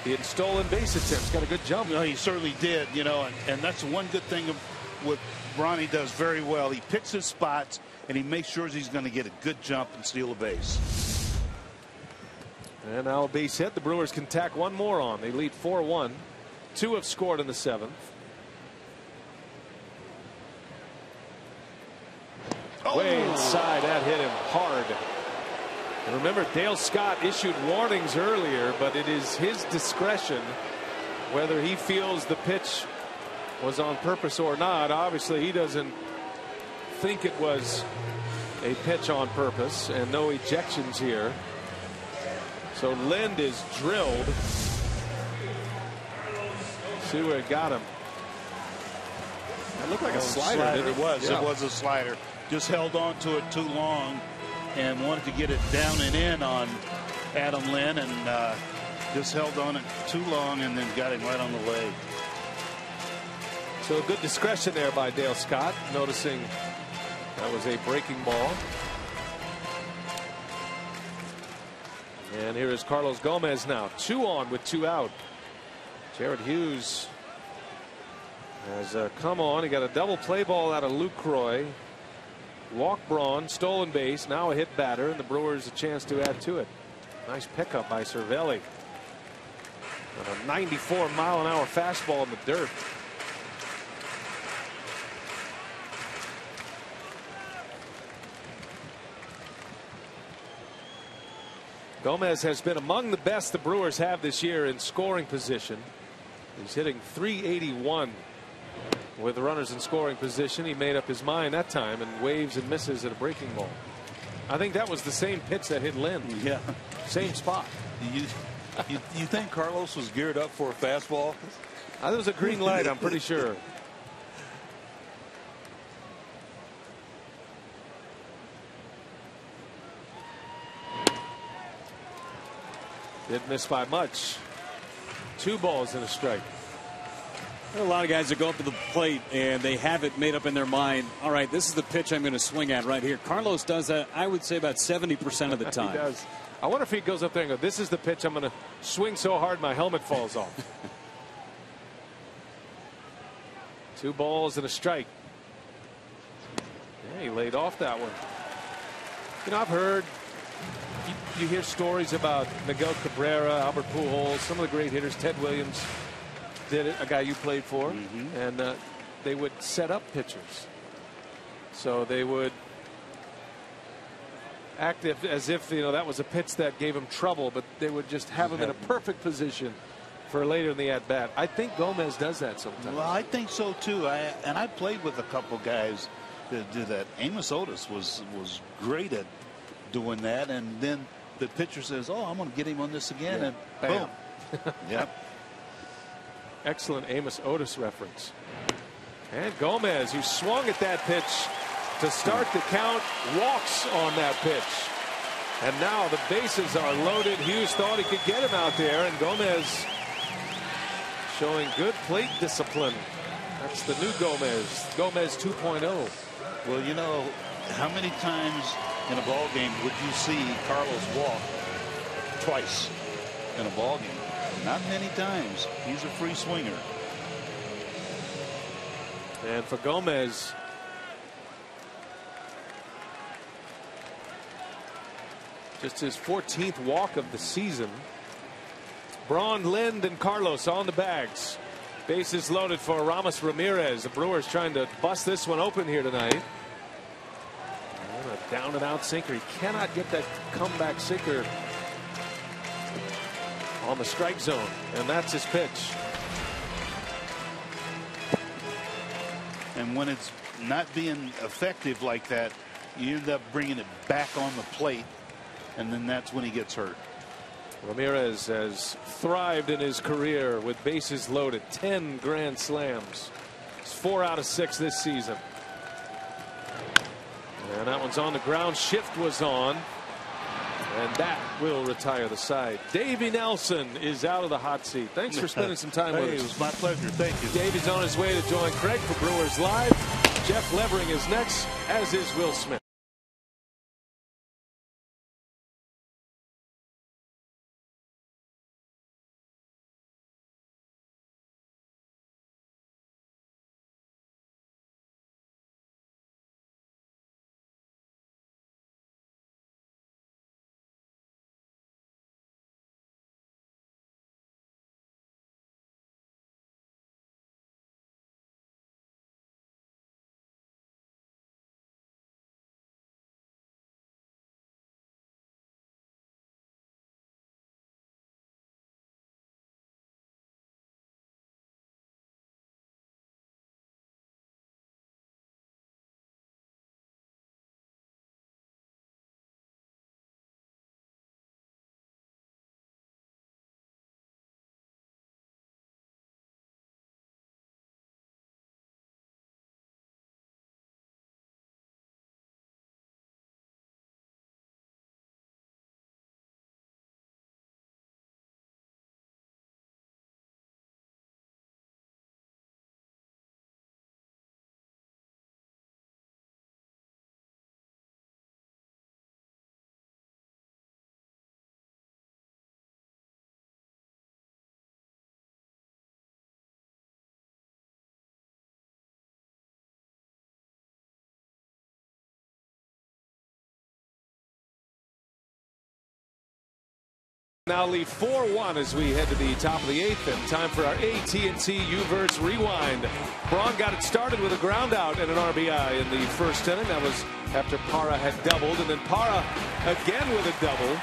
in stolen base attempts. Got a good jump. No, he certainly did. You know, and that's one good thing of what Bronny does very well. He picks his spots and he makes sure he's going to get a good jump and steal a base. And now a base hit. The Brewers can tack one more on. They lead 4-1. 2 have scored in the 7th. Way inside. That hit him hard. And remember, Dale Scott issued warnings earlier, but it is his discretion whether he feels the pitch was on purpose or not. Obviously, he doesn't think it was a pitch on purpose, and no ejections here. So Lind is drilled. See where it got him. It looked like a slider. It was. Yeah. It was a slider. Just held on to it too long and wanted to get it down and in on Adam Lind, and just held on it too long and then got him right on the leg. So good discretion there by Dale Scott, noticing that was a breaking ball. And here is Carlos Gomez now. 2 on with 2 out. Jared Hughes has come on. He got a double play ball out of Lucroy. Walk Braun, stolen base, now a hit batter, and the Brewers a chance to add to it. Nice pickup by Cervelli. And a 94-mile-an-hour fastball in the dirt. Gomez has been among the best the Brewers have this year in scoring position. He's hitting .381 with runners in scoring position. He made up his mind that time and waves and misses at a breaking ball. I think that was the same pitch that hit Lind. Yeah. Same spot. You think Carlos was geared up for a fastball? That was a green light, I'm pretty sure. Didn't miss by much. 2 balls and a strike. There are a lot of guys that go up to the plate and they have it made up in their mind. All right, this is the pitch I'm going to swing at right here. Carlos does that, I would say, about 70% of the time. He does. I wonder if he goes up there and goes, this is the pitch I'm going to swing so hard my helmet falls off. 2 balls and a strike. Yeah, he laid off that one. You know, I've heard, you hear stories about Miguel Cabrera, Albert Pujols, some of the great hitters. Ted Williams did it, a guy you played for. And they would set up pitchers. So they would act as if, you know, that was a pitch that gave him trouble, but they would just have him in a perfect position for later in the at bat. I think Gomez does that sometimes. Well, I think so too. I played with a couple guys that did that. Amos Otis was great at doing that, and then the pitcher says, "Oh, I'm going to get him on this again," and bam. Boom. Yep. Excellent Amos Otis reference. And Gomez, who swung at that pitch to start the count, walks on that pitch. And now the bases are loaded. Hughes thought he could get him out there, and Gomez showing good plate discipline. That's the new Gomez. Gomez 2.0. Well, you know, how many times in a ball game would you see Carlos walk twice in a ball game? Not many times. He's a free swinger. And for Gomez, just his 14th walk of the season. Braun, Lind, and Carlos on the bags. Bases loaded for Ramos Ramirez. The Brewers trying to bust this one open here tonight. And a down and out sinker. He cannot get that comeback sinker on the strike zone, and that's his pitch. And when it's not being effective like that, you end up bringing it back on the plate, and then that's when he gets hurt. Ramirez has thrived in his career with bases loaded. 10 grand slams. It's 4 out of 6 this season. And that one's on the ground. Shift was on. And that will retire the side. Davey Nelson is out of the hot seat. Thanks for spending some time with us. It was my pleasure. Thank you. Davey's on his way to join Craig for Brewers Live. Jeff Levering is next, as is Will Smith. Now lead 4-1 as we head to the top of the 8th, and time for our AT&T U-verse rewind. Braun got it started with a ground out and an RBI in the first inning. That was after Parra had doubled, and then Parra again with a double.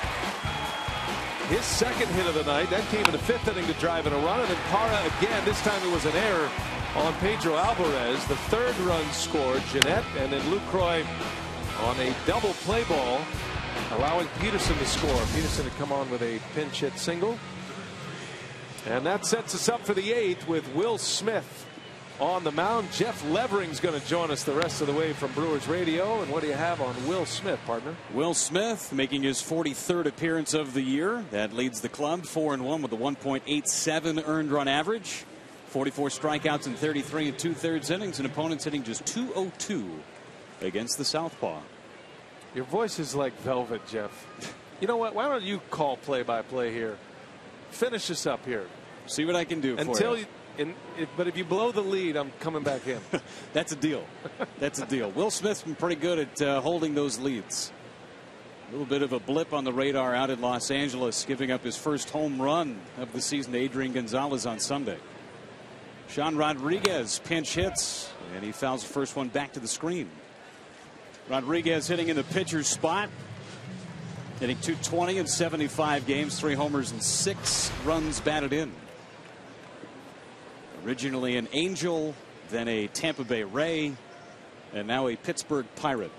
His second hit of the night, that came in the 5th inning to drive in a run, and then Parra again. This time it was an error on Pedro Alvarez. The 3rd run scored, Jeanette, and then Luke Croy on a double play ball, allowing Peterson to score. Peterson had come on with a pinch hit single. And that sets us up for the 8th with Will Smith on the mound. Jeff Levering's going to join us the rest of the way from Brewers Radio. And what do you have on Will Smith, partner? Will Smith making his 43rd appearance of the year. That leads the club 4-1 with a 1.87 earned run average. 44 strikeouts in 33 2/3 innings, and opponents hitting just .202 against the southpaw. Your voice is like velvet, Jeff. You know what? Why don't you call play-by-play here? Finish this up here. See what I can do for you. But if you blow the lead, I'm coming back in. That's a deal. That's a deal. Will Smith's been pretty good at holding those leads. A little bit of a blip on the radar out in Los Angeles, giving up his first home run of the season to Adrian Gonzalez on Sunday. Sean Rodriguez pinch hits, and he fouls the first one back to the screen. Rodriguez hitting in the pitcher's spot, hitting .220 in 75 games, 3 homers and 6 runs batted in. Originally an Angel, then a Tampa Bay Ray, and now a Pittsburgh Pirate.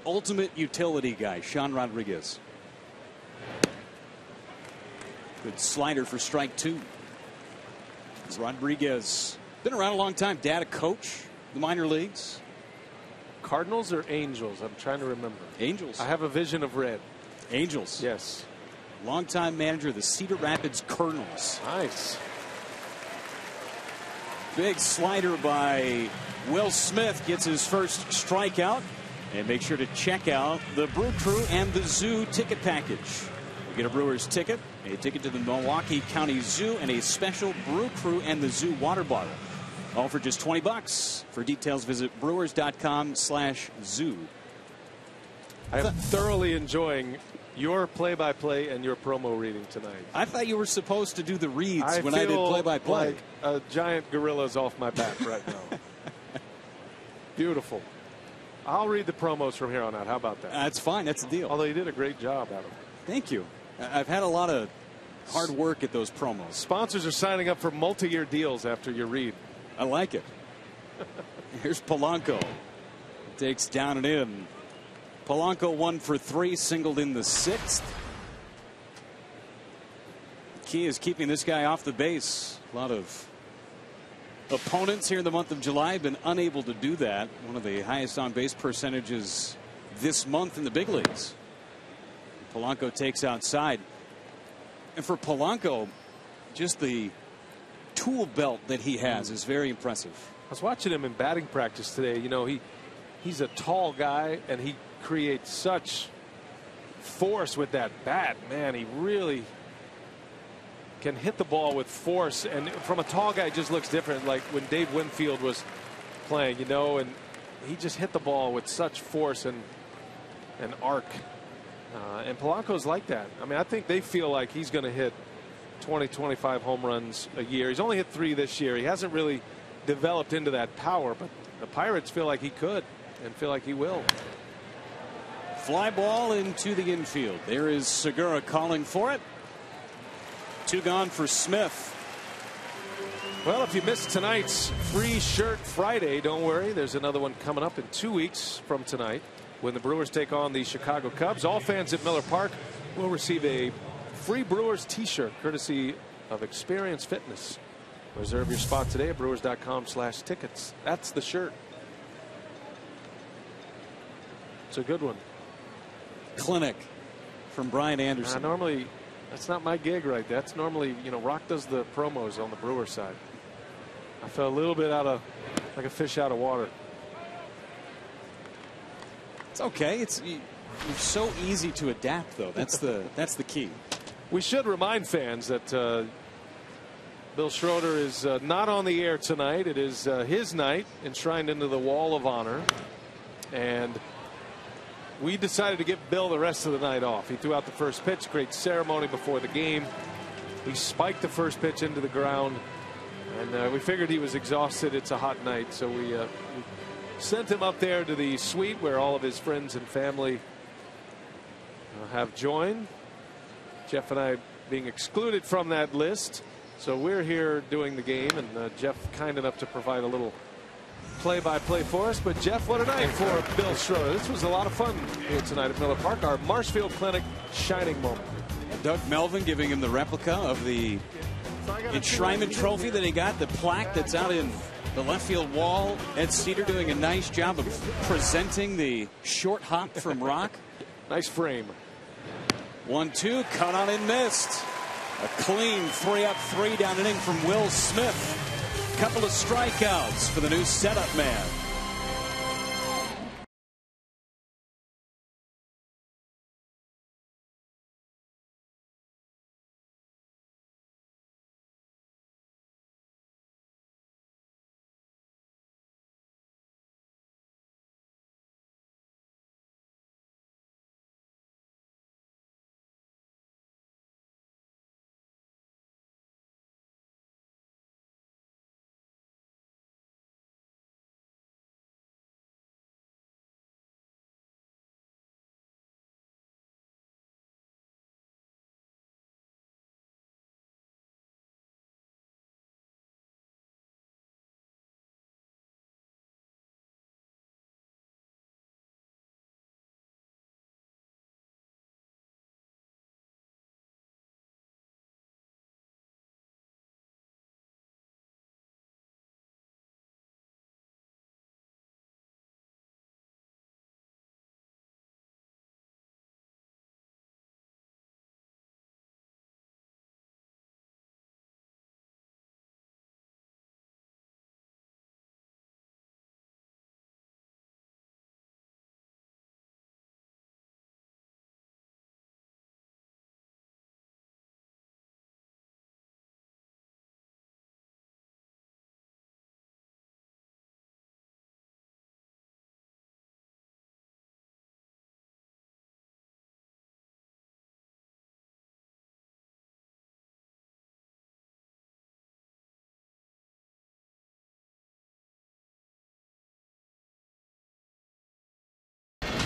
Ultimate utility guy, Sean Rodriguez. Good slider for strike 2. Rodriguez been around a long time. Dad a coach, the minor leagues. Cardinals or Angels? I'm trying to remember. Angels. I have a vision of red. Angels. Yes. Longtime manager of the Cedar Rapids Cardinals. Nice. Big slider by Will Smith gets his first strikeout. And make sure to check out the Brew Crew and the Zoo ticket package. You get a Brewers ticket, a ticket to the Milwaukee County Zoo, and a special Brew Crew and the Zoo water bottle. All for just $20. For details, visit brewers.com/zoo. I am thoroughly enjoying your play-by-play and your promo reading tonight. I thought you were supposed to do the reads when I did play-by-play. Like a giant gorilla's off my back right now. Beautiful. I'll read the promos from here on out. How about that? That's fine. That's the deal. Although you did a great job, Adam. Thank you. I've had a lot of hard work at those promos. Sponsors are signing up for multi-year deals after your read. I like it. Here's Polanco. Takes down and in. Polanco 1 for 3, singled in the 6th. The key is keeping this guy off the base. A lot of opponents here in the month of July have been unable to do that. One of the highest on base percentages this month in the big leagues. Polanco takes outside. And for Polanco, just the tool belt that he has is very impressive. I was watching him in batting practice today. You know, he's a tall guy and he creates such force with that bat. Man, he really can hit the ball with force, and from a tall guy it just looks different. Like when Dave Winfield was playing, you know, and he just hit the ball with such force and arc. And Polanco's like that. I mean, I think they feel like he's going to hit 20-25 home runs a year. He's only hit 3 this year. He hasn't really developed into that power, but the Pirates feel like he could and feel like he will. Fly ball into the infield. There is Segura calling for it. 2 gone for Smith. Well, if you missed tonight's free shirt Friday, don't worry. There's another one coming up in 2 weeks from tonight when the Brewers take on the Chicago Cubs. All fans at Miller Park will receive a free Brewers t-shirt courtesy of Experience Fitness. Reserve your spot today at brewers.com/tickets. That's the shirt. It's a good one. Clinic from Brian Anderson. Normally, that's not my gig right there. That's normally, you know, Rock does the promos on the Brewer side. I felt a little bit like a fish out of water. It's okay. You're so easy to adapt, though. That's the key. We should remind fans that Bill Schroeder is not on the air tonight. It is his night, enshrined into the Wall of Honor, and we decided to give Bill the rest of the night off. He threw out the first pitch, great ceremony before the game. He spiked the first pitch into the ground, and we figured he was exhausted. It's a hot night, so we sent him up there to the suite where all of his friends and family have joined. Jeff and I being excluded from that list, so we're here doing the game, and Jeff kind enough to provide a little play-by-play for us. But Jeff, what a night for Bill Schroeder. This was a lot of fun here tonight at Miller Park, our Marshfield Clinic shining moment. Doug Melvin giving him the replica of the enshrinement trophy that he got, the plaque that's out in the left field wall. Ed Cedar doing a nice job of presenting the short hop from Rock. Nice frame. 1-2, cut on and missed. A clean 3-up, 3-down inning from Will Smith. Couple of strikeouts for the new setup man.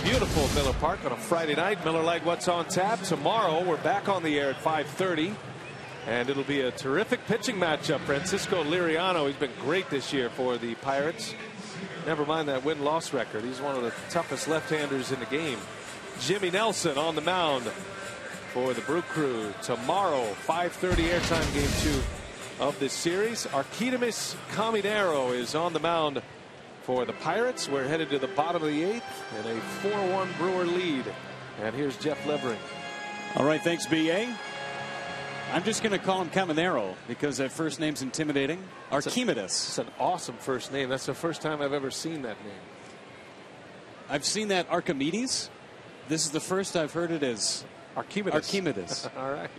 beautiful Miller Park on a Friday night. Miller Lite, what's on tap? Tomorrow we're back on the air at 5:30. And it'll be a terrific pitching matchup. Francisco Liriano, he's been great this year for the Pirates. Never mind that win-loss record. He's one of the toughest left-handers in the game. Jimmy Nelson on the mound for the Brew Crew. Tomorrow, 5:30 airtime, game 2 of this series. Arquidimis Caminero is on the mound for the Pirates. We're headed to the bottom of the 8th and a 4-1 Brewer lead. And here's Jeff Levering. All right, thanks, B.A. I'm just going to call him Caminero because that first name's intimidating. Archimedes. It's an awesome first name. That's the first time I've ever seen that name. I've seen that Archimedes. This is the first I've heard it as Archimedes. All right.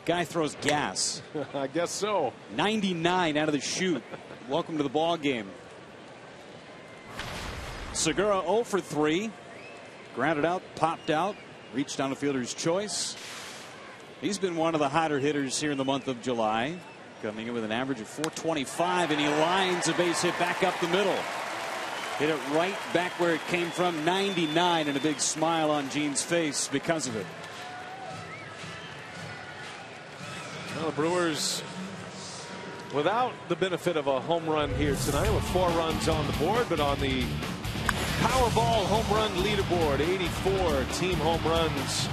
Guy throws gas. I guess so. 99 out of the chute. Welcome to the ball game. Segura 0 for 3. Grounded out, popped out, reached on a fielder's choice. He's been one of the hotter hitters here in the month of July, coming in with an average of 425, and he lines a base hit back up the middle. Hit it right back where it came from, 99, and a big smile on Gene's face because of it. Well, the Brewers, without the benefit of a home run here tonight, with 4 runs on the board, but on the Powerball home run leaderboard, 84 team home runs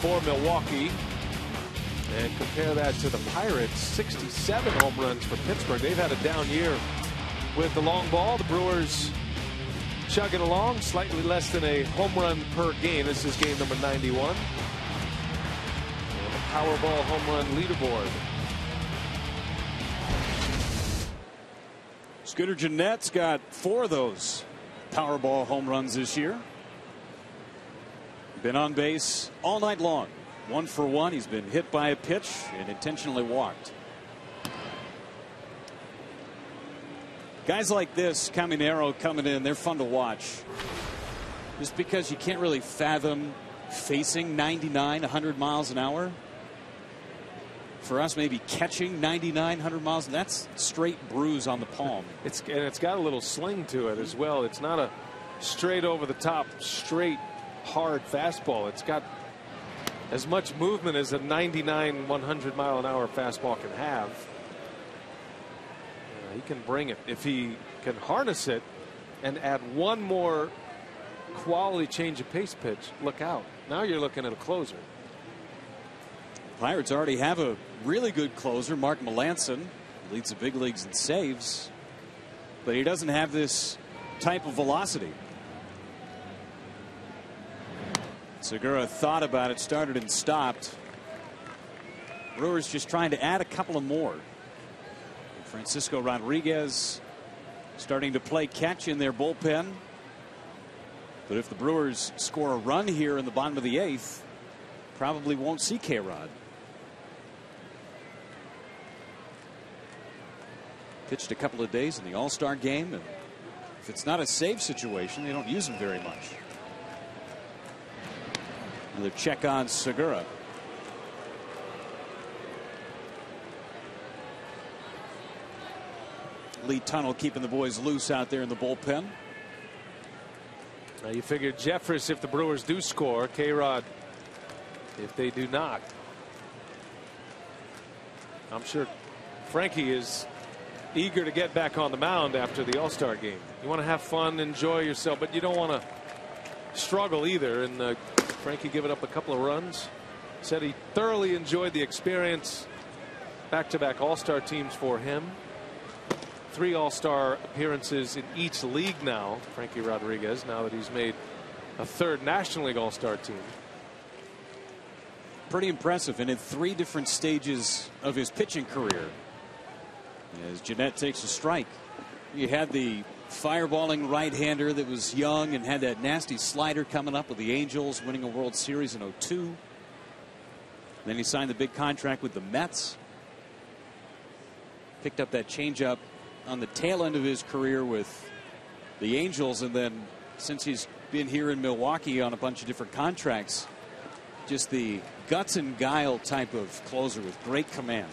for Milwaukee. And compare that to the Pirates, 67 home runs for Pittsburgh. They've had a down year with the long ball. The Brewers chugging along, slightly less than a home run per game. This is game number 91. And the Powerball home run leaderboard. Scooter Gennett's got 4 of those Powerball home runs this year. Been on base all night long. 1 for 1. He's been hit by a pitch and intentionally walked. Guys like this, Caminero coming in, they're fun to watch. Just because you can't really fathom facing 99, 100 miles an hour. For us, maybe catching 99, 100 miles, and that's straight bruise on the palm. It's got a little sling to it as well. It's not a straight over the top, straight, hard fastball. It's got as much movement as a 99, 100 mile an hour fastball can have. He can bring it if he can harness it and add one more quality change of pace pitch. Look out. Now you're looking at a closer. Pirates already have a really good closer, Mark Melanson. Leads the big leagues in saves, but he doesn't have this type of velocity. Segura thought about it, started and stopped. Brewers just trying to add a couple of more. Francisco Rodriguez starting to play catch in their bullpen. But if the Brewers score a run here in the bottom of the 8th, probably won't see K-Rod. Pitched a couple of days in the All-Star game, and if it's not a save situation, they don't use him very much. Another check on Segura. Lee Tunnell keeping the boys loose out there in the bullpen. Now you figure Jeffress if the Brewers do score, K-Rod if they do not. I'm sure Frankie is eager to get back on the mound after the All-Star game. You want to have fun, enjoy yourself, but you don't want to struggle either. And Frankie giving up a couple of runs. Said he thoroughly enjoyed the experience. Back-to-back All-Star teams for him. 3 All-Star appearances in each league now, Frankie Rodriguez, now that he's made a 3rd National League All-Star team. Pretty impressive, and in 3 different stages of his pitching career. As Gennett takes a strike. You had the fireballing right-hander that was young and had that nasty slider coming up with the Angels, winning a World Series in 2002. Then he signed the big contract with the Mets. Picked up that changeup on the tail end of his career with the Angels, and then since he's been here in Milwaukee on a bunch of different contracts, just the guts and guile type of closer with great command.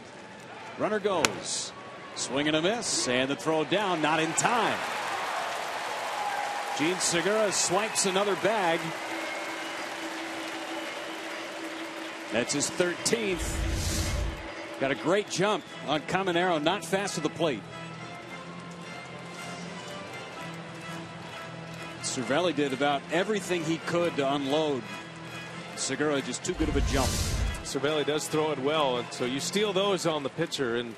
Runner goes. Swing and a miss, and the throw down, not in time. Gene Segura swipes another bag. That's his 13th. Got a great jump on Caminero, not fast to the plate. Cervelli did about everything he could to unload. Segura just too good of a jump. Cervelli does throw it well, and so you steal those on the pitcher. And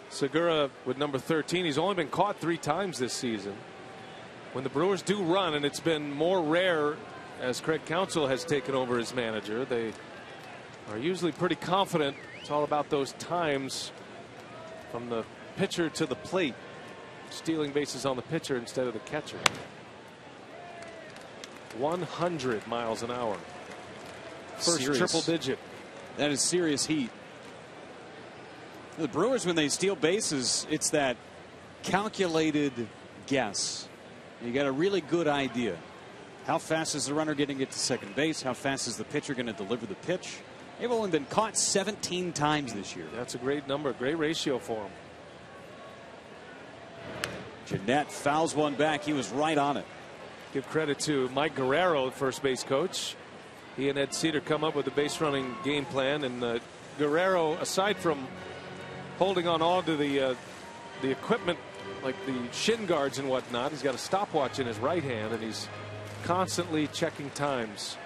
Segura with number 13, he's only been caught 3 times this season. When the Brewers do run, and it's been more rare as Craig Counsell has taken over as manager, they are usually pretty confident. It's all about those times from the pitcher to the plate, stealing bases on the pitcher instead of the catcher. 100 miles an hour. First Serious. triple digit. That is serious heat. The Brewers, when they steal bases, it's that calculated guess. You got a really good idea. How fast is the runner getting to get to second base? How fast is the pitcher going to deliver the pitch? They've only been caught 17 times this year. That's a great number, great ratio for him. Jeanette fouls one back. He was right on it. Give credit to Mike Guerrero, the first base coach. He and Ed Cedar come up with the base running game plan, and Guerrero, aside from holding on to the equipment like the shin guards and whatnot, he's got a stopwatch in his right hand, and he's constantly checking times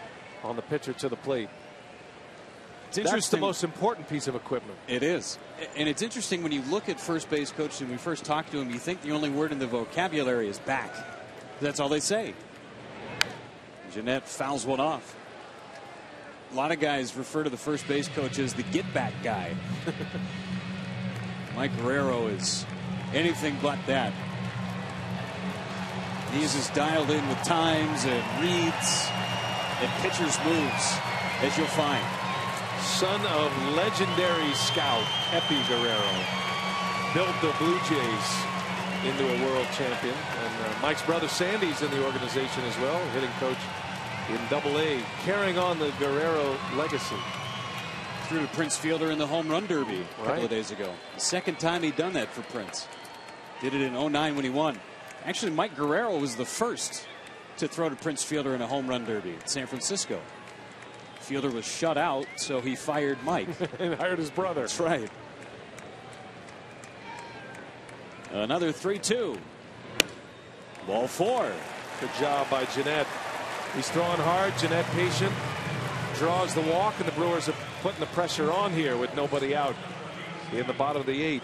on the pitcher to the plate. It's interesting. That's the most important piece of equipment. It is. And it's interesting when you look at first base coaches and we first talk to him, you think the only word in the vocabulary is back. That's all they say. Jeanette fouls one off. A lot of guys refer to the first base coach as the get back guy. Mike Guerrero is anything but that. He's as dialed in with times and reads and pitchers' moves as you'll find. Son of legendary scout Epi Guerrero built the Blue Jays into a world champion, and Mike's brother Sandy's in the organization as well, hitting coach in Double-A, carrying on the Guerrero legacy. Threw to Prince Fielder in the home run derby a couple of days ago. The second time he'd done that for Prince. Did it in 09 when he won. Actually, Mike Guerrero was the first to throw to Prince Fielder in a home run derby in San Francisco. Fielder was shut out, so he fired Mike. And hired his brother. That's right. Another 3-2. Ball 4. Good job by Jeanette. He's throwing hard. Jeanette patient. Draws the walk, and the Brewers are putting the pressure on here with nobody out in the bottom of the 8th.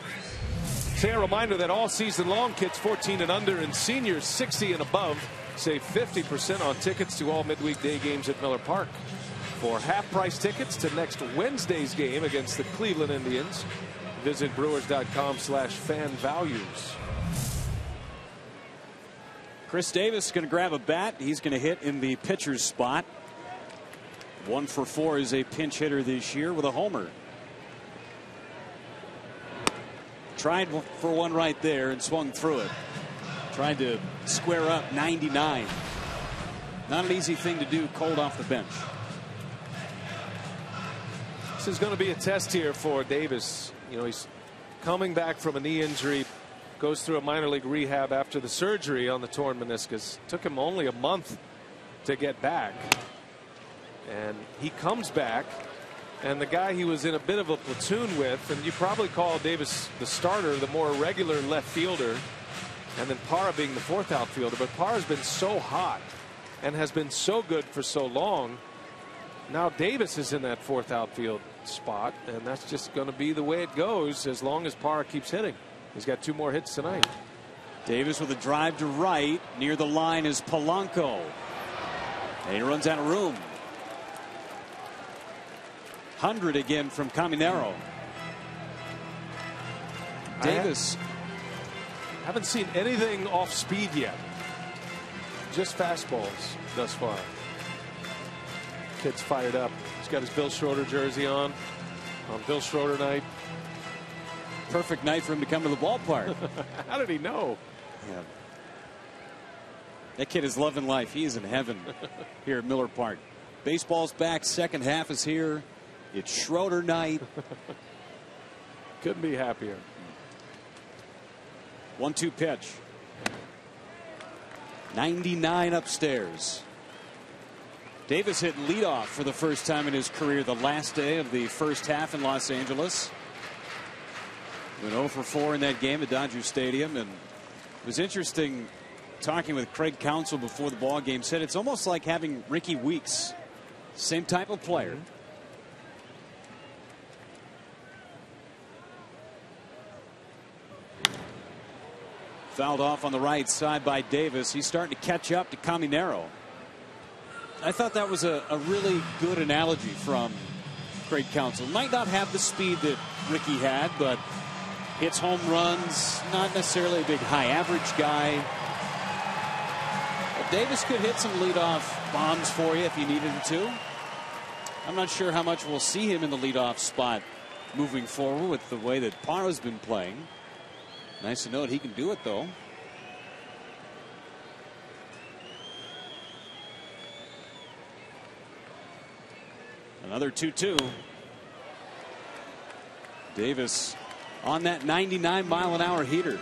Say a reminder that all season long, kids 14 and under and seniors 60 and above save 50% on tickets to all midweek day games at Miller Park. For half-price tickets to next Wednesday's game against the Cleveland Indians, visit Brewers.com/fan-values. Chris Davis is going to grab a bat. He's going to hit in the pitcher's spot. 1 for 4 is a pinch hitter this year with a homer. Tried for one right there and swung through it. Tried to square up 99. Not an easy thing to do cold off the bench. This is going to be a test here for Davis. You know, he's coming back from a knee injury, goes through a minor league rehab after the surgery on the torn meniscus. Took him only a month to get back. And he comes back, and the guy he was in a bit of a platoon with, and you probably call Davis the starter, the more regular left fielder, and then Parra being the 4th outfielder. But Parra's been so hot and has been so good for so long. Now Davis is in that 4th outfield spot, and that's just going to be the way it goes as long as Parra keeps hitting. He's got 2 more hits tonight. Davis with a drive to right. Near the line is Polanco. And he runs out of room. 100 again from Caminero. Davis. Haven't seen anything off speed yet. Just fastballs thus far. Kid's fired up. He's got his Bill Schroeder jersey on Bill Schroeder night. Perfect night for him to come to the ballpark. How did he know? Yeah. That kid is loving life. He is in heaven here at Miller Park. Baseball's back. Second half is here. It's Schroeder night. Couldn't be happier. 1-2 pitch. 99 upstairs. Davis hit leadoff for the first time in his career the last day of the first half in Los Angeles. Went 0 for 4 in that game at Dodger Stadium. And it was interesting talking with Craig Counsell before the ball game. Said it's almost like having Ricky Weeks. Same type of player. Fouled off on the right side by Davis. He's starting to catch up to Caminero. I thought that was a really good analogy from Craig Counsell. Might not have the speed that Ricky had, but hits home runs. Not necessarily a big high average guy. But Davis could hit some leadoff bombs for you if you needed him to. I'm not sure how much we'll see him in the leadoff spot moving forward with the way that Parra's been playing. Nice to note he can do it, though. Another 2-2. Davis on that 99-mile-an-hour heater.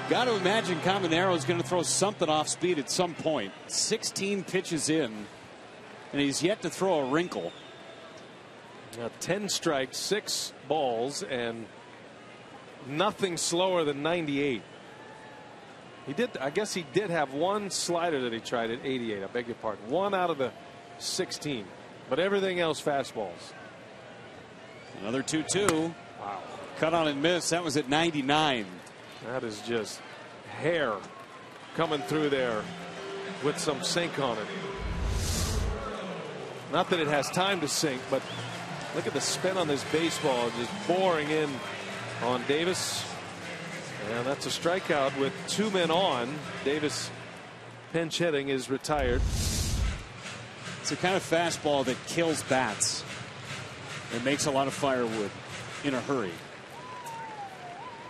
Got to imagine Caminero is going to throw something off speed at some point. 16 pitches in, and he's yet to throw a wrinkle. Now 10 strikes, 6 balls, and nothing slower than 98. I guess he did have one slider that he tried at 88. I beg your pardon. 1 out of the 16, but everything else fastballs. Another 2-2. Wow. Cut on and miss. That was at 99. That is just hair coming through there with some sink on it. Not that it has time to sink, but look at the spin on this baseball, just boring in on Davis. And that's a strikeout with 2 men on. Davis pinch hitting is retired. It's the kind of fastball that kills bats. It makes a lot of firewood in a hurry.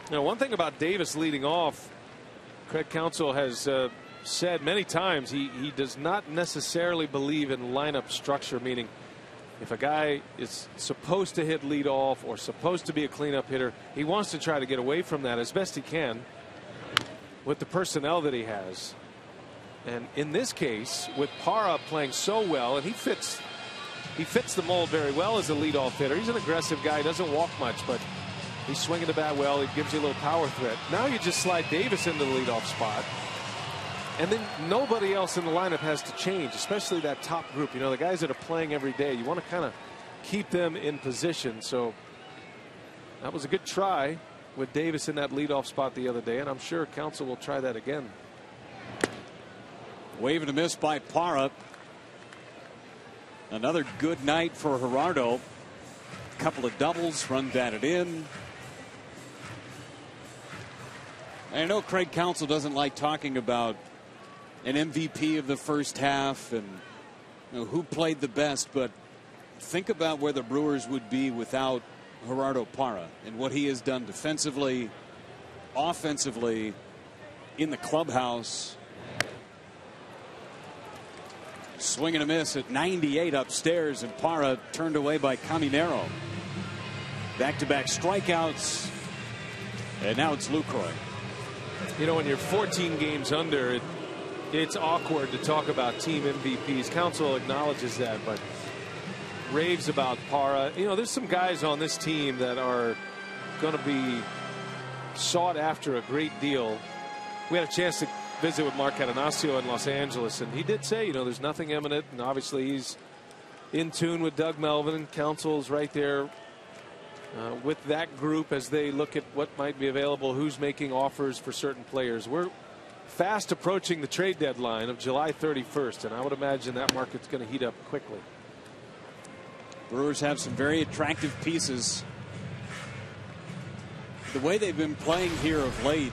Now, one thing about Davis leading off, Craig Counsell has said many times he does not necessarily believe in lineup structure, meaning if a guy is supposed to hit lead off or supposed to be a cleanup hitter, he wants to try to get away from that as best he can with the personnel that he has. And in this case, with Parra playing so well, and he fits the mold very well as a leadoff hitter. He's an aggressive guy, doesn't walk much, but he's swinging the bat well. He gives you a little power threat. Now you just slide Davis into the leadoff spot, and then nobody else in the lineup has to change, especially that top group. You know, the guys that are playing every day, you want to kind of keep them in position. So that was a good try with Davis in that leadoff spot the other day, and I'm sure Counsell will try that again. Wave and a miss by Parra. Another good night for Gerardo. A couple of doubles, run batted in. I know Craig Counsell doesn't like talking about an MVP of the first half and who played the best, but think about where the Brewers would be without Gerardo Parra and what he has done defensively, offensively, in the clubhouse. Swing and a miss at 98 upstairs, and Parra turned away by Caminero. Back-to-back strikeouts, and now it's Lucroy. You know, when you're 14 games under, it's awkward to talk about team MVPs. Counsell acknowledges that, but raves about Parra. You know, there's some guys on this team that are going to be sought after a great deal. We had a chance to visit with Mark Catanaccio in Los Angeles, and he did say, you know, there's nothing imminent, and obviously he's in tune with Doug Melvin, and Counsell's right there with that group as they look at what might be available, who's making offers for certain players. We're fast approaching the trade deadline of July 31st, and I would imagine that market's going to heat up quickly. Brewers have some very attractive pieces. The way they've been playing here of late,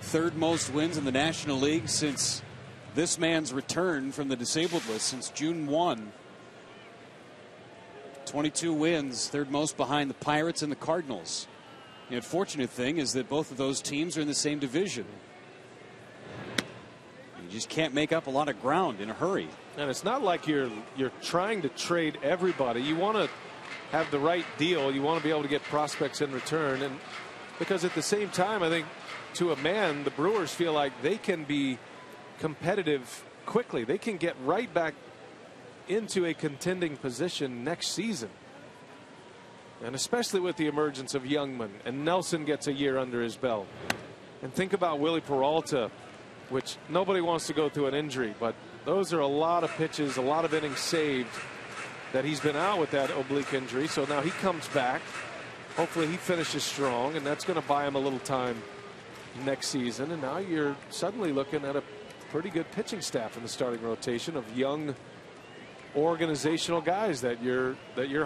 third most wins in the National League since this man's return from the disabled list since June 1. 22 wins, third most behind the Pirates and the Cardinals. The unfortunate thing is that both of those teams are in the same division. You just can't make up a lot of ground in a hurry. And it's not like you're trying to trade everybody. You want to have the right deal. You want to be able to get prospects in return, and because at the same time, I think to a man, the Brewers feel like they can be competitive quickly. They can get right back into a contending position next season. And especially with the emergence of Youngman, and Nelson gets a year under his belt. And think about Willie Peralta, which nobody wants to go through an injury, but those are a lot of pitches, a lot of innings saved that he's been out with that oblique injury. So now he comes back. Hopefully he finishes strong, and that's going to buy him a little time next season. And now you're suddenly looking at a pretty good pitching staff in the starting rotation of young organizational guys that you're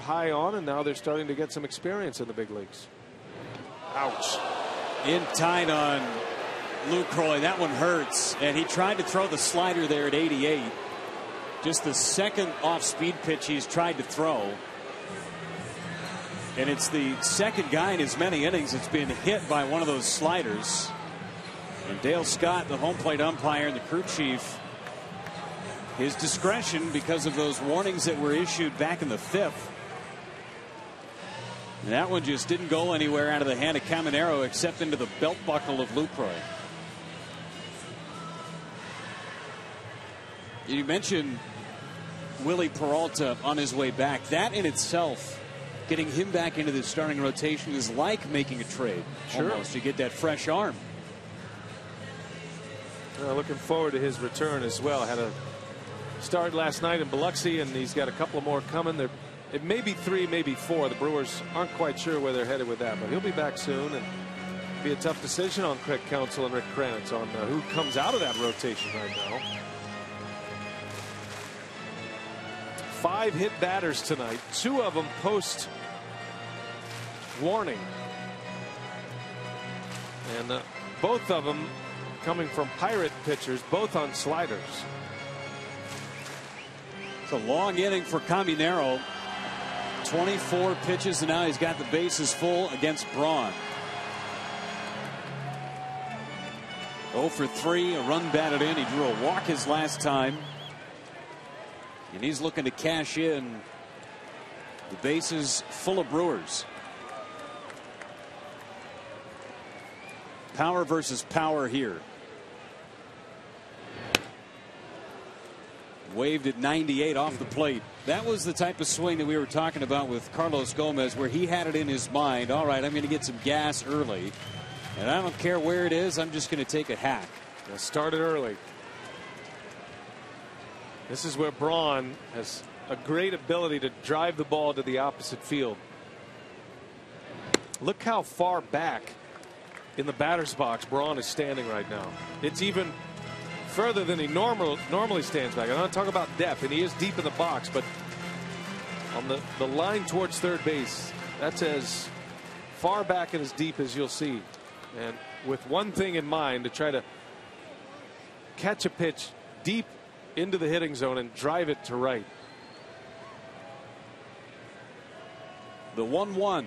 high on, and now they're starting to get some experience in the big leagues. Ouch. In tight on Lucroy. That one hurts, and he tried to throw the slider there at 88. Just the second off-speed pitch he's tried to throw. And it's the second guy in as many innings that's been hit by one of those sliders. And Dale Scott, the home plate umpire and the crew chief, his discretion because of those warnings that were issued back in the 5th. And that one just didn't go anywhere out of the hand of Caminero except into the belt buckle of Lucroy. You mentioned Willie Peralta on his way back. That in itself, getting him back into the starting rotation, is like making a trade. Sure. Almost, to get that fresh arm. Looking forward to his return as well. Had a start last night in Biloxi, and he's got a couple more coming. It may be 3, maybe 4. The Brewers aren't quite sure where they're headed with that, but he'll be back soon, and be a tough decision on Craig Counsell and Rick Kranitz on who comes out of that rotation right now. 5 hit batters tonight, 2 of them post warning, and both of them coming from Pirate pitchers, both on sliders. It's a long inning for Caminero. 24 pitches, and now he's got the bases full against Braun. 0 for 3, a run batted in. He drew a walk his last time. And he's looking to cash in. The bases full of Brewers. Power versus power here. Waved at 98 off the plate. That was the type of swing that we were talking about with Carlos Gomez, where he had it in his mind, all right, I'm going to get some gas early, and I don't care where it is, I'm just going to take a hack. Started early. This is where Braun has a great ability to drive the ball to the opposite field. Look how far back in the batter's box Braun is standing right now. It's even further than he normally stands back. I'm not talking about depth, and he is deep in the box, but on the line towards third base, that's as far back and as deep as you'll see. And with one thing in mind, to try to catch a pitch deep into the hitting zone and drive it to right. The 1-1.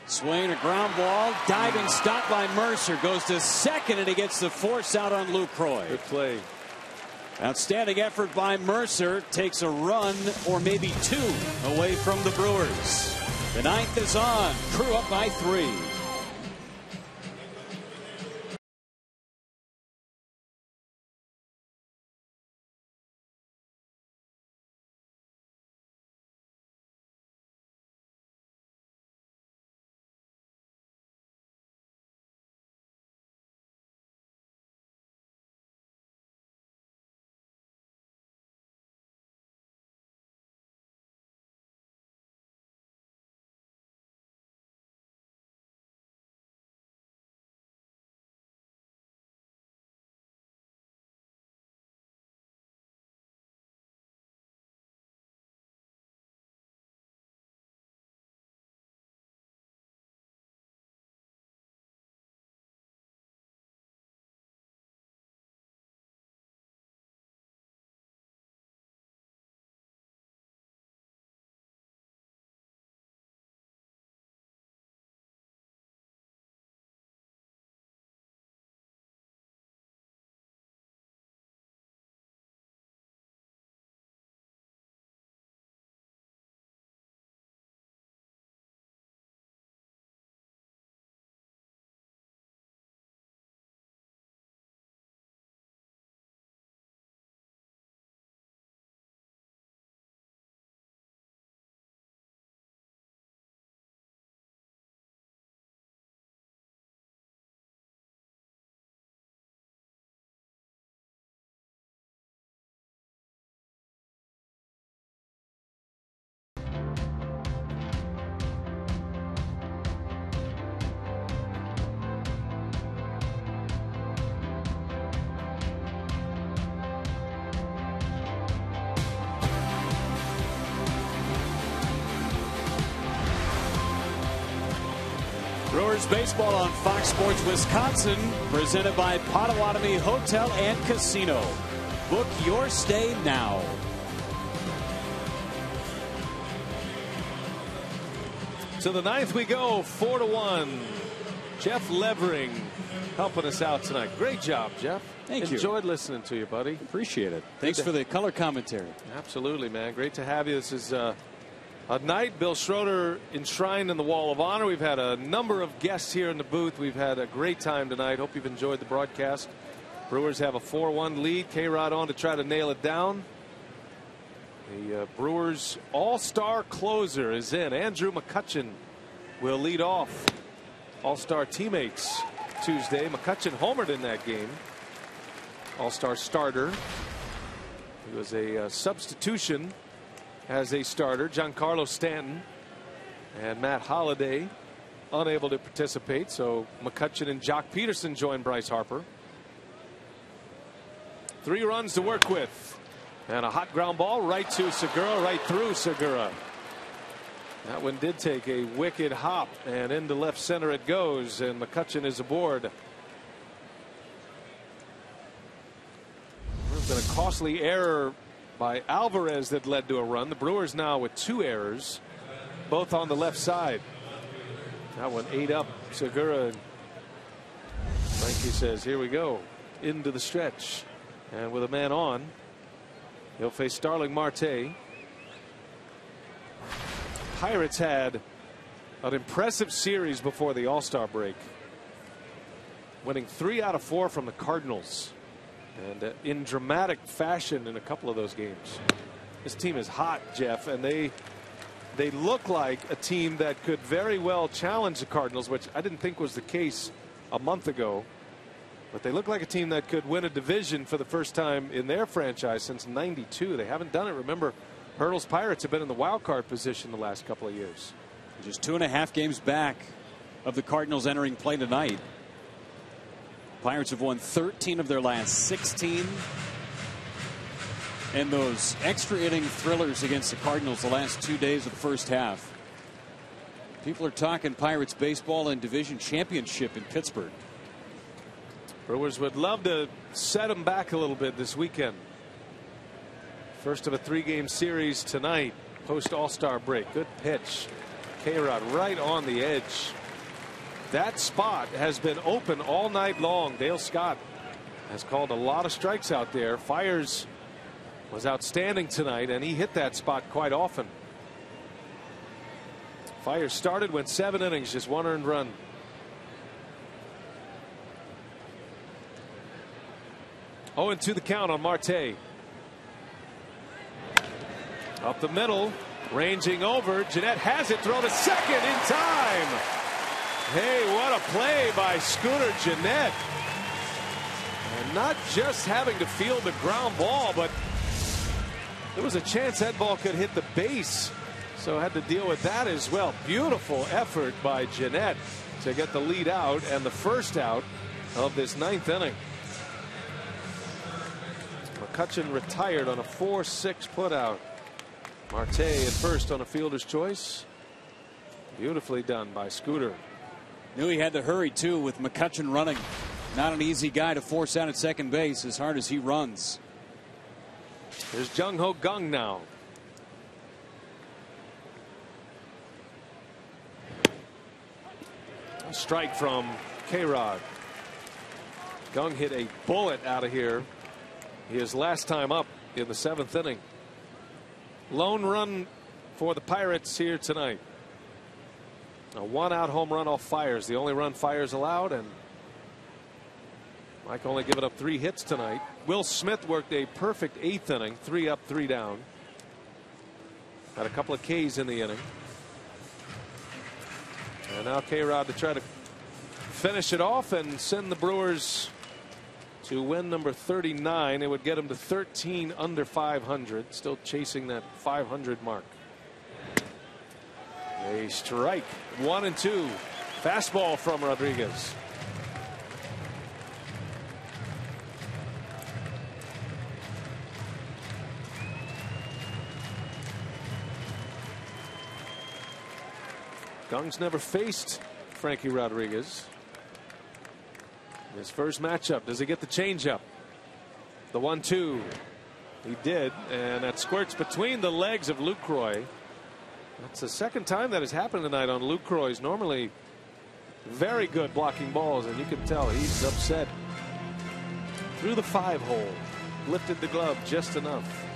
Swing, a ground ball, diving stop by Mercer, goes to second, and he gets the force out on Lucroy. Good play. Outstanding effort by Mercer, takes a run or maybe 2 away from the Brewers. The 9th is on, Crew up by 3. Brewers baseball on Fox Sports Wisconsin, presented by Potawatomi Hotel and Casino. Book your stay now. To the ninth we go, 4-1. Jeff Levering helping us out tonight. Great job, Jeff. Thank you. Enjoyed listening to you, buddy. Appreciate it. Thanks for the color commentary. Absolutely, man. Great to have you. This is a night Bill Schroeder enshrined in the Wall of Honor. We've had a number of guests here in the booth. We've had a great time tonight. Hope you've enjoyed the broadcast. Brewers have a 4-1 lead. K-Rod on to try to nail it down. The Brewers all-star closer is in. Andrew McCutchen will lead off. All-star teammates Tuesday. McCutchen homered in that game. All-star starter. He was a substitution as a starter. Giancarlo Stanton and Matt Holliday unable to participate. So McCutchen and Jock Peterson join Bryce Harper. 3 runs to work with. And a hot ground ball right to Segura, right through Segura. That one did take a wicked hop, and into left center it goes, and McCutchen is aboard. There's been a costly error by Alvarez that led to a run. The Brewers now with 2 errors, both on the left side. That one ate up Segura. Frankie says, here we go, into the stretch. And with a man on, he'll face Starling Marte. Pirates had an impressive series before the All-Star break, winning 3 out of 4 from the Cardinals, and in dramatic fashion in a couple of those games. This team is hot, Jeff, and they look like a team that could very well challenge the Cardinals, which I didn't think was the case a month ago. But they look like a team that could win a division for the first time in their franchise since '92. They haven't done it. Remember, Hurdle's Pirates have been in the wild card position the last couple of years. Just 2.5 games back of the Cardinals entering play tonight. Pirates have won 13 of their last 16. And those extra inning thrillers against the Cardinals the last 2 days of the first half. People are talking Pirates baseball and division championship in Pittsburgh. Brewers would love to set them back a little bit this weekend. First of a 3-game series tonight, post All-Star break. Good pitch. K-Rod right on the edge. That spot has been open all night long. Dale Scott has called a lot of strikes out there. Fiers was outstanding tonight, and he hit that spot quite often. Fiers started, went 7 innings, just 1 earned run. Oh, and 2 the count on Marte. Up the middle, ranging over. Jeanette has it, throw to second in time. Hey, what a play by Scooter Jeanette. And not just having to field the ground ball, but there was a chance that ball could hit the base. So had to deal with that as well. Beautiful effort by Jeanette to get the lead out and the first out of this 9th inning. McCutchen retired on a 4-6 putout. Marte at first on a fielder's choice. Beautifully done by Scooter. Knew he had to hurry too with McCutchen running. Not an easy guy to force out at second base as hard as he runs. There's Jung Ho Kang now. A strike from K-Rod. Kang hit a bullet out of here. His last time up in the 7th inning. Lone run for the Pirates here tonight. A 1-out home run off Fiers. The only run Fiers allowed, and Mike only giving up 3 hits tonight. Will Smith worked a perfect 8th inning. 3 up, 3 down. Had a couple of Ks in the inning. And now K-Rod to try to finish it off and send the Brewers to win number 39. It would get him to 13 under 500. Still chasing that 500 mark. A strike. 1-2. Fastball from Rodriguez. Kang's never faced Frankie Rodriguez. His first matchup. Does he get the changeup? The 1-2. He did, and that squirts between the legs of Lucroy. That's the second time that has happened tonight on Lucroy's normally very good blocking balls, and you can tell he's upset. Through the 5-hole, lifted the glove just enough.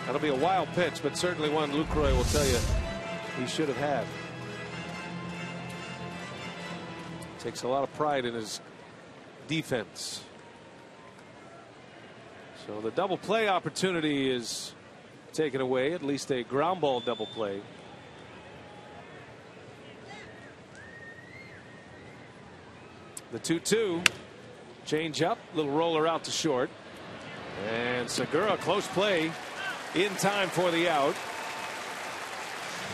That'll be a wild pitch, but certainly one Lucroy will tell you he should have had. Takes a lot of pride in his defense. So the double play opportunity is taken away, at least a ground ball double play. The 2-2. Change up, little roller out to short. And Segura, close play in time for the out.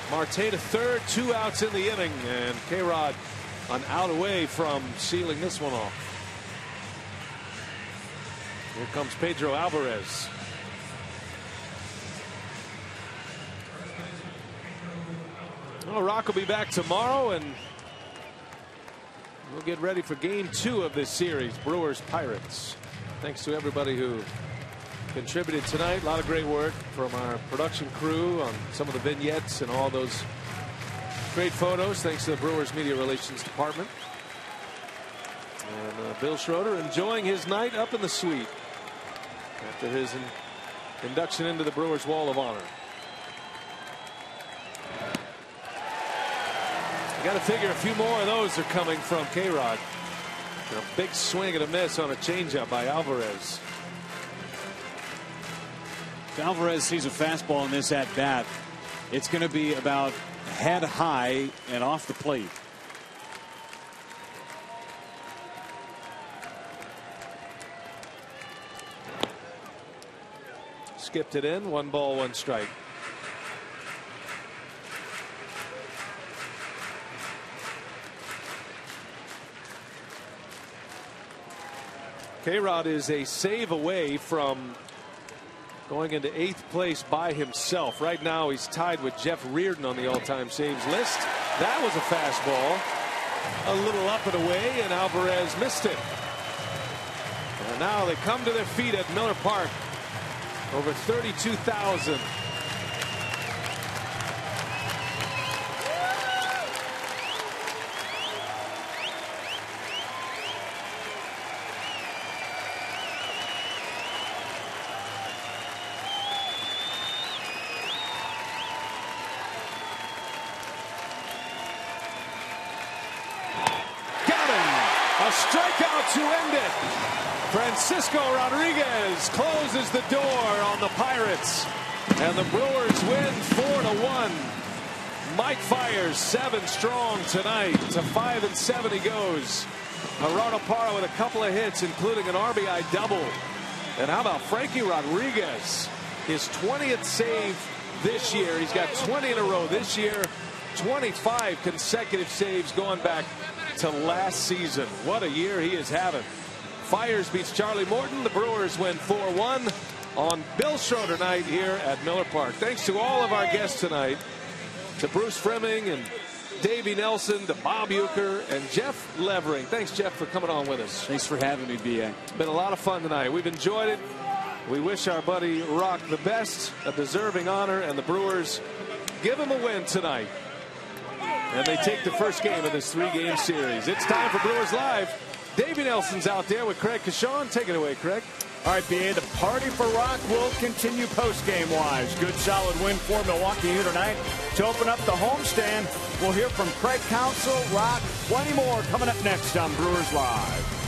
Marte to third, 2 outs in the inning, and K-Rod an out away from sealing this one off. Here comes Pedro Alvarez. Well, Rock will be back tomorrow, and we'll get ready for game 2 of this series, Brewers Pirates. Thanks to everybody who contributed tonight. A lot of great work from our production crew on some of the vignettes and all those great photos. Thanks to the Brewers Media Relations Department. And Bill Schroeder enjoying his night up in the suite after his induction into the Brewers Wall of Honor. You got to figure a few more of those are coming from K-Rod. A big swing and a miss on a changeup by Alvarez. If Alvarez sees a fastball in this at bat, it's going to be about head high and off the plate. Skipped it in. 1 ball, 1 strike. K-Rod is a save away from going into 8th place by himself. Right now he's tied with Jeff Reardon on the all-time saves list. That was a fastball. A little up and away, and Alvarez missed it. And now they come to their feet at Miller Park. Over 32,000. A strikeout to end it. Francisco Rodriguez closes the door on the Pirates, and the Brewers win 4-1. Mike Fiers 7 strong tonight. To 5-7 he goes. Gerardo Parra with a couple of hits, including an RBI double. And how about Frankie Rodriguez? His 20th save this year. He's got 20 in a row this year. 25 consecutive saves going back to last season. What a year he is having. Fiers beats Charlie Morton. The Brewers win 4-1 on Bill Schroeder night here at Miller Park. Thanks to all of our guests tonight, to Bruce Fremming and Davey Nelson, to Bob Uecker and Jeff Levering. Thanks, Jeff, for coming on with us. Thanks for having me, B.A. It's been a lot of fun tonight. We've enjoyed it. We wish our buddy Rock the best, a deserving honor, and the Brewers give him a win tonight. And they take the first game of this 3-game series. It's time for Brewers Live. Davey Nelson's out there with Craig Kashawn. Take it away, Craig. All right, B.A., the party for Rock will continue post-game wise. Good solid win for Milwaukee here tonight. To open up the homestand, we'll hear from Craig Counsell, Rock, plenty more coming up next on Brewers Live.